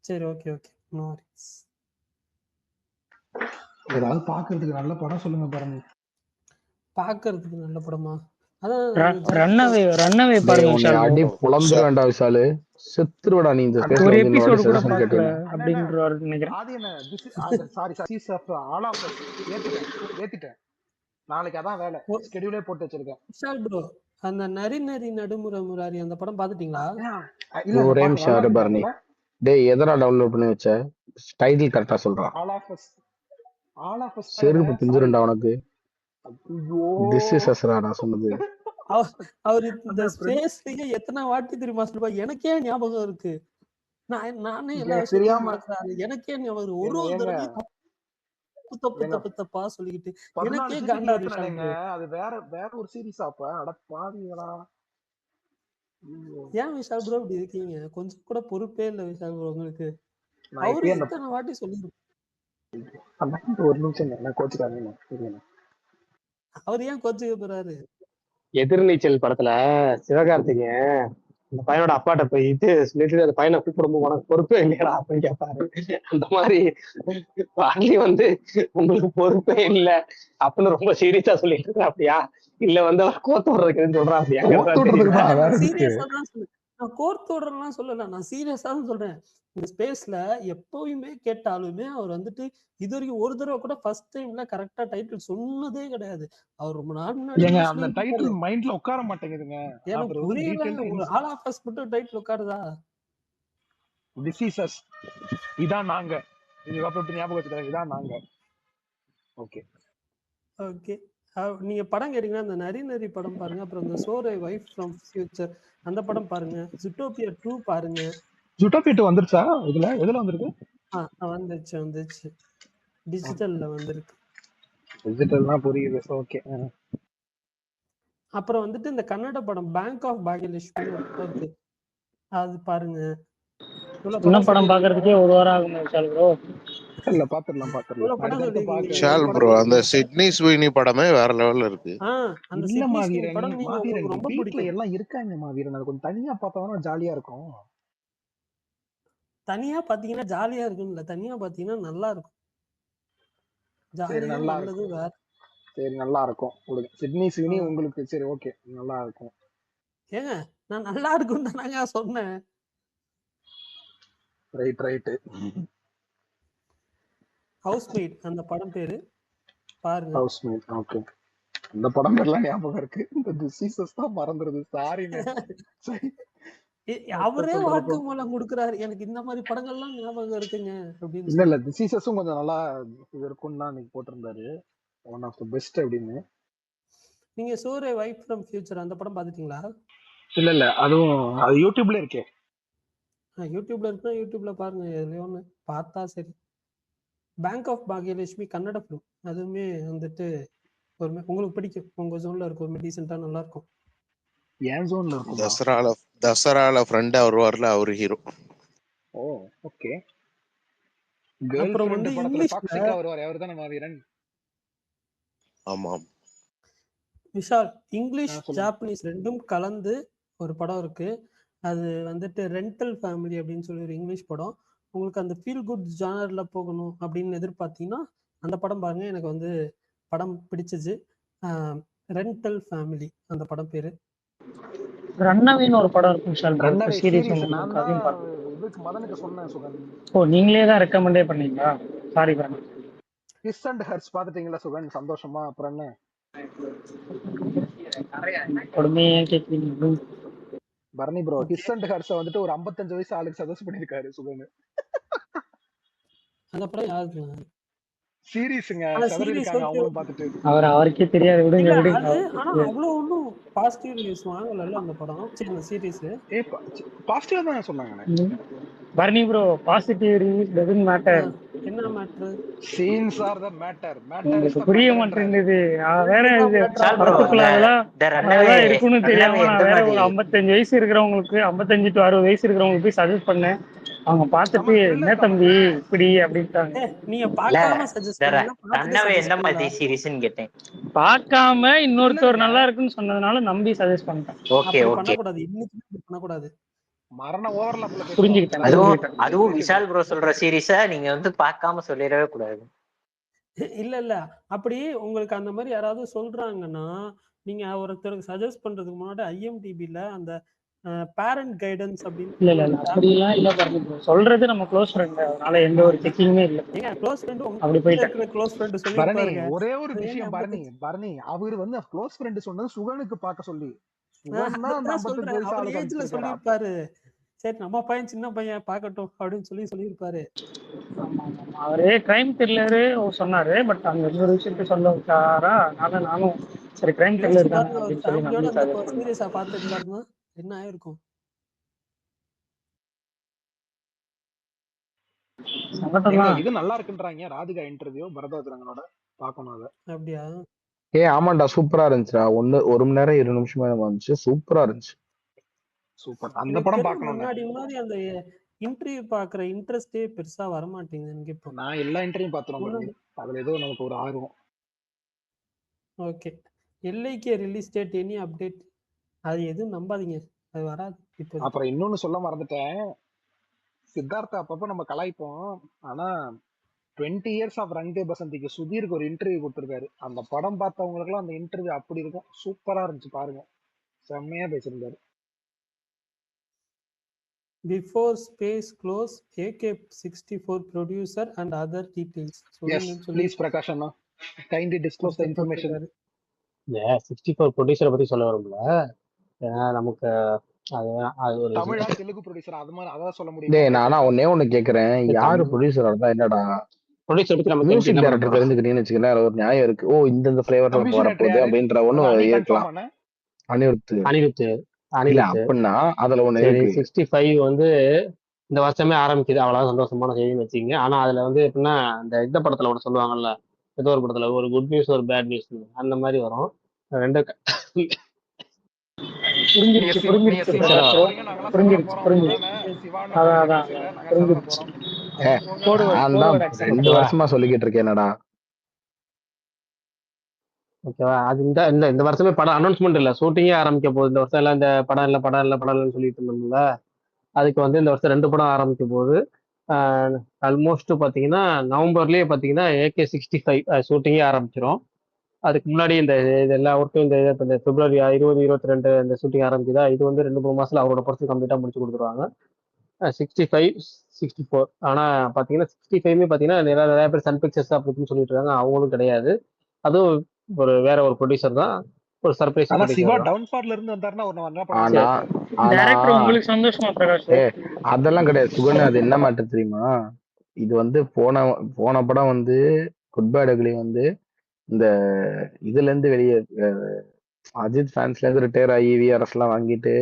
சரி ஓகே ஓகே, நோ வரிஸ். ஏதாவது பாக்குறதுக்கு நல்ல படம் சொல்லுங்க பாருங்க. பார்க்கறதுக்கு நல்ல படமா? அதான் ரன்னவே பாருங்க விஷால் bro. அடி புலம்புற வேண்டாம் விஷாலு, செத்துருவடா நீ இந்த அண்ணா, ஸ்பேஸ்ல ஒரு வந்து இந்த வாட்டி எபிசோடு கூட சஜஷன் பார்க்கல கேட்டீங்க. அப்படின்றாரு நினைக்கிறேன். அது என்ன ஏத்திட்டேன். நாளைக்கு அதான் வேலை, ஸ்கெடியூலே போட்டு வச்சிருக்கேன். விஷால் ப்ரோ, அந்த நரி நரி நடுமுறை முராரி அந்த படம் பாத்துட்டீங்களா? ஒரே நிமிஷம் இரு பரணி. டேய் எதனா டவுன்லோட் பண்ணி வச்ச? டைட்டில் கரெக்டா சொல்றான். செருப்பு பிஞ்சிருண்டா உனக்கு. திஸ் இஸ் அஸ்ரா நான் சொன்னது. அவர் இந்த ஸ்பேஸ்லயே எத்தனை வாட்டி தெரியுமா சொல்லுவா, எனக்கே ஞாபகம் இருக்கு. நானே எல்லா விஷயத்தையும் மறக்கிறாரு, எனக்கே ஞாபகம். ஒரு தடவையும் தப்பா சொல்லிக்கிட்டு எனக்கே காண்டா இருக்கு. அது வேற ஒரு சீரிஸ். அப்ப அட பாவிங்களா, ஏன் விஷால் ப்ரோ இப்படி இருக்கீங்க? கொஞ்சம் கூட பொறுப்பே இல்ல விஷால் ப்ரோ உங்களுக்கு. அவரு எத்தனை வாட்டி சொல்லிருக்கோம். ஒரு நிமிஷம் என்ன கோச்சுக்காதீங்க. அவர் ஏன் கோச்சுக்க போறாரு? எதிர்நீச்சல் படத்துல சிவகார்த்திகேயன் அந்த பையனோட அப்பாட்ட போயிட்டு சொல்லிட்டு அந்த பையனை கூப்பிடும்போது உனக்கு பொறுப்பே இல்லையடா அப்படின்னு கேட்பாரு. அந்த மாதிரி வாங்கி வந்து உங்களுக்கு பொறுப்பே இல்லை அப்படின்னு ரொம்ப சீரியஸா சொல்லிட்டு இருக்கா அப்படியா, இல்ல வந்து அவர் கோத்து விடுறதுக்குன்னு சொல்றான் அப்படியா? சீரியஸா தான் சொல்லுவேன், நான் கோர்த்து விடுறேன்லாம் சொல்லல, நான் சீரியஸா தான் சொல்றேன். இந்த ஸ்பேஸ்ல எப்பவுமே கேட்டாலுமே அவர் வந்துட்டு இது வரைக்கும் ஒரு தடவை கூட ஃபர்ஸ்ட் டைம்ல கரெக்டா டைட்டில் சொன்னதே கிடையாது. அவர் ரொம்ப நாள் முன்னாடி அந்த டைட்டில் மைண்ட்ல உட்கார மாட்டேங்குதுங்க. எனக்கு புரியல, ஒரு ஆல் ஆஃப் அஸ் மட்டும் டைட்டில் உட்காருதா? டிசீசஸ் இதான் நாங்க, இது அப்படி ஞாபகம் வச்சுக்கிறேன், இதான் நாங்க. ஓகே ஓகே, நீங்க படம் கேட்டீங்கன்னா அந்த நரி நரி படம் பாருங்க, அப்புறம் இந்த சோரை வைஃப் ஃப்ரம் ஃபியூச்சர் அந்த படம் பாருங்க, ஜூட்டோபியா 2 பாருங்க. ஜூட்டோபியா 2 வந்துருச்சா? எதுல வந்திருக்கு? வந்துச்சு டிஜிட்டல்ல வந்திருக்கு. டிஜிட்டல்னா புரியுது. ஓகே. அப்புறம் வந்துட்டு இந்த கன்னட படம் பேங்க் ஆஃப் பாக்யலட்சுமி இருக்கு, அது பாருங்க. இன்னும் படம் பாக்குறதுக்கே ஒரு வாரம் ஆகும் விஷால் ப்ரோ. இல்ல பாத்துறலாம். விஷால் ப்ரோ, அந்த சிட்னி ஸ்வீனி படமே வேற லெவல்ல இருக்கு. அந்த சிட்னி ஸ்வீனி படம் நீங்க உங்களுக்கு ரொம்ப பிடிக்கும். எல்லாம் இருக்காங்க மாவீரன், அது கொஞ்சம் தனியா பார்த்தாதான் ஜாலியா இருக்கும். தனியா பாத்தீங்கன்னா ஜாலியா இருக்கும் இல்ல, தனியா பாத்தீங்கன்னா நல்லா இருக்கும். ஜாலியா நல்லது வேற. சரி நல்லா இருக்கும். சிட்னி ஸ்வீனி உங்களுக்கு சரி ஓகே நல்லா இருக்கும். ஏங்க நான் நல்லா இருக்கும்னு தானங்க சொன்னேன். ரைட். ஹவுஸ்மேட் அந்த படம் பேரு பாருங்க. Housemate okay. அந்த படம் பேர்லாம் ஞாபகம் இருக்கு, இந்த டிசீசஸ் தான் மறந்துருது. சாரிங்க. அவரே வாக்கு மூலம் கொடுக்குறாரு, எனக்கு இந்த மாதிரி படங்கள்லாம் ஞாபகம் இருக்குங்க அப்படின்னு. இல்ல டிசீசஸும் கொஞ்சம் நல்லா இருக்கும்னு தான் இன்னைக்கு போட்டிருந்தாரு, ஒன் ஆஃப் தி பெஸ்ட் அப்படின்னு. நீங்க சோரை வைஃப் ஃப்ரம் ஃபியூச்சர் அந்த படம் பாத்துட்டீங்களா? இல்ல அதுவும் அது யூடியூப்ல இருக்கே. யூடியூப்ல இருக்குன்னா யூடியூப்ல பாருங்க, எதுலயோ ஒன்று பார்த்தா சரி. Bank of Bhagyalakshmi Kannada film, அதுவுமே வந்துட்டு ஒரு உங்களுக்கு பிடிக்கும், உங்க ஜோன்ல இருக்கும், ஒரு டீசெண்டா நல்லா இருக்கும். ஏன் ஜோன்ல இருக்கும்? தசரால ஃப்ரெண்ட் வருவார்ல, அவரு ஹீரோ. ஓ ஓகே. அப்புறம் வந்து இங்கிலீஷ்ல வருவார், அவர்தானே மாவீரன்? ஆமா விஷால், இங்கிலீஷ் ஜாப்பனீஸ் ரெண்டும் கலந்து ஒரு படம் இருக்கு, அது வந்துட்டு ரெண்டல் ஃபேமிலி அப்படின்னு சொல்லி ஒரு இங்கிலீஷ் படம். உங்களுக்கு அந்த ஃபீல் குட் ஜானர்ல போகணும் அப்படின்னு எதிர்பார்த்தீங்கன்னா அந்த படம் பாருங்க, எனக்கு வந்து படம் பிடிச்சிச்சு. ரெண்டல் ஃபேமிலி அந்த படம் பேரு. ரன்னவேன்னு ஒரு படம் இருக்கும் விஷால், சீரிஸ். மதனுக்கு சொன்னேன் சுகன். ஓ நீங்களே தான் ரெக்கமெண்டே பண்ணீங்களா? சாரி பாருங்க. ஹிஸ் அண்ட் ஹர்ஸ் பாத்துட்டீங்களா சுகன்? சந்தோஷமா? அப்புறம் என்ன கொடுமையா கேட்குறீங்க. Bharani bro, okay. His and hers வந்துட்டு ஒரு 55 வயசு ஆளுக்கு சஜஸ்ட் பண்ணிருக்காரு சுகன். அந்த படம் யாருது? சீரிஸுங்க, ஆனா செதறி சீரிஸ் இருக்காங்க ஓகே. அவங்களும் பார்த்துட்டு. அவருக்கே தெரியாது, விடுங்க இல்ல விடுங்க. அது ஆனா அவ்வளோ ஒன்றும் பாசிட்டிவ் ரிவ்யூஸ் வாங்கல அந்த படம். சரி அந்த சீரிஸ் ஏ பாசிட்டிவா தான் சொன்னாங்கண்ணே. Bharani bro, positive reviews doesn't matter. என்ன matter? Scenes are the matter, matter is உங்களுக்கு த புரிய மேட்டர்ன்றாரு. மாட்டேங்குது. வேற இது விஷால் bro, படத்துக்குள்ள அதெல்லாம் இந்த ரன்னவே அதெல்லாம் இருக்குன்னு தெரியாம ரன்னவே நான் எந்த வேற மாதிரி ஒரு 55 வயசு இருக்கிறவங்களுக்கு 55 to 60 வயசு இருக்கிறவங்களுக்கு போய் சஜஸ்ட் பண்ணேன். அவங்க பார்த்துட்டு செம என்ன த்ரில்லர் தம்பி தானே. இப்படி அப்படின்ட்டாங்க. நீங்க இல்ல பார்க்காம சஜஸ்ட் இந்த பண்ணீங்களா? பார்த்துட்டு ரன்னவே எந்த சஜஸ்ட் மாதிரி பண்ணீங்களா? சீரிஸ்ன்னு கேட்டேன். பார்க்காம இன்னொருத்தர் த்ரில்லருங்க. நல்லா இருக்குன்னு சொன்னதுனால நம்பி சஜஸ்ட் பண்ணிட்டேன். ஓகே அப்படி ஓகே. பண்ணக்கூடாது. இன்னைக்கு இப்படி பண்ணக்கூடாது. மரண ஓவர்லாப்ல பேசுறோம். புரிஞ்சுக்கிட்டேன் அதுவும் புரிஞ்சுக்கிட்டேன். அதுவும் விஷால் ப்ரோ சொல்ற சீரிஸ நீங்க வந்து பார்க்காம சொல்லிடவே கூடாது. இல்ல இல்ல அப்படி உங்களுக்கு அந்த மாதிரி யாராவது சொல்றாங்கன்னா நீங்க ஒருத்தருக்கு சஜஸ்ட் பண்றதுக்கு முன்னாடி ஐஎம்டிபில அந்த பேரண்ட் கைடன்ஸ் அப்படின்னு இல்ல இல்ல இல்ல அப்படிலாம் இல்ல பரணி ப்ரோ. சொல்றது நம்ம க்ளோஸ் ஃப்ரெண்ட், அதனால எந்த ஒரு செக்கிங்குமே இல்லை. ஏங்க க்ளோஸ் ஃப்ரெண்ட் அப்படி உங்க போயிட்டேன். இருக்கிற க்ளோஸ் ஃப்ரெண்ட் பரணி சொல்லிருப்பாருங்க. ஒரே ஒரு அது ஏங்க விஷயம், பரணி 55? பரணி அவரு வந்து க்ளோஸ் ஃப்ரெண்ட் சொன்னது சுகனுக்கு பார்க்க சொல்லி. சுகன் தான் அந்த அதான் 55 சொல்றேன். வயசு அவர் ஆளுக்கு ஏஜ்ல அனுப்பிச்சிருக்காரு. சொல்லியிருப்பாரு. சரி நம்ம பையன் சின்ன பையன் பார்க்கட்டும் அப்படின்னு சொல்லியிருப்பாரு. ஆமா ஆமா. அவரு கிரைம் த்ரில்லரு சொன்னாரு. பட் அந்த இன்னொரு விஷயத்த சொல்ல வச்சாரா, அதனால நானும் சரி கிரைம் யோசிச்சு த்ரில்லர் தானே பாருங்க, ஒரு அப்படின்னு சொல்லி ஃபேமிலியோட நம்பி அந்த சஜஸ்ட் பண்ணேன். சீரியஸா பார்த்துருந்தாருன்னா என்ன ஆயிருக்கும்? சங்கடம் ஏங்க தான். இது நல்லா இருக்குன்றாங்க ராதிகா இன்டர்வியூ பரதவச்சரங்கனோட. பார்க்கணும் அதை. அப்படியா? ஆமாண்டா, சூப்பரா இருந்துச்சுடா. ஒரு மணி நேரம் 20 நிமிஷமா வந்துச்சு, சூப்பரா இருந்துச்சு. சூப்பர். அந்த எனக்கு படம் தெரிஞ்ச பார்க்கணும்னு. முன்னாடி அந்த இன்டர்வியூ பாக்குற இன்ட்ரெஸ்டே பெருசா வர மாட்டேங்குது எனக்கு இப்போ. நான் எல்லா இன்டர்வியூ பார்த்துறோம் பரணி. முன்னாடி அதுல ஏதோ நமக்கு ஒரு ஆர்வம். Okay. எல்ஐகே release date any update? அது எதுவும் நம்பாதீங்க, அது வராது இப்போதைக்கு. அப்புறம் இன்னொன்னு சொல்ல மறந்துட்டேன். சித்தார்த்தா அப்பப்ப நம்ம கலாய்ப்போம். ஆனா 20 இயர்ஸ் ஆஃப் ரங்கே பசந்திக்கு சுதீருக்கு ஒரு இன்டர்வியூ கொடுத்துருக்காரு. அந்த படம் பார்த்தவங்களுக்குலாம் அந்த இன்டர்வியூ அப்படி இருக்கும். சூப்பரா இருந்துச்சு பாருங்க. செம்மையா பேசியிருந்தாரு. Before space close AK-64 producer and other details எஸ் சொல்லுங்கன்னு சொல்லி ப்ளீஸ் பிரகாஷ் அண்ணா, கைண்ட்லி டிஸ்க்ளோஸ் த ஒருத்தர் இன்ஃபர்மேஷன். போட்டிருக்காரு. இந்த 64 ப்ரொடியூசரை பத்தி சொல்ல வரும்ல. ஏன்னா நமக்கு அது அது ஒரு தமிழா தெலுங்கு ப்ரொடியூசர் அது மாதிரி அதான் சொல்ல முடியுமா? நானா ஒன்னே ஒண்ணு கேக்குறேன், யாரு ப்ரொடியூசரா இருந்தா என்னடா? ப்ரொடியூசர் பத்தி நமக்கு மியூசிக் என்ன பண்ண டைரக்டர் போறோம்? தெரிஞ்சுக்கிட்டீங்கன்னு வச்சுக்கோங்களேன், அதுல ஒரு நியாயம் இருக்கு. ஓ இந்த ஃபிளேவர்ல மியூசிக் டைரக்டர் வரப்போகுது யாரு? அப்படின்ற அது ஒண்ணு அனி ஏற்கலாம். கன்ஃபார்ம் ஆன. அனிருத். அனிருத் இல்ல அனிருத் அப்படின்னா அதுல ஒண்ணு சரி, இருக்கு. 65 வந்து இந்த வருஷமே ஆரம்பிக்குது. அவ்வளவு சந்தோஷமான செய்தின்னு வச்சுக்கோங்க. ஆனா அதுல வந்து எப்படின்னா இந்த படத்துல ஒன்று சொல்லுவாங்கல்ல, ஏதோ ஒரு படத்துல ஒரு குட் நியூஸ் ஒரு பேட் நியூஸ் அந்த மாதிரி வரும். ரெண்டு நீங்க புரிஞ்சிருச்சு நீங்க புரிஞ்சிருச்சு சிவானா பிரகாஷ். போறீங்க, நாங்களாம் செதற புரிஞ்சிருச்சு போறோம். புரிஞ்சிருச்சு. அதானே சிவானா அதான் போறீங்க அதான் கடைசியில, நாங்க செதற புரிஞ்சிருச்சு. போறோம். அதான் போங்க. நான் தான் forward action 2 வருஷமா சொல்லிக்கிட்டு இருக்கேன்டா. ஓகேவா? அது இந்த இந்த இந்த வருஷமே படம் அனௌன்ஸ்மெண்ட் இல்ல, ஷூட்டிங்கே ஆரம்பிக்க போகுது. இந்த வருஷம் எல்லாம் இந்த படம் இல்லைன்னு சொல்லிட்டு இருந்தோம்ல, அதுக்கு வந்து இந்த வருஷம் 2 படம் ஆரம்பிக்க போகுது. ஆல்மோஸ்ட் பாத்தீங்கன்னா நவம்பர்லயே பாத்தீங்கன்னா AK-65 ஷூட்டிங்கே ஆரம்பிச்சிரும். அதுக்கு முன்னாடி இந்த இது எல்லா ஒர்க்கும் இந்த பிப்ரவரி 20, 22 இந்த ஷூட்டிங் ஆரம்பிக்குதா, இது வந்து 2-3 மாசத்துல அவரோட படத்தை கம்ப்ளீட்டா முடிச்சு கொடுத்துருவாங்க. 65, 64 ஆனா பாத்தீங்கன்னா 65மே பாத்தீங்கன்னா நிறைய பேர் சன் பிக்சர்ஸ் அப்படி இப்படின்னு சொல்லிட்டு இருக்காங்க. அவங்களும் கிடையாது. அதுவும் வேற ஒரு ப்ரொடியூசர் தான், ஒரு சர்ப்ரைஸ் ஆனா சிவா ப்ரொடியூசர் தான். டவுன்ஃபால்ல இருந்து வந்தாருன்னா ஒரு நல்லா படம் ஆனா எடுப்பாரு. ஆனா டைரக்டர் உங்களுக்கு சந்தோஷமா பிரகாஷ்? அதெல்லாம் கிடையாது சுகன். அது என்ன மேட்டர் தெரியுமா? இது வந்து போன படம் வந்து குட் பேட் அக்லி வந்து இந்த இதுல இருந்து வெளியே அஜித் ஃபேன்ஸ்ல இருந்து ரிட்டையர் ஆகி விஆர்எஸ் எல்லாம் வாங்கிட்டு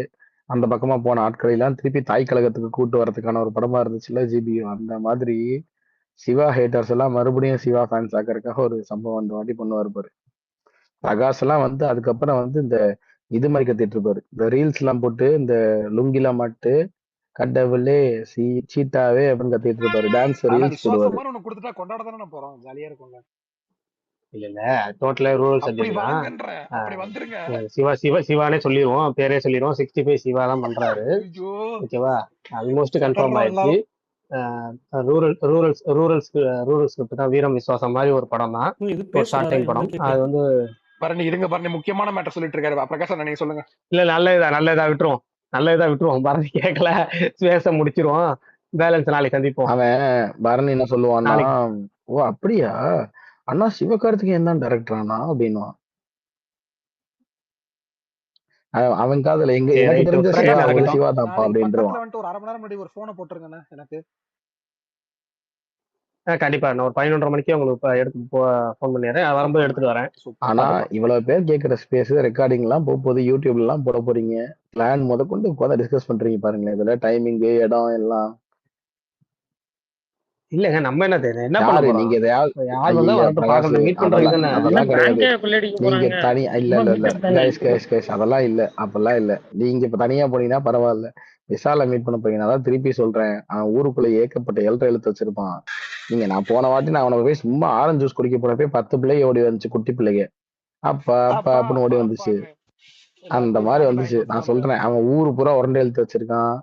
அந்த பக்கமா போன ஆட்களை எல்லாம் திருப்பி தாய் கழகத்துக்கு கூட்டு வரதுக்கான ஒரு படமா இருந்துச்சுல்ல ஜிபியு. அந்த மாதிரி சிவா ஹேட்டர்ஸ் எல்லாம் மறுபடியும் சிவா ஃபேன்ஸ் ஆக்கிறதுக்காக ஒரு சம்பவம் அந்த வாட்டி பண்ணுவார் பாரு. பிரகாஷ் எல்லாம் வந்து அதுக்கப்புறம் வந்து இந்த இது மாதிரி கத்திட்டு இருப்பாரு. இந்த ரீல்ஸ் எல்லாம் போட்டு இந்த லுங்கிலாம் மாட்டு கடவுளே சீட்டாவே அப்படின்னு கத்திட்டு இருப்பாரு. டான்ஸ் ஆனா ரீல்ஸ் விசுவாசம் போடுவாரு. மாதிரி ஒண்ணு கொடுத்துட்டா கொண்டாட தானே போறோம், ஜாலியா இருக்கும்ல. இல்ல டோட்டலா ரூரல் அப்படி சர்ஜரி தான். வாங்கன்ற, அப்படி வந்துருங்க. சிவானே சொல்லிடுவோம், பேரே சொல்லிடுவோம். 65 சிவா தான் பண்றாரு. ஐயோ ஓகேவா? ஆல்மோஸ்ட் கன்ஃபார்ம் செதறோம் ஆயிடுச்சு. எல்லாரும். ரூரல் ஸ்கிரிப்ட் தான். வீரம் விசுவாசம் மாதிரி ஒரு படம் தான், இது ஒரு ஷார்ட் டைம் படம். அது வந்து பரணி இருங்க, பரணி முக்கியமான மேட்டர் சொல்லிட்டு இருக்காரு. பிரகாஷ் அண்ணா நீங்க சொல்லுங்க. இல்ல நல்ல இதா விட்டுருவோம். பரணி கேட்கல, பேச முடிச்சிருவோம். பேலன்ஸ் நாளைக்கு சந்திப்போம். அவன் பரணி என்ன சொல்லுவான்னா, ஓ அப்படியா அண்ணா சிவகார்த்திகேயன் தான் டைரக்டரானா அப்படின்னா அவன் காதுல எங்க சரி எனக்கு ரைட் தெரிஞ்ச சிவா பிரகாஷ் ஒரு இருக்கட்டும். சிவா தான்ப்பா நாளைக்கு அப்படின்றவான். பக்கத்துல வந்துட்டு ஒரு 1/2 மணி நேரம் முன்னாடி ஒரு போனை போட்டுருங்கண்ணே எனக்கு. கண்டிப்பா நான் ஒரு 11:30 மணிக்கே உங்களுக்கு எடுத்து ஃபோன் பண்ணிடுறேன். வரும்போது எடுத்துட்டு வரேன். ஆனா பார்த்துக்கலாம். இவ்வளவு பேர் கேட்கிற ஸ்பேஸ் ரெக்கார்டிங் எல்லாம் போகுது, யூடியூப்ல எல்லாம் போட போறீங்க, பிளான் முதற்கொண்டு உட்காந்து டிஸ்கஸ் பண்றீங்க பாருங்களேன். இதுல டைமிங் இடம் எல்லாம் இல்லங்க நம்ம என்ன தெரியும் என்ன பண்ண யாரு போறோம்? நீங்க எதையாவது யார் வந்தா ஐயா வரட்டும், பிரகாஷ் பார்க்கறது மீட் பண்றதுக்கு அதெல்லாம் தானே. என்ன அதெல்லாம் கிடையாது. பிராங்கே கொள்ளையடிக்க நீங்க போறாங்க. தனி இல்ல சும்மா இல்ல இல்ல மீட்டப் தானே. கைஸ் அதெல்லாம் இல்ல, அப்பெல்லாம் இல்ல. நீங்க இப்ப தனியா போனீங்கன்னா பரவாயில்ல, விசால மீட் பண்ண போறீங்க. நான் தான் திருப்பி சொல்றேன், அவன் ஊருக்குள்ள ஏகப்பட்ட எழுத்து வச்சிருப்பான். நான் போன வாட்டி நான் அவனை போய் சும்மா ஆரஞ்சு ஜூஸ் குடிக்க போனப்ப 10 பிள்ளைங்க ஓடி வந்துச்சு, குட்டி பிள்ளைங்க. அப்பா அப்பா அப்படின்னு ஓடி வந்துச்சு. அந்த மாதிரி வந்துச்சு. நான் சொல்றேன், அவன் ஊரு பூரா உரண்டை எழுத்து வச்சிருக்கான்.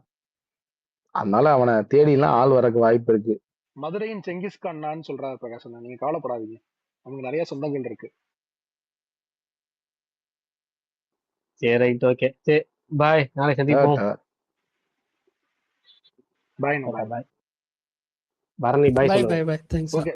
அதனால அவனை தேடிலாம் ஆள் வரக்கு வாய்ப்பு இருக்கு. மதுரையின் செங்கிஸ்கான்னு சொல்றாரு பிரகாஷ். நீங்க கவலைப்படாதீங்க, நமக்கு நிறைய சொந்தங்கள் இருக்கு. சரி ரைட் ஓகே சரி பாய், நாளைக்கு சந்திப்போம். Bye. Bye Bharani bye bye சொல்லுங்க. Bye bye. தேங்க்ஸ். ஓகே.